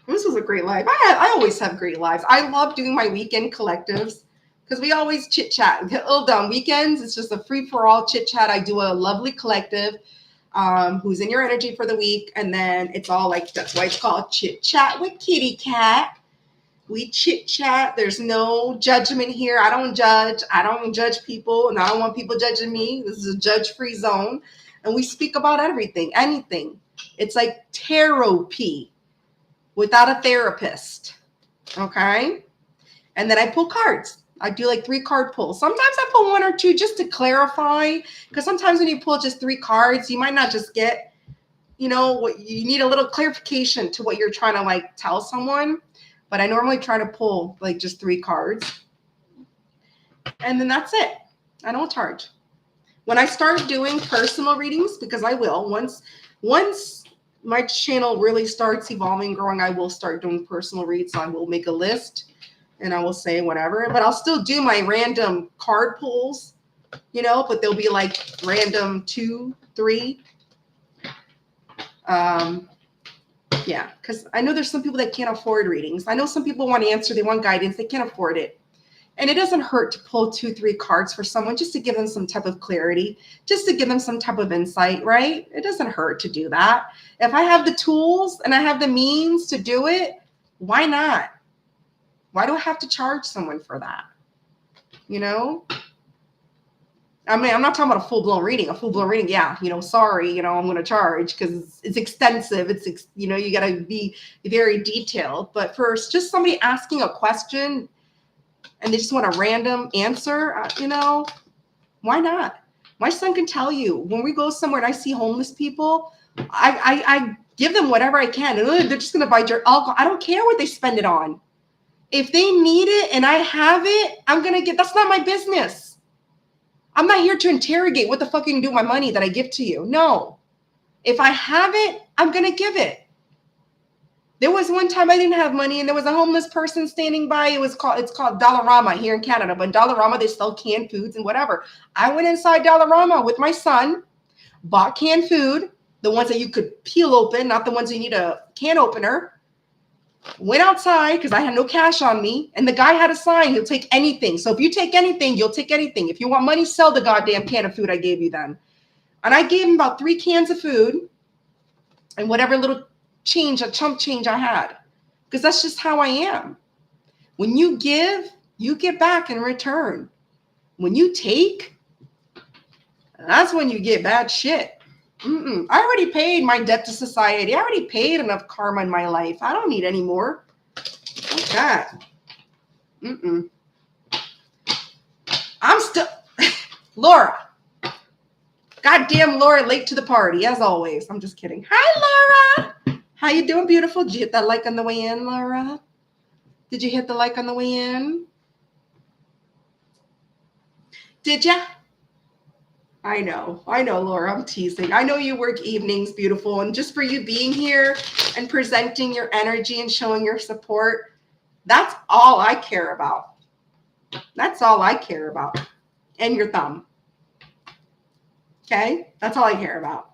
this was a great live. I always have great lives. I love doing my weekend collectives because we always chit chat. On weekends, it's just a free for all chit chat. I do a lovely collective who's in your energy for the week, and then it's all that's why it's called Chit Chat with Kitty Cat. We chit chat. There's no judgment here. I don't judge. I don't judge people, and I don't want people judging me. This is a judge-free zone. And we speak about everything, anything. It's like therapy without a therapist. Okay? And then I pull cards. I do 3 card pulls. Sometimes I pull 1 or 2 just to clarify. Because sometimes when you pull just 3 cards, you might not just get, what you need a little clarification to what you're trying to tell someone. But I normally try to pull just 3 cards. And then that's it. I don't charge. When I start doing personal readings, because I will, once my channel really starts evolving, growing, I will start doing personal reads. So I will make a list and I will say whatever, but I'll still do my random card pulls, but they'll be random 2, 3. Yeah, because I know there's some people that can't afford readings. I know some people want answer, they want guidance, they can't afford it. And it doesn't hurt to pull 2-3 cards for someone just to give them some type of clarity, just to give them some type of insight, right? It doesn't hurt to do that. If I have the tools and I have the means to do it, why not? Why do I have to charge someone for that? You know? I mean, I'm not talking about a full-blown reading. A full-blown reading, yeah, sorry, I'm going to charge because it's extensive. You got to be very detailed. But first, just somebody asking a question and they just want a random answer, why not? My son can tell you when we go somewhere and I see homeless people, I give them whatever I can. And they're just going to buy alcohol. I don't care what they spend it on. If they need it and I have it, I'm going to get, that's not my business. I'm not here to interrogate what the fuck you can do with my money that I give to you. No. If I have it, I'm going to give it. There was one time I didn't have money and there was a homeless person standing by. It's called Dollarama here in Canada. But in Dollarama, they sell canned foods and whatever. I went inside Dollarama with my son, bought canned food, the ones that you could peel open, not the ones you need a can opener. Went outside because I had no cash on me. And the guy had a sign, he'll take anything. So if you take anything, you'll take anything. If you want money, sell the goddamn can of food I gave you then. And I gave him about 3 cans of food and whatever little change, a chump change I had. Because that's just how I am. When you give, you get back in return. When you take, that's when you get bad shit. I already paid my debt to society. I already paid enough karma in my life. I don't need any more. Fuck that. I'm still Laura. Goddamn Laura, late to the party as always. I'm just kidding. Hi, Laura. How you doing, beautiful? Did you hit that like on the way in, Laura? Did you hit the like on the way in? Did ya? I know, Laura, I'm teasing. I know you work evenings, beautiful. And just for you being here and presenting your energy and showing your support, that's all I care about. That's all I care about. And your thumb. Okay? That's all I care about.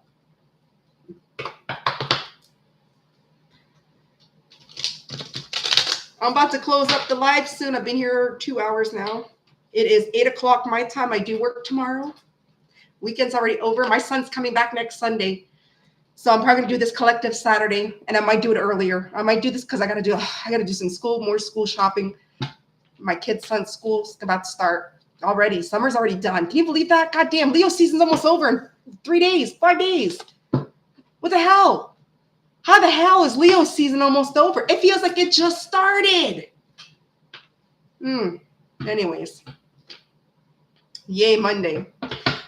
I'm about to close up the live soon. I've been here 2 hours now. It is 8 o'clock my time. I do work tomorrow. Weekend's already over. My son's coming back next Sunday. So I'm probably gonna do this collective Saturday, and I might do it earlier. I might do this because I gotta do some more school shopping. My kid's son's school's about to start already. Summer's already done. Can you believe that? Goddamn, Leo season's almost over in 3 days, 5 days. What the hell? How the hell is Leo's season almost over? It feels like it just started. Anyways. Yay, Monday.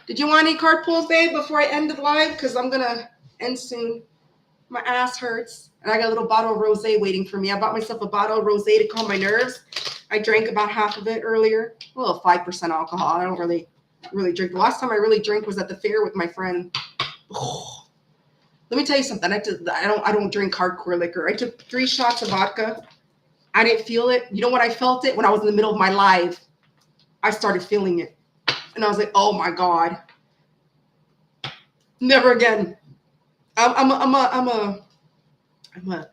Did you want any card pulls, babe, before I end the live? Because I'm going to end soon. My ass hurts. And I got a little bottle of rosé waiting for me. I bought myself a bottle of rosé to calm my nerves. I drank about half of it earlier. A little 5% alcohol. I don't really drink. The last time I really drank was at the fair with my friend. Oh. Let me tell you something. I don't drink hardcore liquor. I took 3 shots of vodka. I didn't feel it. You know when I felt it? When I was in the middle of my live. I started feeling it. And I was like, oh my God. Never again. I'm a what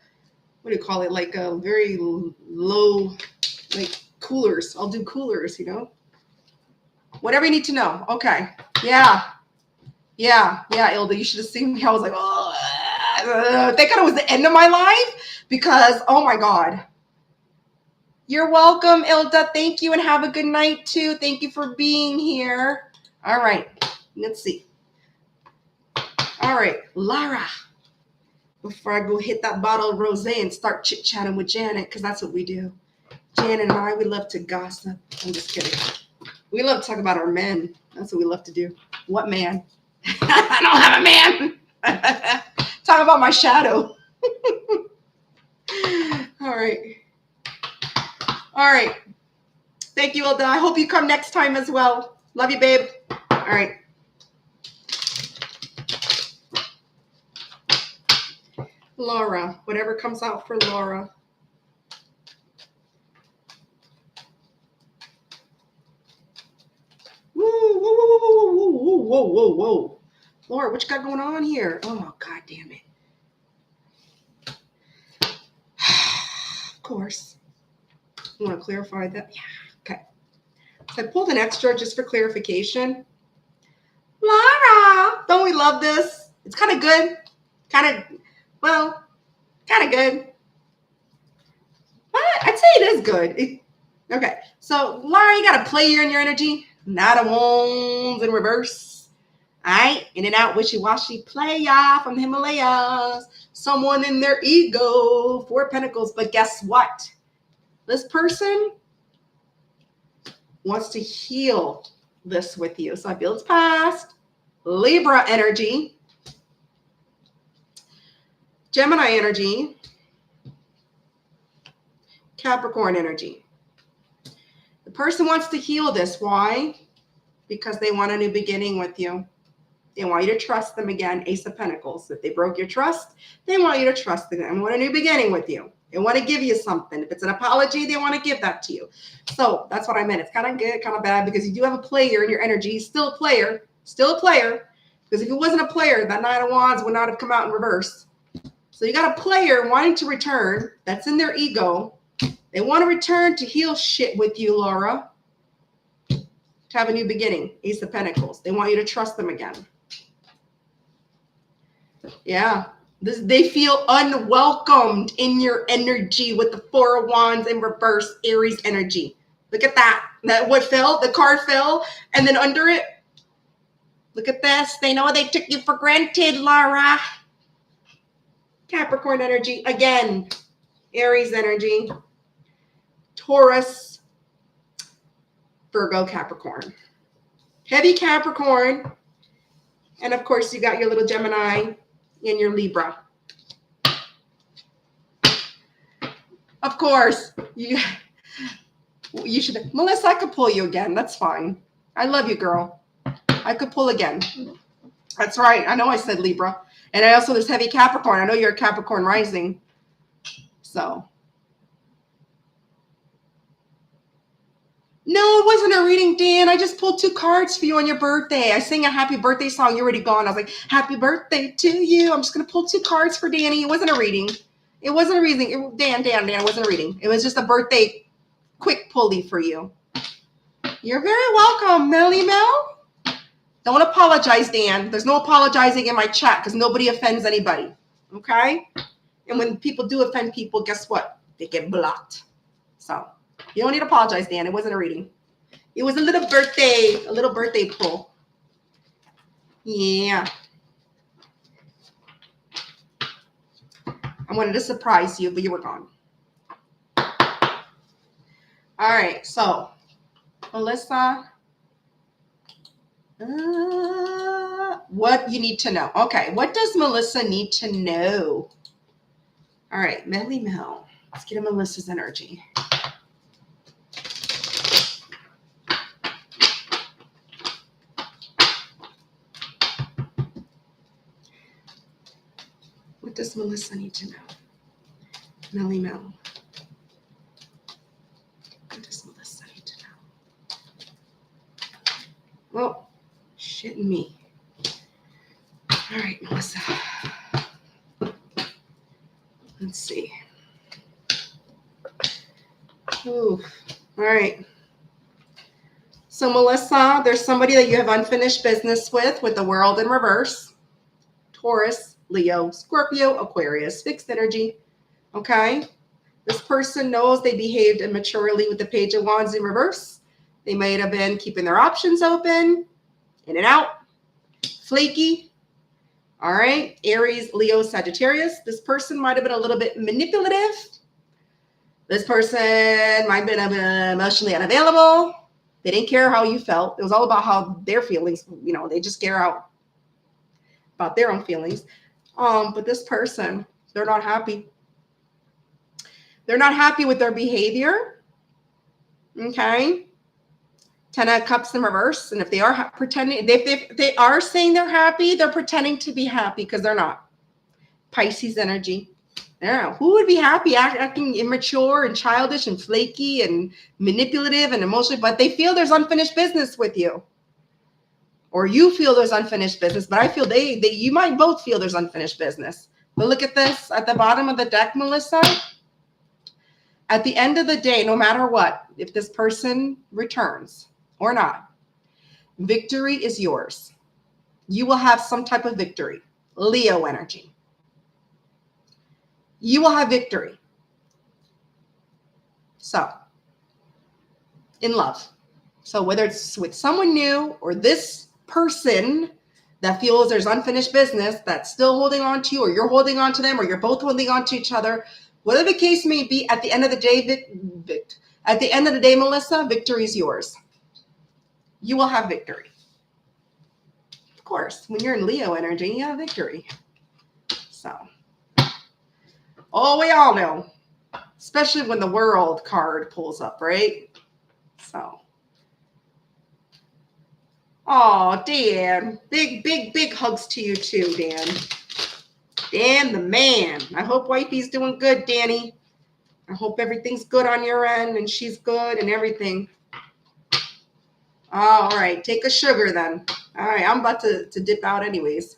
do you call it? Like a very low, like coolers. I'll do coolers, Whatever you need to know. Okay. Yeah, Ilda, you should have seen me. I was like, oh, thank God it was the end of my life because, oh my God. You're welcome, Ilda. Thank you and have a good night too. Thank you for being here. All right. Let's see. All right, Lara. Before I go hit that bottle of rosé and start chit-chatting with Janet, because that's what we do. Janet and I, we love to gossip. I'm just kidding. We love to talk about our men. That's what we love to do. What man? I don't have a man. Talk about my shadow. All right. Thank you, Ilda. I hope you come next time as well. Love you, babe. All right. Laura. Whatever comes out for Laura. Whoa. Laura, what you got going on here? Oh, God damn it. Of course. I want to clarify that. Yeah. Okay. So I pulled an extra just for clarification. Lara, don't we love this? It's kind of good. Kind of good. But I'd say it is good. Okay, so Lara, you got a player in your energy. Not a wands in reverse. All right, in and out, wishy-washy player from the Himalayas. Someone in their ego, 4 pentacles. But guess what? This person wants to heal this with you. So I feel it's past. Libra energy. Gemini energy. Capricorn energy. The person wants to heal this. Why? Because they want a new beginning with you. They want you to trust them again. Ace of Pentacles. If they broke your trust, they want you to trust them and want a new beginning with you. They want to give you something. If it's an apology, they want to give that to you. So that's what I meant. It's kind of good, kind of bad, because you do have a player in your energy. Still a player. Still a player. Because if it wasn't a player, that Nine of Wands would not have come out in reverse. So you got a player wanting to return. That's in their ego. They want to return to heal shit with you, Laura. To have a new beginning. Ace of Pentacles. They want you to trust them again. Yeah. They feel unwelcomed in your energy with the 4 of Wands in reverse, Aries energy. Look at that. That what fell? The card fell. And then under it, look at this. They know they took you for granted, Laura. Capricorn energy. Again, Aries energy. Taurus, Virgo, Capricorn. Heavy Capricorn. And of course, you got your little Gemini and your Libra. Of course, you should. Melissa, I could pull you again. That's fine. I love you, girl. I could pull again. That's right. I know I said Libra. And I also, there's heavy Capricorn. I know you're a Capricorn rising. So. No, it wasn't a reading, Dan. I just pulled 2 cards for you on your birthday. I sang a happy birthday song. You're already gone. I was like, happy birthday to you. I'm just going to pull 2 cards for Danny. It wasn't a reading. It wasn't a reading. Dan, it wasn't a reading. It was just a birthday quick pulley for you. You're very welcome, Melly Mel. Don't apologize, Dan. There's no apologizing in my chat because nobody offends anybody. Okay? And when people do offend people, guess what? They get blocked. So you don't need to apologize, Dan. It wasn't a reading. It was a little birthday pull. Yeah. I wanted to surprise you, but you were gone. All right, so Melissa, what you need to know. Okay, what does Melissa need to know? All right, Melly Mel. Let's get in Melissa's energy. What does Melissa need to know? Melly Mel. What does Melissa need to know? Oh, shit me. All right, Melissa. Let's see. Ooh. All right. So, Melissa, there's somebody that you have unfinished business with the world in reverse. Taurus, Leo, Scorpio, Aquarius, fixed energy. Okay. This person knows they behaved immaturely with the Page of Wands in reverse. They might have been keeping their options open, in and out, flaky. All right. Aries, Leo, Sagittarius. This person might have been a little bit manipulative. This person might have been emotionally unavailable. They didn't care how you felt. It was all about how their feelings, they just care about their own feelings. But this person, they're not happy. They're not happy with their behavior. Okay. 10 of Cups in reverse. And if they are pretending, if they are saying they're happy, they're pretending to be happy because they're not. Pisces energy. Yeah, who would be happy acting immature and childish and flaky and manipulative and emotional, but they feel there's unfinished business with you. Or you feel there's unfinished business, but I feel you might both feel there's unfinished business. But look at this at the bottom of the deck, Melissa. At the end of the day, no matter what, if this person returns, or not, victory is yours. You will have some type of victory. Leo energy. You will have victory. So, in love. So whether it's with someone new or this person that feels there's unfinished business that's still holding on to you, or you're holding on to them, or you're both holding on to each other, whatever the case may be, at the end of the day, Melissa, victory is yours. You will have victory. Of course, when you're in Leo energy, you have victory. So, we all know, especially when the World card pulls up, right? So, oh, Dan, big hugs to you too, Dan. Dan, the man. I hope wifey's doing good, Danny. I hope everything's good on your end and she's good and everything. All right, take a sugar then. All right, I'm about to dip out anyways.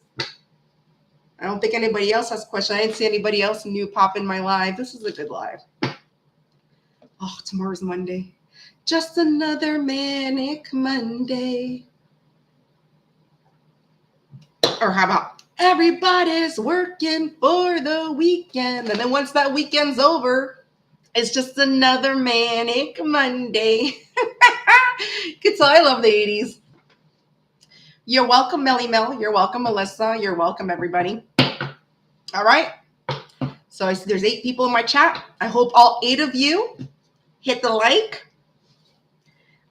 I don't think anybody else has a question. I didn't see anybody else new pop in my live. This is a good live. Oh, tomorrow's Monday. Just another manic Monday. Or how about everybody's working for the weekend. And then once that weekend's over, it's just another manic Monday. Good, so I love the 80s. You're welcome, Melly Mel. You're welcome, Melissa. You're welcome, everybody. All right. So I see there's 8 people in my chat. I hope all 8 of you hit the like.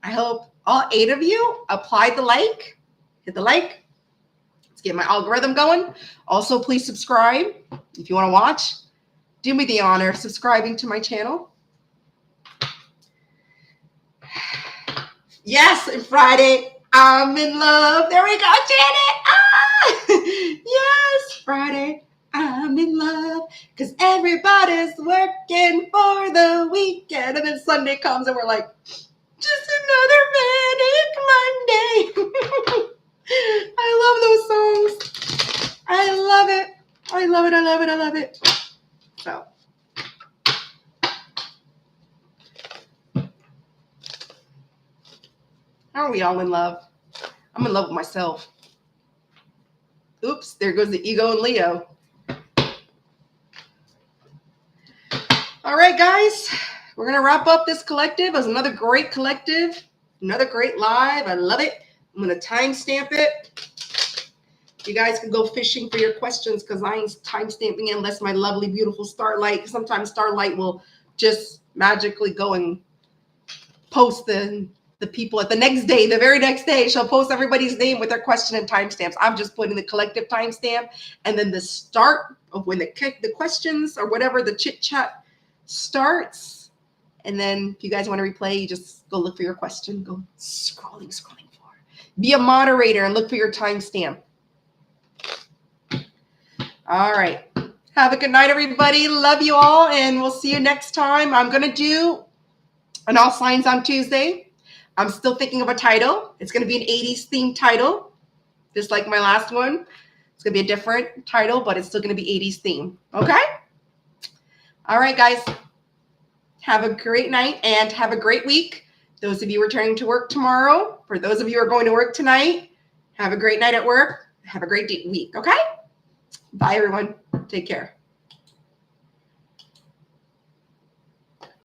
I hope all 8 of you applied the like. Hit the like. Let's get my algorithm going. Also, please subscribe if you want to watch. Do me the honor of subscribing to my channel. Yes, Friday, I'm in love. There we go, Janet. Ah! Yes, Friday, I'm in love. Because everybody's working for the weekend. And then Sunday comes and we're like, just another manic Monday. I love those songs. I love it. I love it. I love it. I love it. So. Aren't we all in love? I'm in love with myself. Oops, there goes the ego and Leo. All right, guys. We're going to wrap up this collective. It was another great collective. Another great live. I love it. I'm going to timestamp it. You guys can go fishing for your questions because I ain't timestamping it unless my lovely, beautiful Starlight. Sometimes Starlight will just magically go and post the people at the next day, the very next day, she'll post everybody's name with their question and timestamps. I'm just putting the collective timestamp and then the start of when the questions or whatever, the chit chat starts. And then if you guys want to replay, you just go look for your question, go scrolling for. Be a moderator and look for your timestamp. All right. Have a good night, everybody. Love you all. And we'll see you next time. I'm going to do an All Signs on Tuesday. I'm still thinking of a title. It's going to be an 80s themed title, just like my last one. It's going to be a different title, but it's still going to be 80s theme. Okay? All right, guys. Have a great night and have a great week. Those of you returning to work tomorrow, for those of you who are going to work tonight, have a great night at work. Have a great week. Okay? Bye, everyone. Take care.